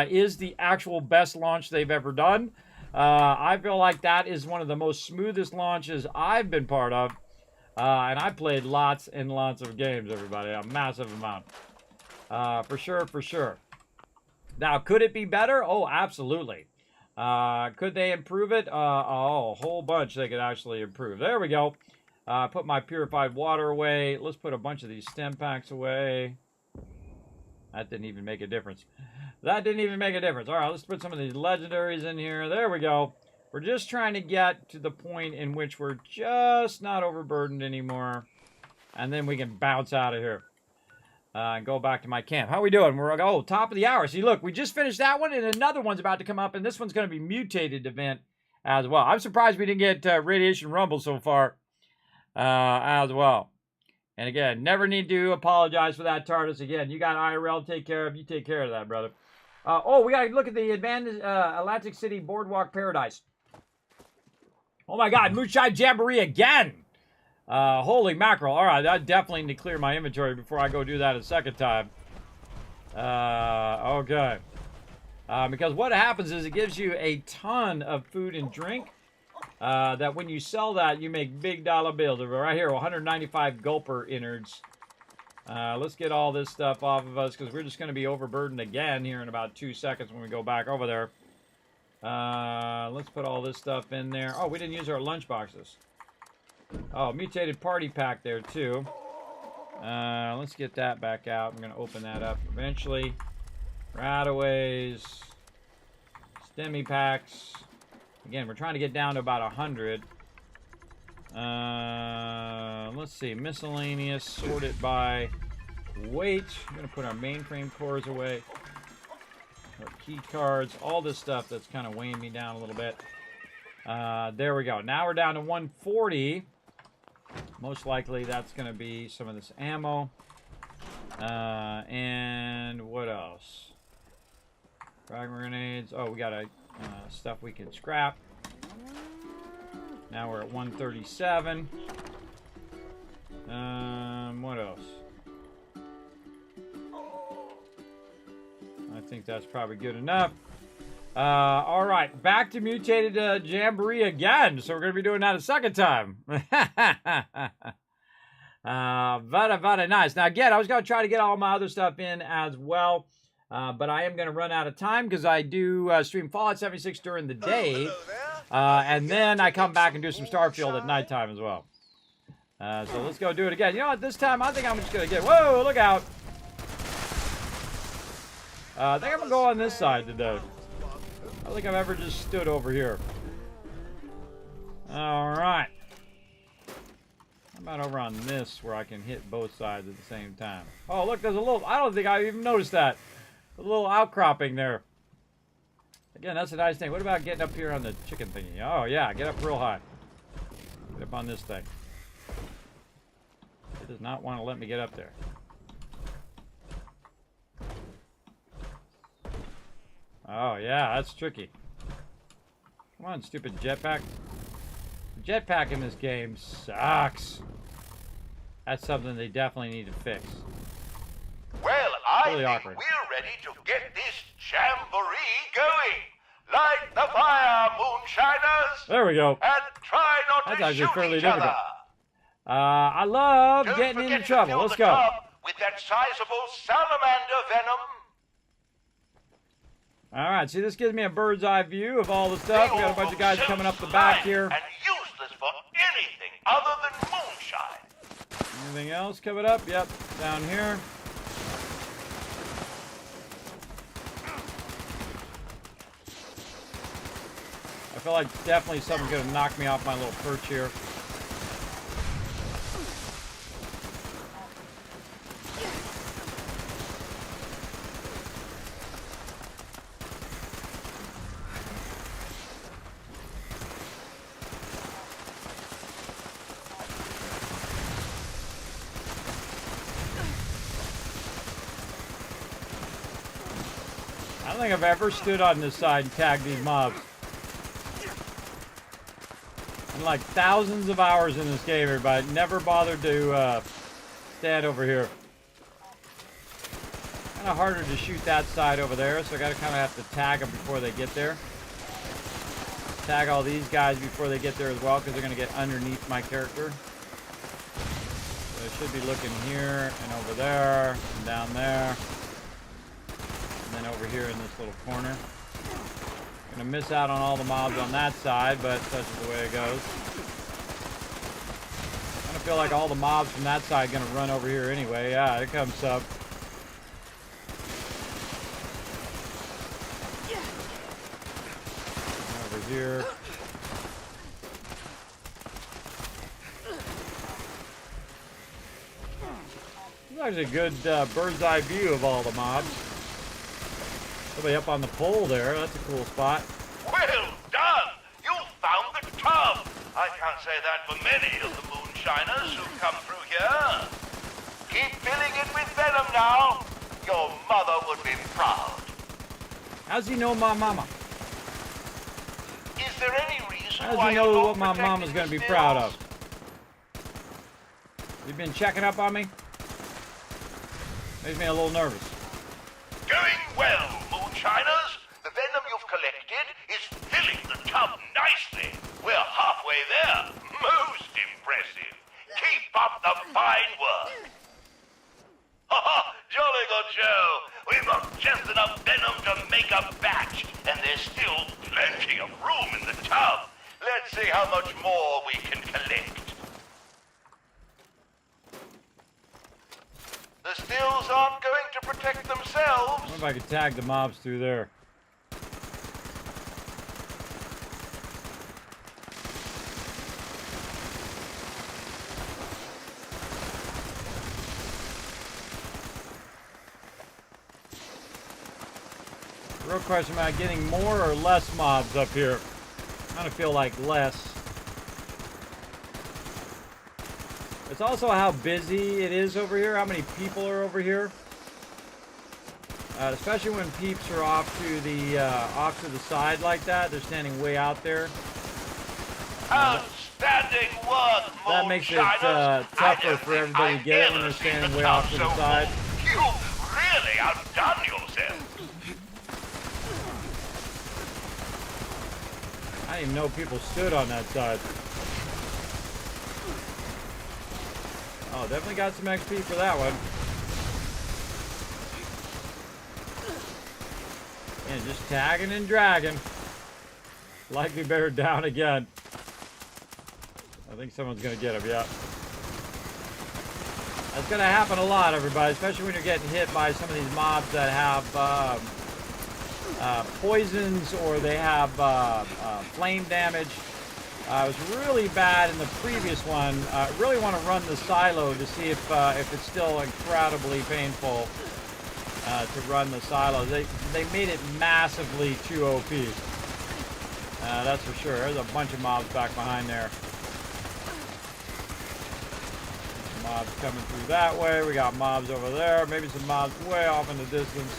is the actual best launch they've ever done. I feel like that is one of the most smoothest launches I've been part of. And I played lots and lots of games, everybody. A massive amount. For sure, for sure. Now, could it be better? Oh, absolutely. Could they improve it? Oh, a whole bunch they could actually improve. There we go. Put my purified water away. Let's put a bunch of these stem packs away. That didn't even make a difference. That didn't even make a difference. All right, let's put some of these legendaries in here. There we go. We're just trying to get to the point in which we're just not overburdened anymore. And then we can bounce out of here. And go back to my camp. How we doing? We're top of the hour. See, look, we just finished that one, and another one's about to come up, and this one's going to be mutated event as well. I'm surprised we didn't get Radiation Rumble so far as well. And again, never need to apologize for that, TARDIS. Again, you got IRL to take care of. You take care of that, brother. We got to look at the Atlantic City Boardwalk Paradise. Oh, my God. Moonshine Jamboree again. Holy mackerel. All right, I definitely need to clear my inventory before I go do that a second time. Okay. Because what happens is it gives you a ton of food and drink. That when you sell that, you make big dollar bills. Right here, 195 gulper innards. Let's get all this stuff off of us because we're just going to be overburdened again here in about 2 seconds when we go back over there. Let's put all this stuff in there. Oh, we didn't use our lunch boxes. Oh, mutated party pack there too. Let's get that back out. I'm going to open that up eventually. Radaways. Stemmy packs. Again, we're trying to get down to about 100. Let's see. Miscellaneous. Sorted by weight. I'm going to put our mainframe cores away. Our key cards. All this stuff that's kind of weighing me down a little bit. There we go. Now we're down to 140. Most likely that's going to be some of this ammo. And what else? Frag grenades. Oh, we got stuff we can scrap. Now we're at 137. What else? I think that's probably good enough. All right, back to mutated Jamboree again. So we're going to be doing that a second time. Very nice. Now, again, I was going to try to get all my other stuff in as well. But I am going to run out of time because I do stream Fallout 76 during the day. And then I come back and do some Starfield at nighttime as well. So let's go do it again. You know what? This time I think I'm just going to get... Whoa, look out. I think I'm going to go on this side today. I don't think I've ever just stood over here. Alright. How about over on this where I can hit both sides at the same time? Oh, look, there's a little... I don't think I even noticed that. A little outcropping there. Again, that's a nice thing. What about getting up here on the chicken thingy? Oh, yeah, get up real high. Get up on this thing. It does not want to let me get up there. Oh, yeah, that's tricky. Come on, stupid jetpack. The jetpack in this game sucks. That's something they definitely need to fix. Well, I Really think awkward. we're ready to get this jamboree going. Light the fire, moonshiners, There we go. and try not That's to actually shoot fairly each difficult. other. I love Don't getting forget into to trouble. fill Let's the go. tub with that sizable salamander venom. All right, see, this gives me a bird's eye view of all the stuff. We got a bunch of guys coming up the back here. And useless for anything other than moonshine. Anything else coming up? Yep, down here. I feel like definitely something's going to knock me off my little perch here. I don't think I've ever stood on this side and tagged these mobs. In like thousands of hours in this game, everybody. Never bothered to stand over here. Kind of harder to shoot that side over there, so I gotta kind of have to tag them before they get there. Tag all these guys before they get there as well, because they're gonna get underneath my character. So I should be looking here and over there and down there. And then over here in this little corner. Gonna miss out on all the mobs on that side, but such is the way it goes. I feel like all the mobs from that side are gonna run over here anyway. Yeah, here comes sub. Over here. There's a good bird's eye view of all the mobs. Somebody up on the pole there. That's a cool spot. Well done! You found the tub! I can't say that for many of the moonshiners who come through here. Keep filling it with venom now. Your mother would be proud. How's he know my mama? Is there any reason How's why he you're know not what my mama's protecting gonna be the proud of? stills? You been checking up on me? Makes me a little nervous. Doing well, moonshiners. The venom you've collected is filling the tub nicely. We're halfway there. Most impressive. Keep up the fine work. Ha ha! Jolly good show. We've got just enough venom to make a batch, and there's still plenty of room in the tub. Let's see how much more we can collect. The stills aren't going to protect I themselves. wonder if I could tag the mobs through there. The real question, am I getting more or less mobs up here? I kind of feel like less. It's also how busy it is over here, how many people are over here. Especially when peeps are off to the side like that. They're standing way out there. Outstanding work, That makes it moonshiners. tougher for everybody to get it when they're standing way off to the side. You've really outdone yourself. I didn't even know people stood on that side. Oh, definitely got some XP for that one. And just tagging and dragging. Likely better down again. I think someone's going to get him, yeah. That's going to happen a lot, everybody, especially when you're getting hit by some of these mobs that have poisons or they have flame damage. It was really bad in the previous one. I really want to run the silo to see if it's still incredibly painful to run the silos. They made it massively too OP. That's for sure. There's a bunch of mobs back behind there. Mobs coming through that way. We got mobs over there. Maybe some mobs way off in the distance.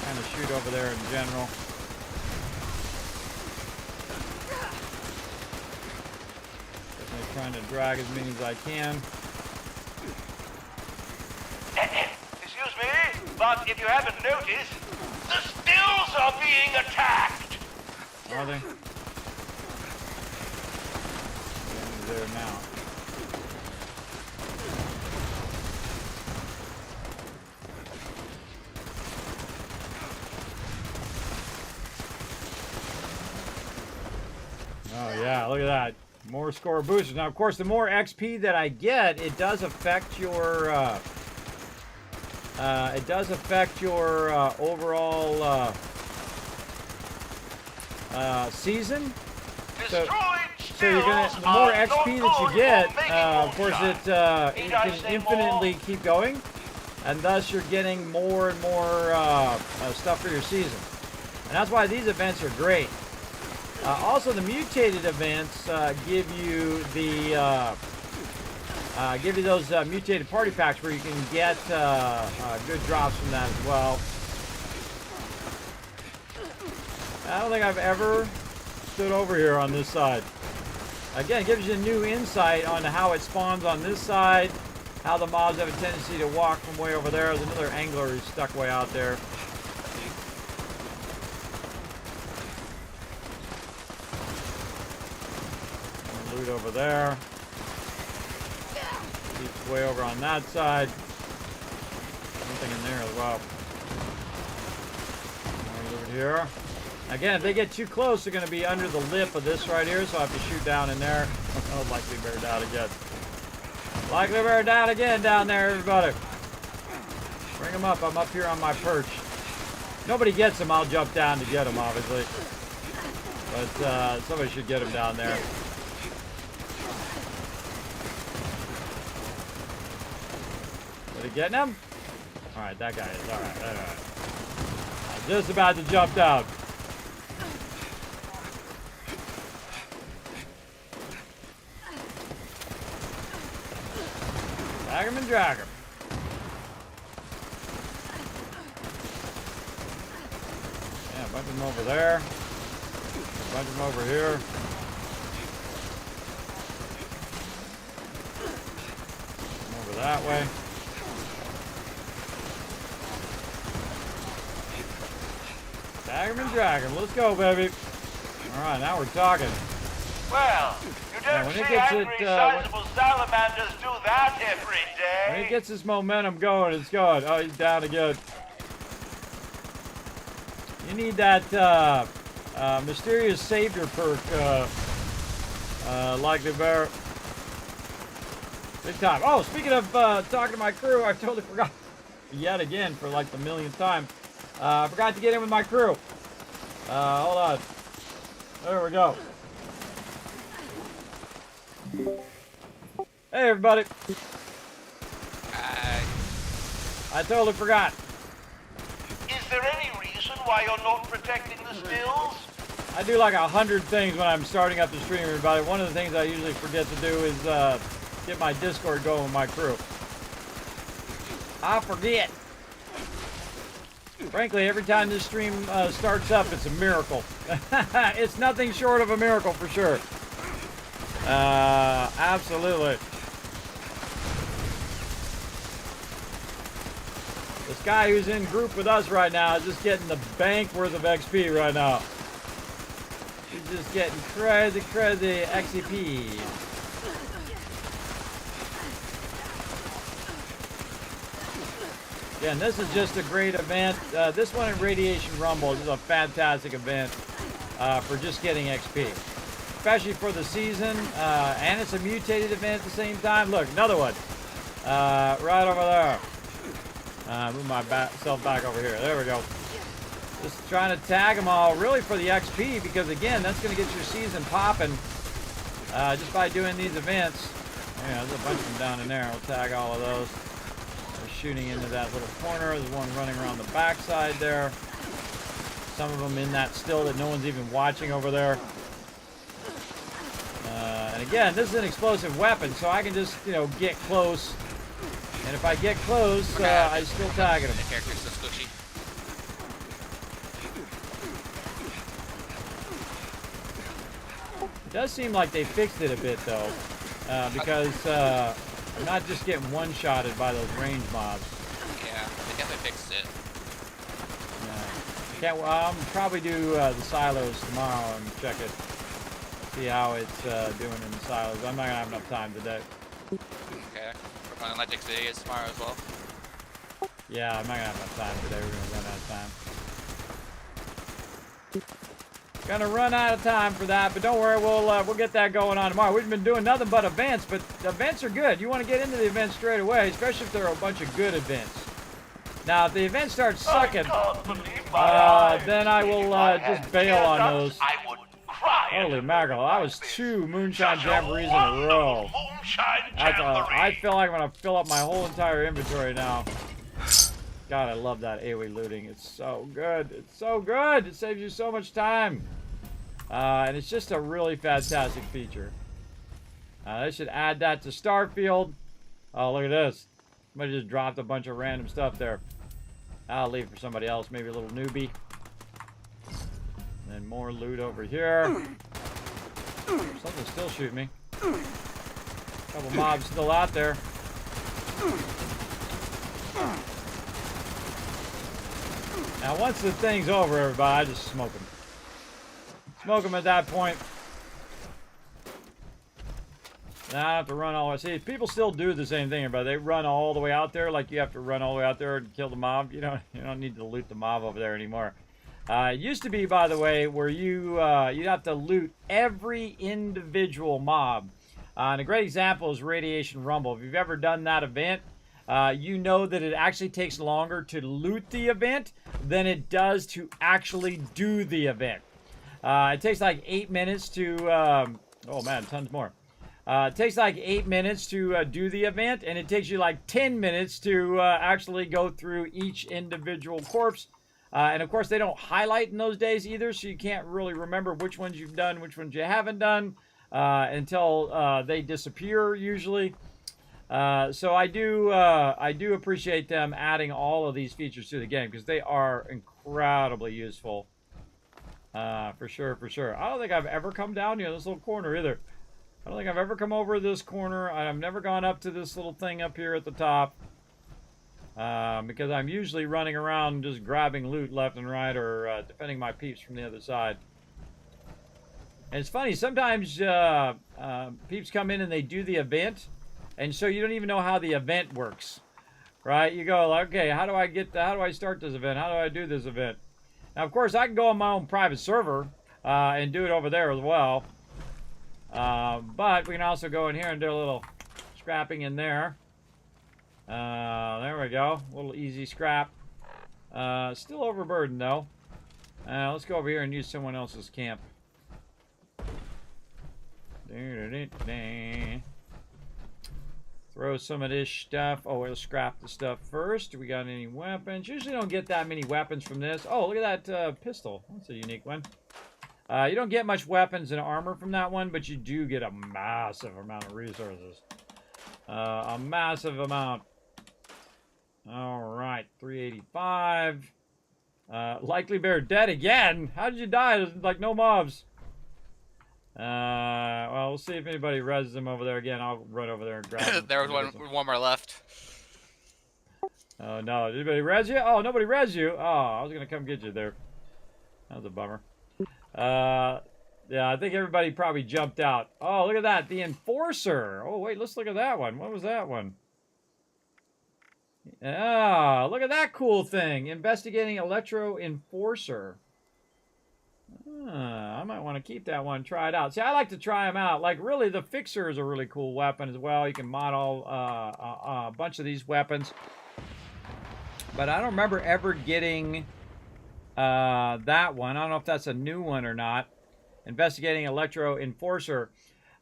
Kind of shoot over there in general. Definitely trying to drag as many as I can. Excuse me, but if you haven't noticed, the stills are being attacked. Are they? They're there now. Oh yeah, look at that. More score boosters. Now, of course, the more XP that I get, it does affect your overall season. So you're gonna, the more XP that you get, of course, it can infinitely keep going, and thus you're getting more and more stuff for your season. And that's why these events are great. Also, the mutated events give you those mutated party packs where you can get good drops from that as well. I don't think I've ever stood over here on this side. Again, it gives you a new insight on how it spawns on this side, how the mobs have a tendency to walk from way over there. There's another angler who's stuck way out there. Loot over there. see it's way over on that side. Something in there as well. Over here. Again, if they get too close, they're going to be under the lip of this right here, so I have to shoot down in there. Oh, likely bear down again. Likely bear down again down there, everybody. Bring them up. I'm up here on my perch. Nobody gets them. I'll jump down to get them, obviously. But somebody should get them down there. Are they getting them? All right, that guy is. All right, all right. I'm just about to jump down. Drag him and drag him. Yeah, a bunch of them over there. A bunch of them over here. Over that way. Drag him and drag him. Let's go, baby. All right, now we're talking. Well, you don't see angry, sizable salamanders do that every day. When he gets his momentum going, it's going. Oh, he's down again. You need that mysterious savior perk, likely bear. Big time. Oh, speaking of talking to my crew, I totally forgot yet again for like the millionth time. I forgot to get in with my crew. Hold on. There we go. Hey, everybody. Hi. I totally forgot. Is there any reason why you're not protecting the stills? I do like 100 things when I'm starting up the stream, everybody. One of the things I usually forget to do is get my Discord going with my crew. I forget. Frankly, every time this stream starts up, it's a miracle. It's nothing short of a miracle for sure. Absolutely. This guy who's in group with us right now is just getting the bank worth of XP right now. He's just getting crazy, crazy XP. Again, this is just a great event. This one in Radiation Rumble is a fantastic event for just getting XP. Especially for the season, and it's a mutated event at the same time. Look, another one. Right over there. Move myself back over here. There we go. Just trying to tag them all really for the XP because, again, that's going to get your season popping just by doing these events. Yeah, there's a bunch of them down in there. We'll tag all of those. They're shooting into that little corner. There's one running around the backside there. Some of them in that still that no one's even watching over there. And again, this is an explosive weapon, so I can just, you know, get close. And if I get close, I still tag them. The character's so squishy. It does seem like they fixed it a bit, though, because I'm not just getting one-shotted by those range mobs. Yeah, they definitely fixed it. Yeah. I'll probably do the silos tomorrow and check it. See how it's doing in the silos. I'm not gonna have enough time today. Okay. We're going to Legends videos tomorrow as well. Yeah, I'm not gonna have enough time today. We're gonna run out of time. Gonna run out of time for that, but don't worry, we'll get that going on tomorrow. We've been doing nothing but events, but the events are good. You want to get into the events straight away, especially if there are a bunch of good events. Now, if the event starts sucking, then I will just bail on those. Holy mackerel, that was 2 Moonshine Jamborees in a row. I feel like I'm going to fill up my whole entire inventory now. God, I love that AoE looting. It's so good. It's so good. It saves you so much time. And it's just a really fantastic feature. They should add that to Starfield. Oh, look at this. Somebody just dropped a bunch of random stuff there. I'll leave for somebody else, maybe a little newbie. And then more loot over here. Something's still shooting me. Couple mobs still out there. Now, once the thing's over, everybody, I just smoke them. Smoke them at that point. Now I have to run all the way. See, people still do the same thing, but they run all the way out there. Like you have to run all the way out there and kill the mob. You don't need to loot the mob over there anymore. It used to be, by the way, where you'd have to loot every individual mob. And a great example is Radiation Rumble. If you've ever done that event, you know that it actually takes longer to loot the event than it does to actually do the event. It takes like 8 minutes to, oh man, tons more. It takes like 8 minutes to do the event, and it takes you like 10 minutes to actually go through each individual corpse. And of course, they don't highlight in those days either, so you can't really remember which ones you've done, which ones you haven't done, until they disappear usually. So I do appreciate them adding all of these features to the game because they are incredibly useful. For sure, for sure. I don't think I've ever come down here this little corner either. I don't think I've ever come over this corner. I've never gone up to this little thing up here at the top. Because I'm usually running around just grabbing loot left and right or defending my peeps from the other side. And it's funny, sometimes peeps come in and they do the event, and so you don't even know how the event works. Right? You go, like, okay, how do I start this event? How do I do this event? Now, of course, I can go on my own private server and do it over there as well. But we can also go in here and do a little scrapping in there. There we go. A little easy scrap. Still overburdened, though. Let's go over here and use someone else's camp. Throw some of this stuff. Oh, we'll scrap the stuff first. Do we got any weapons? Usually don't get that many weapons from this. Oh, look at that pistol. That's a unique one. You don't get much weapons and armor from that one, but you do get a massive amount of resources. A massive amount. All right, 385. Likely bear dead again. How did you die? There's like no mobs. Well, we'll see if anybody reses him over there again. I'll run over there and grab him. There was one more left. Oh no, did anybody res you? Oh, nobody res you. Oh, I was gonna come get you there. That was a bummer. Yeah, I think everybody probably jumped out. Oh, look at that, the Enforcer. Oh wait, let's look at that one. What was that one? Ah, look at that cool thing. Investigating Electro Enforcer. I might want to keep that one, try it out. See, I like to try them out. Like, really, the Fixer is a really cool weapon as well. You can model a bunch of these weapons. But I don't remember ever getting that one. I don't know if that's a new one or not. Investigating Electro Enforcer.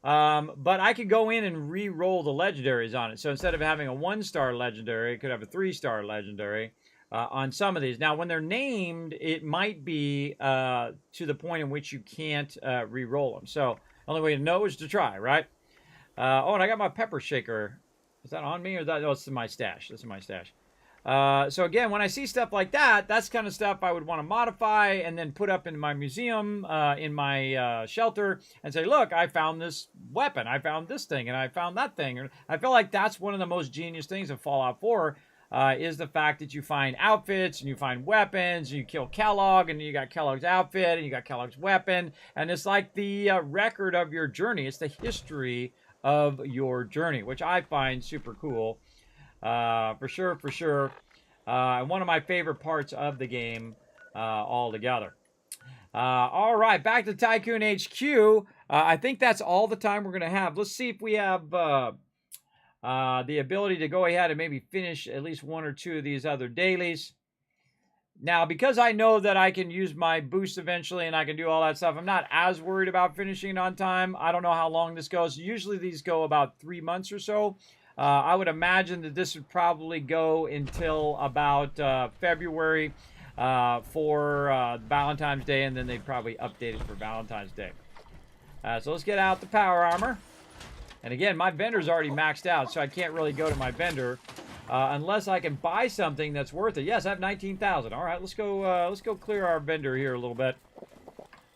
But I could go in and re-roll the legendaries on it. So instead of having a 1-star legendary, it could have a 3-star legendary. On some of these. Now, when they're named, it might be to the point in which you can't re-roll them. So, the only way to know is to try, right? Oh, and I got my pepper shaker. Is that on me or is that? Oh, it's in my stash. That's in my stash. So, again, when I see stuff like that, that's kind of stuff I would want to modify and then put up in my museum, in my shelter, and say, look, I found this weapon. I found this thing, and I found that thing. I feel like that's one of the most genius things of Fallout 4. Is the fact that you find outfits and you find weapons and you kill Kellogg and you got Kellogg's outfit and you got Kellogg's weapon, and it's like the record of your journey. It's the history of your journey, which I find super cool. For sure, for sure. One of my favorite parts of the game altogether. All right, back to Tycoon HQ. I think that's all the time we're going to have. Let's see if we have the ability to go ahead and maybe finish at least 1 or 2 of these other dailies. Now, because I know that I can use my boost eventually and I can do all that stuff, I'm not as worried about finishing it on time. I don't know how long this goes. Usually these go about 3 months or so. I would imagine that this would probably go until about February for Valentine's Day, and then they'd probably update it for Valentine's Day. So let's get out the power armor. And again, my vendor's already maxed out, so I can't really go to my vendor unless I can buy something that's worth it. Yes, I have 19,000. All right, let's go clear our vendor here a little bit.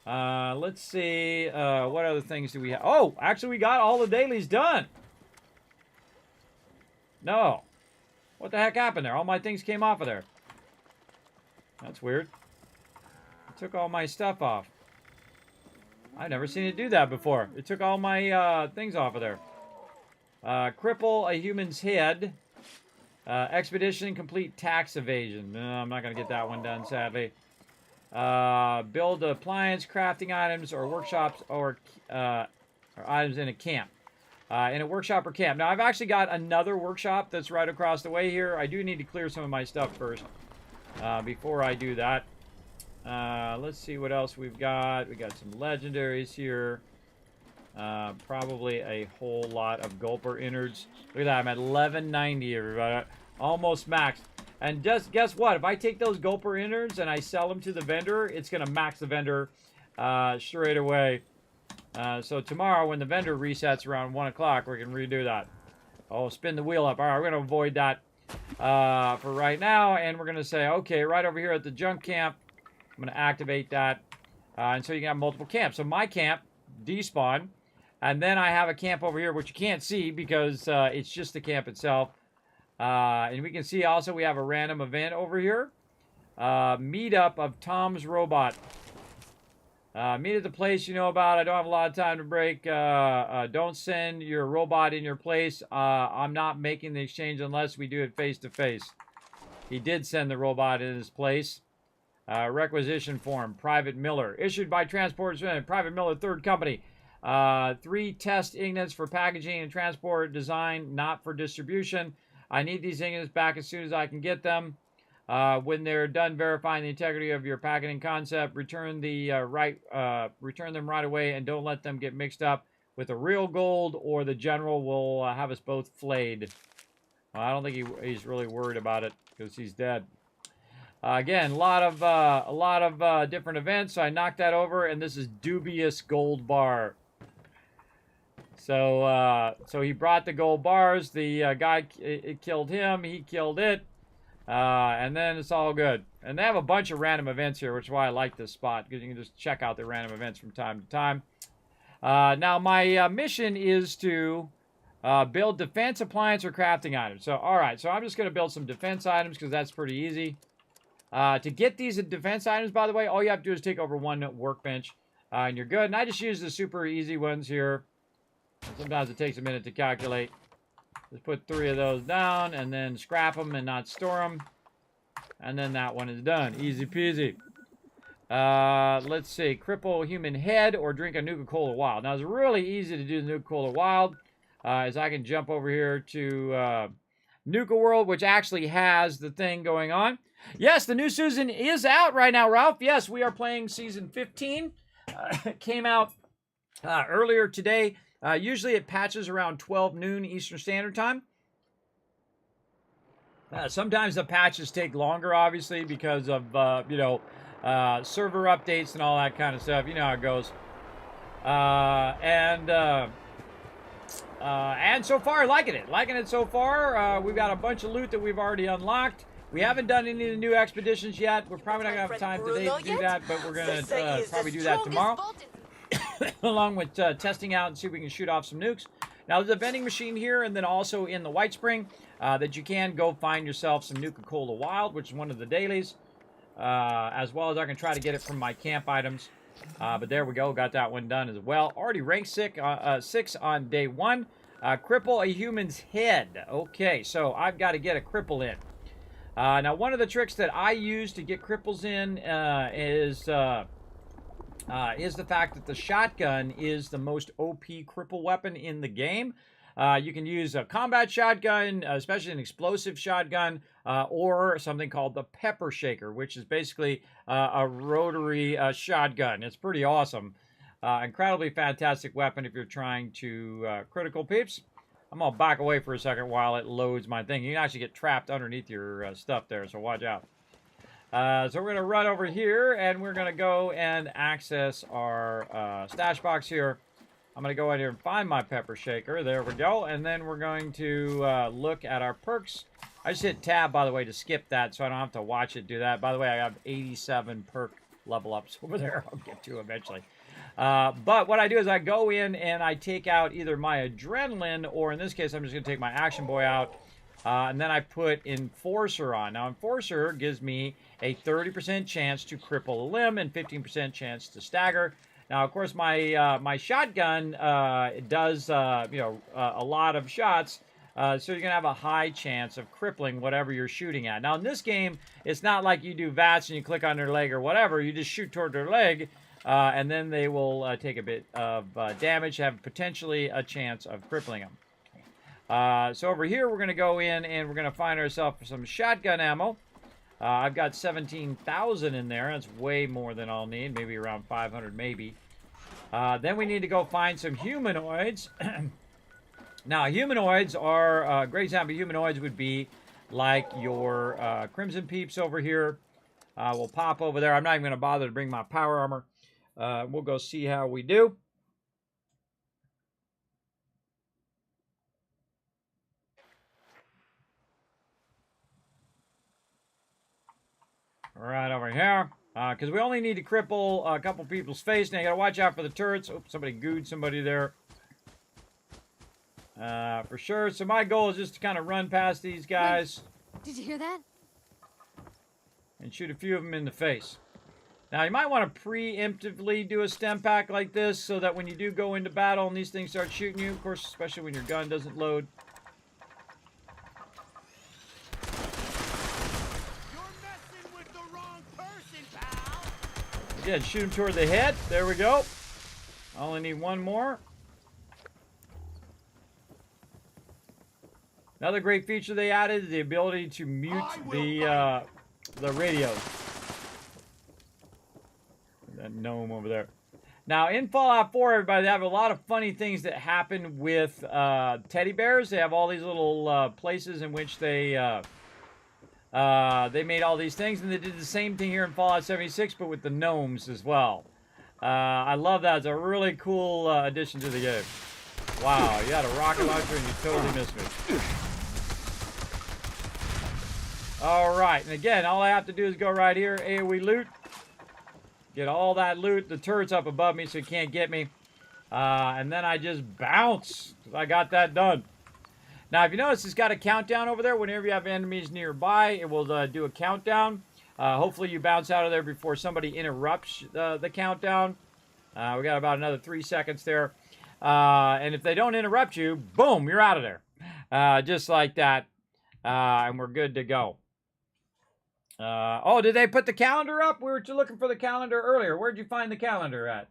Let's see, what other things do we have? Oh, actually, we got all the dailies done. No. What the heck happened there? All my things came off of there. That's weird. It took all my stuff off. I've never seen it do that before. It took all my things off of there. Cripple a human's head. Expedition complete tax evasion. No, I'm not going to get that one done, sadly. Build appliance, crafting items, or workshops, or items in a camp. In a workshop or camp. Now, I've actually got another workshop that's right across the way here. I do need to clear some of my stuff first before I do that. Let's see what else we've got. We got some legendaries here. Probably a whole lot of gulper innards. Look at that. I'm at 1190, everybody. Almost maxed. And just guess what? If I take those gulper innards and I sell them to the vendor, it's going to max the vendor straight away. So tomorrow when the vendor resets around 1 o'clock, we can redo that. Oh, spin the wheel up. All right, we're going to avoid that for right now. And we're going to say, okay, right over here at the junk camp, I'm going to activate that. And so you can have multiple camps. So my camp, despawn. And then I have a camp over here, which you can't see because it's just the camp itself. And we can see also we have a random event over here. Meetup of Tom's Robot. Meet at the place you know about. I don't have a lot of time to break. Don't send your robot in your place. I'm not making the exchange unless we do it face-to-face. He did send the robot in his place. Requisition form. Private Miller. Issued by Transport Private Miller, third company. 3 test ingots for packaging and transport design, not for distribution. I need these ingots back as soon as I can get them. When they're done verifying the integrity of your packaging concept, return them right away and don't let them get mixed up with the real gold, or the general will have us both flayed. I don't think he's really worried about it because he's dead. Again, a lot of different events. So I knocked that over, and this is dubious gold bar. So he brought the gold bars. The guy, it killed him. He killed it. And then it's all good. And they have a bunch of random events here, which is why I like this spot, because you can just check out the random events from time to time. Now, my mission is to build defense, appliance, or crafting items. So, all right. So I'm just going to build some defense items because that's pretty easy. To get these defense items, by the way, all you have to do is take over 1 workbench, and you're good. And I just use the super easy ones here. Sometimes it takes a minute to calculate. Just put 3 of those down, and then scrap them and not store them. And then that one is done. Easy peasy. Let's see. Cripple human head or drink a Nuka-Cola Wild. Now, it's really easy to do the Nuka-Cola Wild. As I can jump over here to Nuka World, which actually has the thing going on. Yes, the new season is out right now, Ralph. Yes, we are playing season 15. It came out earlier today. Usually it patches around 12 noon Eastern Standard Time. Sometimes the patches take longer, obviously, because of, server updates and all that kind of stuff. You know how it goes. And so far, liking it. Liking it so far. We've got a bunch of loot that we've already unlocked. We haven't done any of the new expeditions yet. We're probably not going to have time today to do that, but we're going to probably do that tomorrow. Along with testing out and see if we can shoot off some nukes. Now, there's a vending machine here, and then also in the White Spring that you can go find yourself some Nuka-Cola Wild, which is one of the dailies, as well as I can try to get it from my camp items. But there we go. Got that one done as well. Already rank 6 on day 1. Cripple a human's head. Okay, so I've got to get a cripple in. Now, one of the tricks that I use to get cripples in is the fact that the shotgun is the most OP cripple weapon in the game. You can use a combat shotgun, especially an explosive shotgun, or something called the pepper shaker, which is basically a rotary shotgun. It's pretty awesome. Incredibly fantastic weapon if you're trying to critical peeps. I'm going to back away for a second while it loads my thing. You can actually get trapped underneath your stuff there, so watch out. So we're going to run over here, and we're going to go and access our stash box here. I'm going to go out here and find my pepper shaker. There we go. And then we're going to look at our perks. I just hit tab, by the way, to skip that, so I don't have to watch it do that. By the way, I have 87 perk level ups over there. I'll get to eventually. But what I do is I go in and I take out either my adrenaline, or in this case, I'm just going to take my action boy out. And then I put Enforcer on. Now, Enforcer gives me a 30% chance to cripple a limb and 15% chance to stagger. Now, of course, my shotgun does a lot of shots, so you're gonna have a high chance of crippling whatever you're shooting at. Now, in this game, it's not like you do VATS and you click on their leg or whatever. You just shoot toward their leg, and then they will take a bit of damage, have potentially a chance of crippling them. So over here, we're gonna go in and we're gonna find ourselves some shotgun ammo. I've got 17,000 in there. That's way more than I'll need. Maybe around 500, maybe. Then we need to go find some humanoids. Now, humanoids are... a great example of humanoids would be like your Crimson Peeps over here. We'll pop over there. I'm not even going to bother to bring my power armor. We'll go see how we do. Right over here, because we only need to cripple a couple people's face. Now you gotta watch out for the turrets. Oops, somebody gooed somebody there. For sure. So my goal is just to kind of run past these guys. Wait, did you hear that? And shoot a few of them in the face. Now you might want to preemptively do a stem pack like this so that when you do go into battle and these things start shooting you, of course, especially when your gun doesn't load. Again, shoot him toward the head. There we go. I only need one more. Another great feature they added is the ability to mute the radios. That gnome over there. Now, in Fallout 4, everybody, they have a lot of funny things that happen with teddy bears. They have all these little places in which they made all these things, and they did the same thing here in Fallout 76, but with the gnomes as well. I love that. It's a really cool addition to the game. Wow, you had a rocket launcher and you totally missed me. Alright, and again, all I have to do is go right here, AoE loot. Get all that loot. The turret's up above me, so you can't get me. And then I just bounce. I got that done. Now, if you notice, it's got a countdown over there. Whenever you have enemies nearby, it will do a countdown. Hopefully, you bounce out of there before somebody interrupts the countdown. We got about another 3 seconds there. And if they don't interrupt you, boom, you're out of there. Just like that. And we're good to go. Oh, did they put the calendar up? We were looking for the calendar earlier. Where'd you find the calendar at?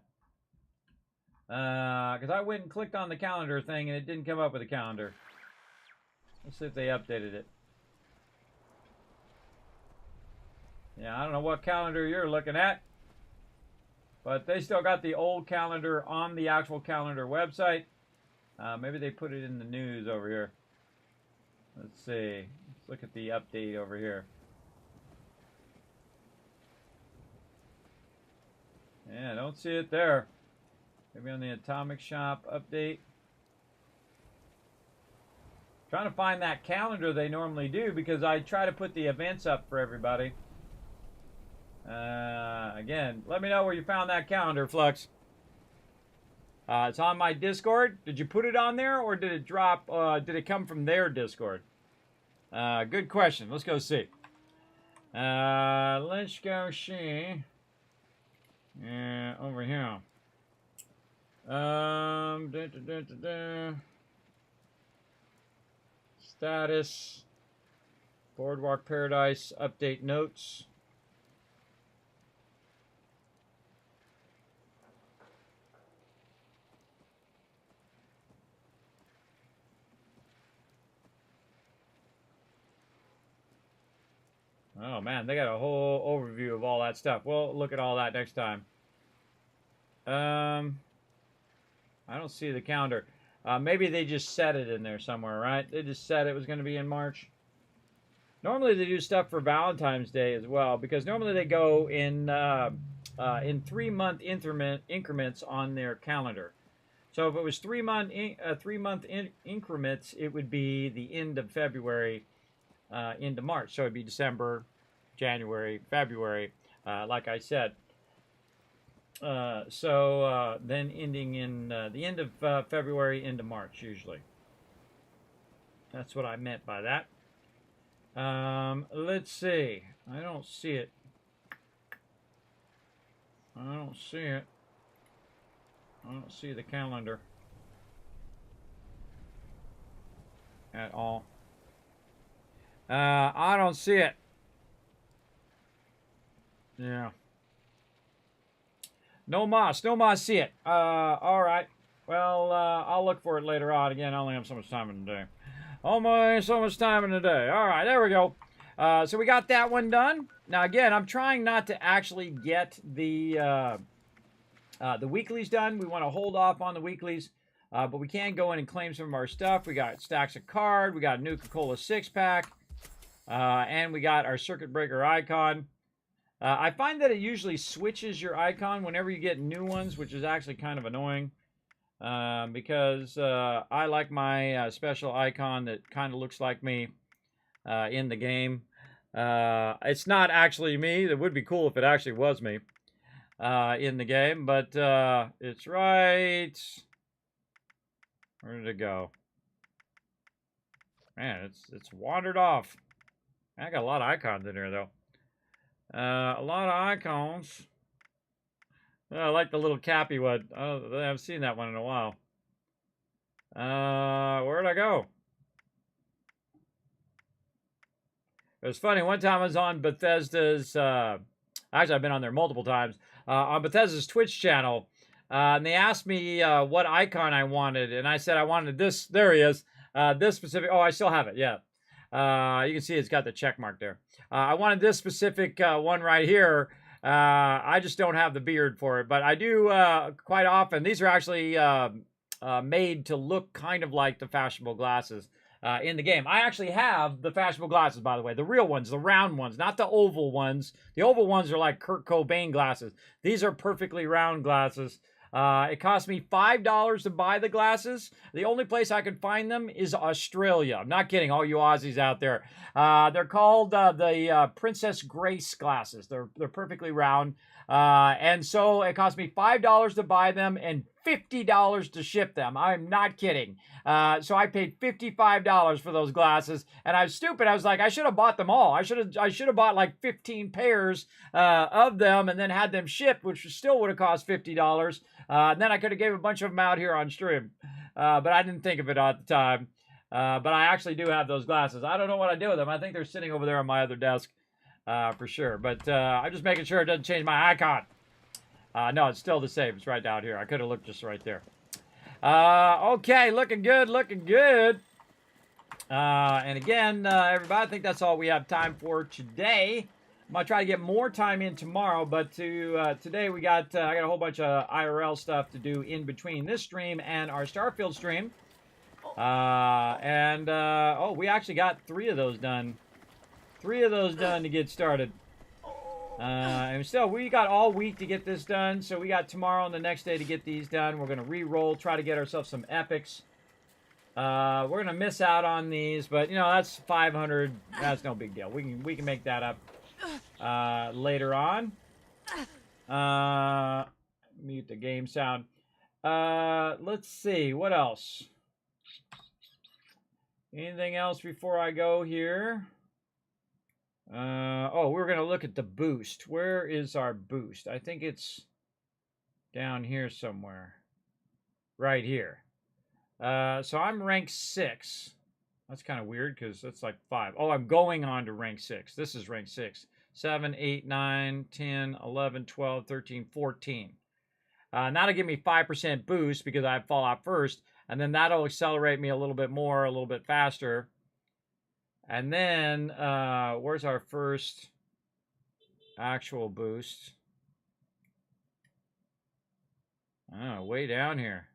Because I went and clicked on the calendar thing, and it didn't come up with a calendar. Let's see if they updated it. Yeah, I don't know what calendar you're looking at. But they still got the old calendar on the actual calendar website. Maybe they put it in the news over here. Let's see. Let's look at the update over here. Yeah, I don't see it there. Maybe on the Atomic Shop update. Trying to find that calendar they normally do because I try to put the events up for everybody. Again, let me know where you found that calendar, Flux. It's on my Discord. Did you put it on there or did it drop? Did it come from their Discord? Good question. Let's go see. Let's go see. Yeah, over here. Status. Boardwalk Paradise update notes. Oh man, they got a whole overview of all that stuff. We'll look at all that next time. I don't see the calendar. Maybe they just set it in there somewhere, right? They just said it was going to be in March. Normally they do stuff for Valentine's Day as well, because normally they go in 3-month increments on their calendar. So if it was 3-month increments, it would be the end of February into March. So it'd be December, January, February, like I said. Then ending in the end of February into March, usually. That's what I meant by that. Let's see. I don't see it. I don't see it. I don't see the calendar at all. I don't see it. Yeah. No mas see it. All right. Well, I'll look for it later on. Again, I only have so much time in the day. Only so much time in the day. All right, there we go. So we got that one done. Now, again, I'm trying not to actually get the weeklies done. We want to hold off on the weeklies, but we can go in and claim some of our stuff. We got stacks of card. We got a Nuka-Cola 6-pack, and we got our circuit breaker icon. I find that it usually switches your icon whenever you get new ones, which is actually kind of annoying. Because I like my special icon that kind of looks like me in the game. It's not actually me. It would be cool if it actually was me in the game, but it's right. Where did it go? Man, it's wandered off. I got a lot of icons in here, though. A lot of icons. I like the little cappy one. I haven't seen that one in a while. Where'd I go? It was funny. One time I was on Bethesda's... actually, I've been on there multiple times. On Bethesda's Twitch channel. And they asked me what icon I wanted. And I said I wanted this. There he is. This specific... Oh, I still have it. Yeah. You can see it's got the check mark there. I wanted this specific one right here. I just don't have the beard for it, but I do quite often. These are actually made to look kind of like the fashionable glasses in the game. I actually have the fashionable glasses, by the way, the real ones, the round ones, not the oval ones. The oval ones are like Kurt Cobain glasses. These are perfectly round glasses. It cost me $5 to buy the glasses. The only place I can find them is Australia. I'm not kidding, all you Aussies out there. They're called the Princess Grace glasses. They're perfectly round. And so it cost me $5 to buy them and $50 to ship them. I'm not kidding. So I paid $55 for those glasses, and I was stupid. I was like, I should have bought them all. I should have bought like 15 pairs of them and then had them shipped, which still would have cost $50. And then I could have gave a bunch of them out here on stream, but I didn't think of it at the time. But I actually do have those glasses. I don't know what I do with them. I think they're sitting over there on my other desk for sure. But I'm just making sure it doesn't change my icon. No, it's still the same. It's right down here. I could have looked just right there. Okay, looking good, looking good. And again, everybody, I think that's all we have time for today. I'm going to try to get more time in tomorrow, but today we got I got a whole bunch of IRL stuff to do in between this stream and our Starfield stream. Oh, we actually got 3 of those done. 3 of those done to get started. And still, we got all week to get this done, so we got tomorrow and the next day to get these done. We're going to re-roll, try to get ourselves some epics. We're going to miss out on these, but, you know, that's 500. That's no big deal. We can make that up later on. Mute the game sound. Let's see. What else? Anything else before I go here? Oh, we're going to look at the boost. Where is our boost? I think it's down here somewhere. Right here. So I'm rank 6. That's kind of weird because that's like 5. Oh, I'm going on to rank 6. This is rank 6. 7, 8, 9, 10, 11, 12, 13, 14. That'll give me 5% boost because I have Fallout first. And then that'll accelerate me a little bit more, a little bit faster. And then, where's our first actual boost? Oh, way down here.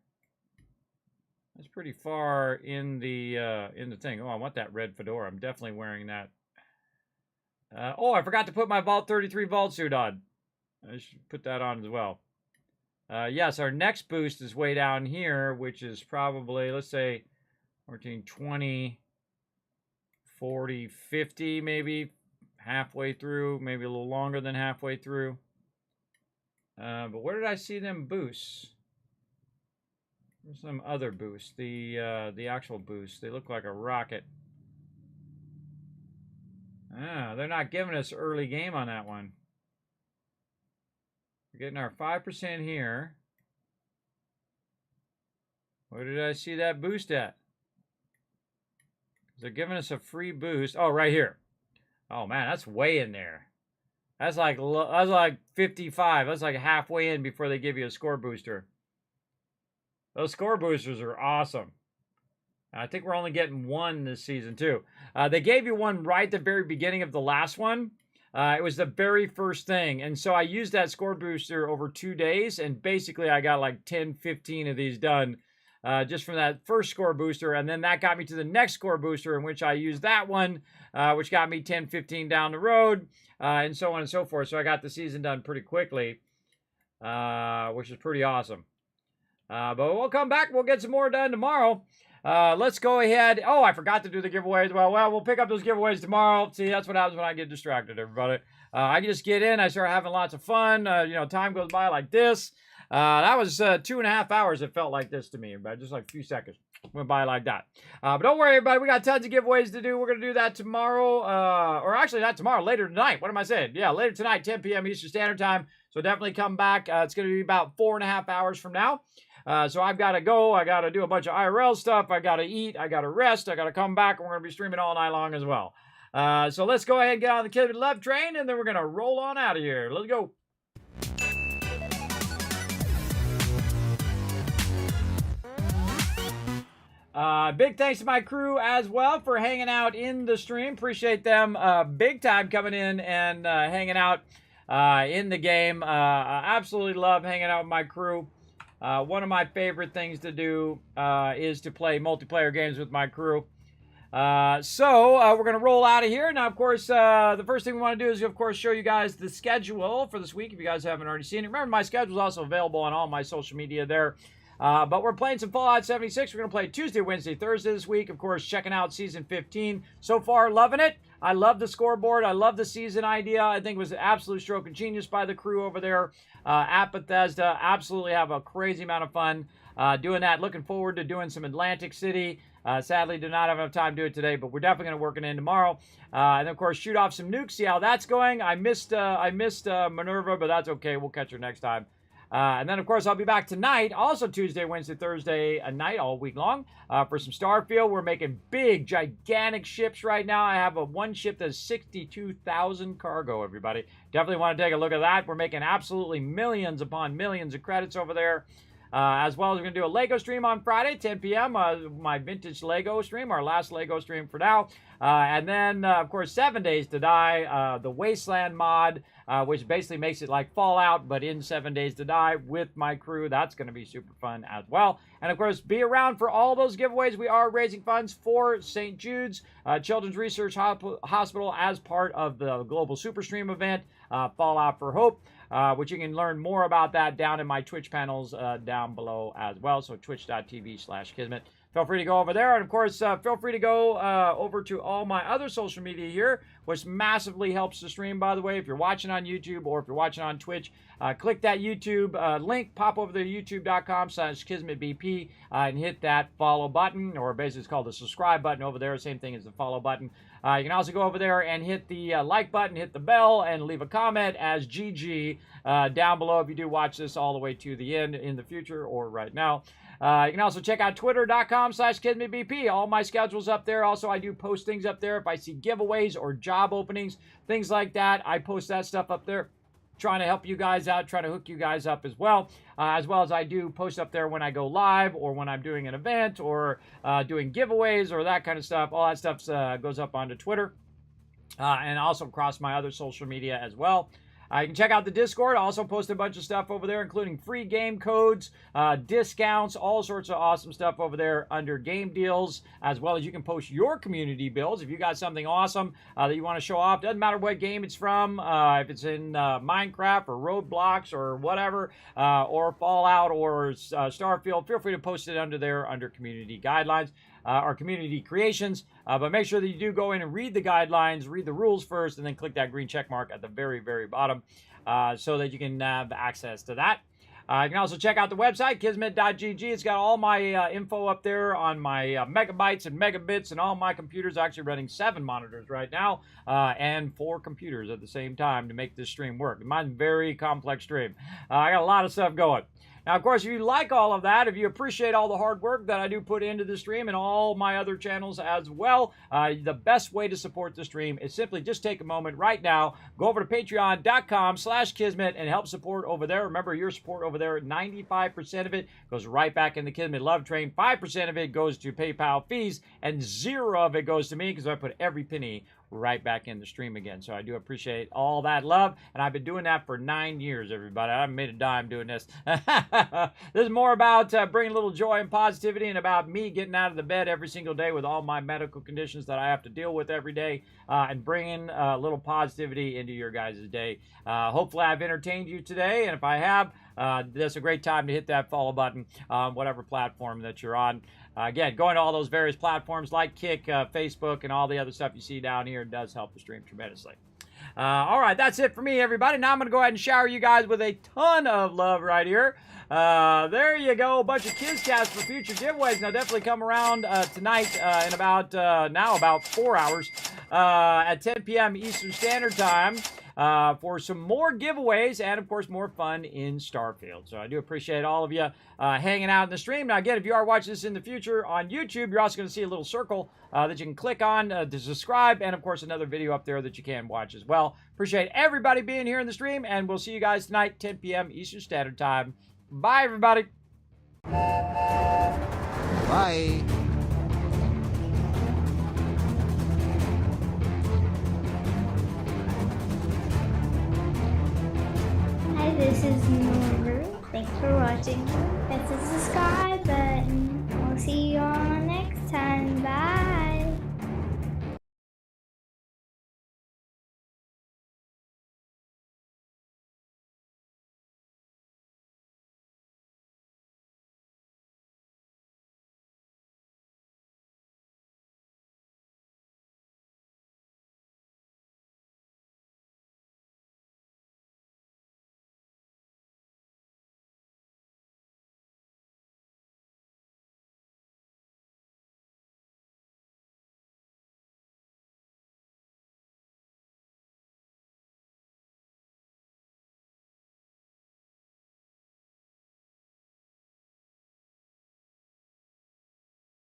That's pretty far in the thing. Oh, I want that red fedora. I'm definitely wearing that. Oh, I forgot to put my Vault 33 Vault suit on. I should put that on as well. Yes, our next boost is way down here, which is probably, let's say, 14, 20... 40, 50, maybe halfway through, maybe a little longer than halfway through. But where did I see them boosts? There's some other boosts. The actual boosts. They look like a rocket. Ah, they're not giving us early game on that one. We're getting our 5% here. Where did I see that boost at? They're giving us a free boost. Oh, right here. Oh man, that's way in there. That's like 55. That's like halfway in before they give you a score booster. Those score boosters are awesome. I think we're only getting one this season too. They gave you one right at the very beginning of the last one. It was the very first thing. And so I used that score booster over 2 days. And basically I got like 10, 15 of these done just from that first score booster. And then that got me to the next score booster in which I used that one, which got me 10, 15 down the road, and so on and so forth. So I got the season done pretty quickly, which is pretty awesome. But we'll come back. We'll get some more done tomorrow. Let's go ahead. Oh, I forgot to do the giveaways. Well, we'll pick up those giveaways tomorrow. See, that's what happens when I get distracted, everybody. I can just get in. I start having lots of fun. Time goes by like this. That was 2.5 hours. It felt like this to me, but just like a few seconds went by like that. But don't worry, everybody. We got tons of giveaways to do. We're going to do that tomorrow. Or actually not tomorrow, later tonight. What am I saying? Yeah, later tonight, 10 p.m. Eastern Standard Time. So definitely come back. It's going to be about 4.5 hours from now. So I've got to go. I got to do a bunch of IRL stuff. I got to eat. I got to rest. I got to come back. And we're going to be streaming all night long as well. So let's go ahead and get on the Kismet Love train. And then we're going to roll on out of here. Let's go. Big thanks to my crew as well for hanging out in the stream. Appreciate them big time coming in and hanging out in the game. I absolutely love hanging out with my crew. One of my favorite things to do is to play multiplayer games with my crew. So we're going to roll out of here. Now, of course, the first thing we want to do is, of course, show you guys the schedule for this week, if you guys haven't already seen it. Remember, my schedule is also available on all my social media there. But we're playing some Fallout 76. We're going to play Tuesday, Wednesday, Thursday this week. Of course, checking out Season 15. So far, loving it. I love the scoreboard. I love the season idea. I think it was an absolute stroke of genius by the crew over there at Bethesda. Absolutely have a crazy amount of fun doing that. Looking forward to doing some Atlantic City. Sadly, do not have enough time to do it today, but we're definitely going to work it in tomorrow. And, of course, shoot off some nukes, see how that's going. I missed Minerva, but that's okay. We'll catch her next time. And then, of course, I'll be back tonight, also Tuesday, Wednesday, Thursday, a night all week long for some Starfield. We're making big, gigantic ships right now. I have one ship that's 62,000 cargo, everybody. Definitely want to take a look at that. We're making absolutely millions upon millions of credits over there. As well as we're going to do a Lego stream on Friday, 10 p.m., my vintage Lego stream, our last Lego stream for now. And then, of course, 7 Days to Die, the Wasteland mod, which basically makes it like Fallout, but in 7 Days to Die with my crew. That's going to be super fun as well. And, of course, be around for all those giveaways. We are raising funds for St. Jude's Children's Research Hospital as part of the Global Super Stream event, Fallout for Hope. Which you can learn more about that down in my Twitch panels down below as well. So twitch.tv/Kismet. Feel free to go over there. And, of course, feel free to go over to all my other social media here, which massively helps the stream, by the way. If you're watching on YouTube or if you're watching on Twitch, click that YouTube link, pop over to youtube.com/KismetBP and hit that follow button, or basically it's called the subscribe button over there, same thing as the follow button. You can also go over there and hit the like button, hit the bell, and leave a comment as GG down below if you do watch this all the way to the end in the future or right now. You can also check out twitter.com/KismetBP. All my schedules up there. Also, I do post things up there. If I see giveaways or job openings, things like that, I post that stuff up there. Trying to help you guys out, trying to hook you guys up as well as I do post up there when I go live or when I'm doing an event or doing giveaways or that kind of stuff. All that stuff goes up onto Twitter and also across my other social media as well. You can check out the Discord. I also post a bunch of stuff over there, including free game codes, discounts, all sorts of awesome stuff over there under game deals, as well as you can post your community builds. If you got something awesome that you want to show off, doesn't matter what game it's from, if it's in Minecraft or Roblox or whatever, or Fallout or Starfield, feel free to post it under there under community guidelines. Our community creations, but make sure that you do go in and read the guidelines, read the rules first, and then click that green check mark at the very, very bottom so that you can have access to that. You can also check out the website, kismet.gg. It's got all my info up there on my megabytes and megabits, and all my computers. Actually running 7 monitors right now and 4 computers at the same time to make this stream work. Mine's a very complex stream. I got a lot of stuff going. Now, of course, if you like all of that, if you appreciate all the hard work that I do put into the stream and all my other channels as well, the best way to support the stream is simply just take a moment right now, go over to patreon.com/Kismet and help support over there. Remember, your support over there, 95% of it goes right back in the Kismet Love Train, 5% of it goes to PayPal fees, and 0 of it goes to me because I put every penny right back in the stream again. So I do appreciate all that love, and I've been doing that for 9 years, everybody. I haven't made a dime doing this. This is more about bringing a little joy and positivity, and about me getting out of the bed every single day with all my medical conditions that I have to deal with every day, and bringing a little positivity into your guys' day. Hopefully I've entertained you today, and if I have, that's a great time to hit that follow button on whatever platform that you're on. Again, going to all those various platforms like Kick, Facebook, and all the other stuff you see down here does help the stream tremendously. All right, that's it for me, everybody. Now I'm going to go ahead and shower you guys with a ton of love right here. There you go, a bunch of KizCasts for future giveaways. Now, definitely come around tonight in about 4 hours at 10 p.m. Eastern Standard Time. For some more giveaways and, of course, more fun in Starfield. So I do appreciate all of you hanging out in the stream. Now, again, if you are watching this in the future on YouTube, you're also going to see a little circle that you can click on to subscribe, and, of course, another video up there that you can watch as well. Appreciate everybody being here in the stream, and we'll see you guys tonight, 10 p.m. Eastern Standard Time. Bye, everybody. Bye. Hi, this is Norbert. Thanks for watching. Hit the subscribe button. We'll see you all next time. Bye.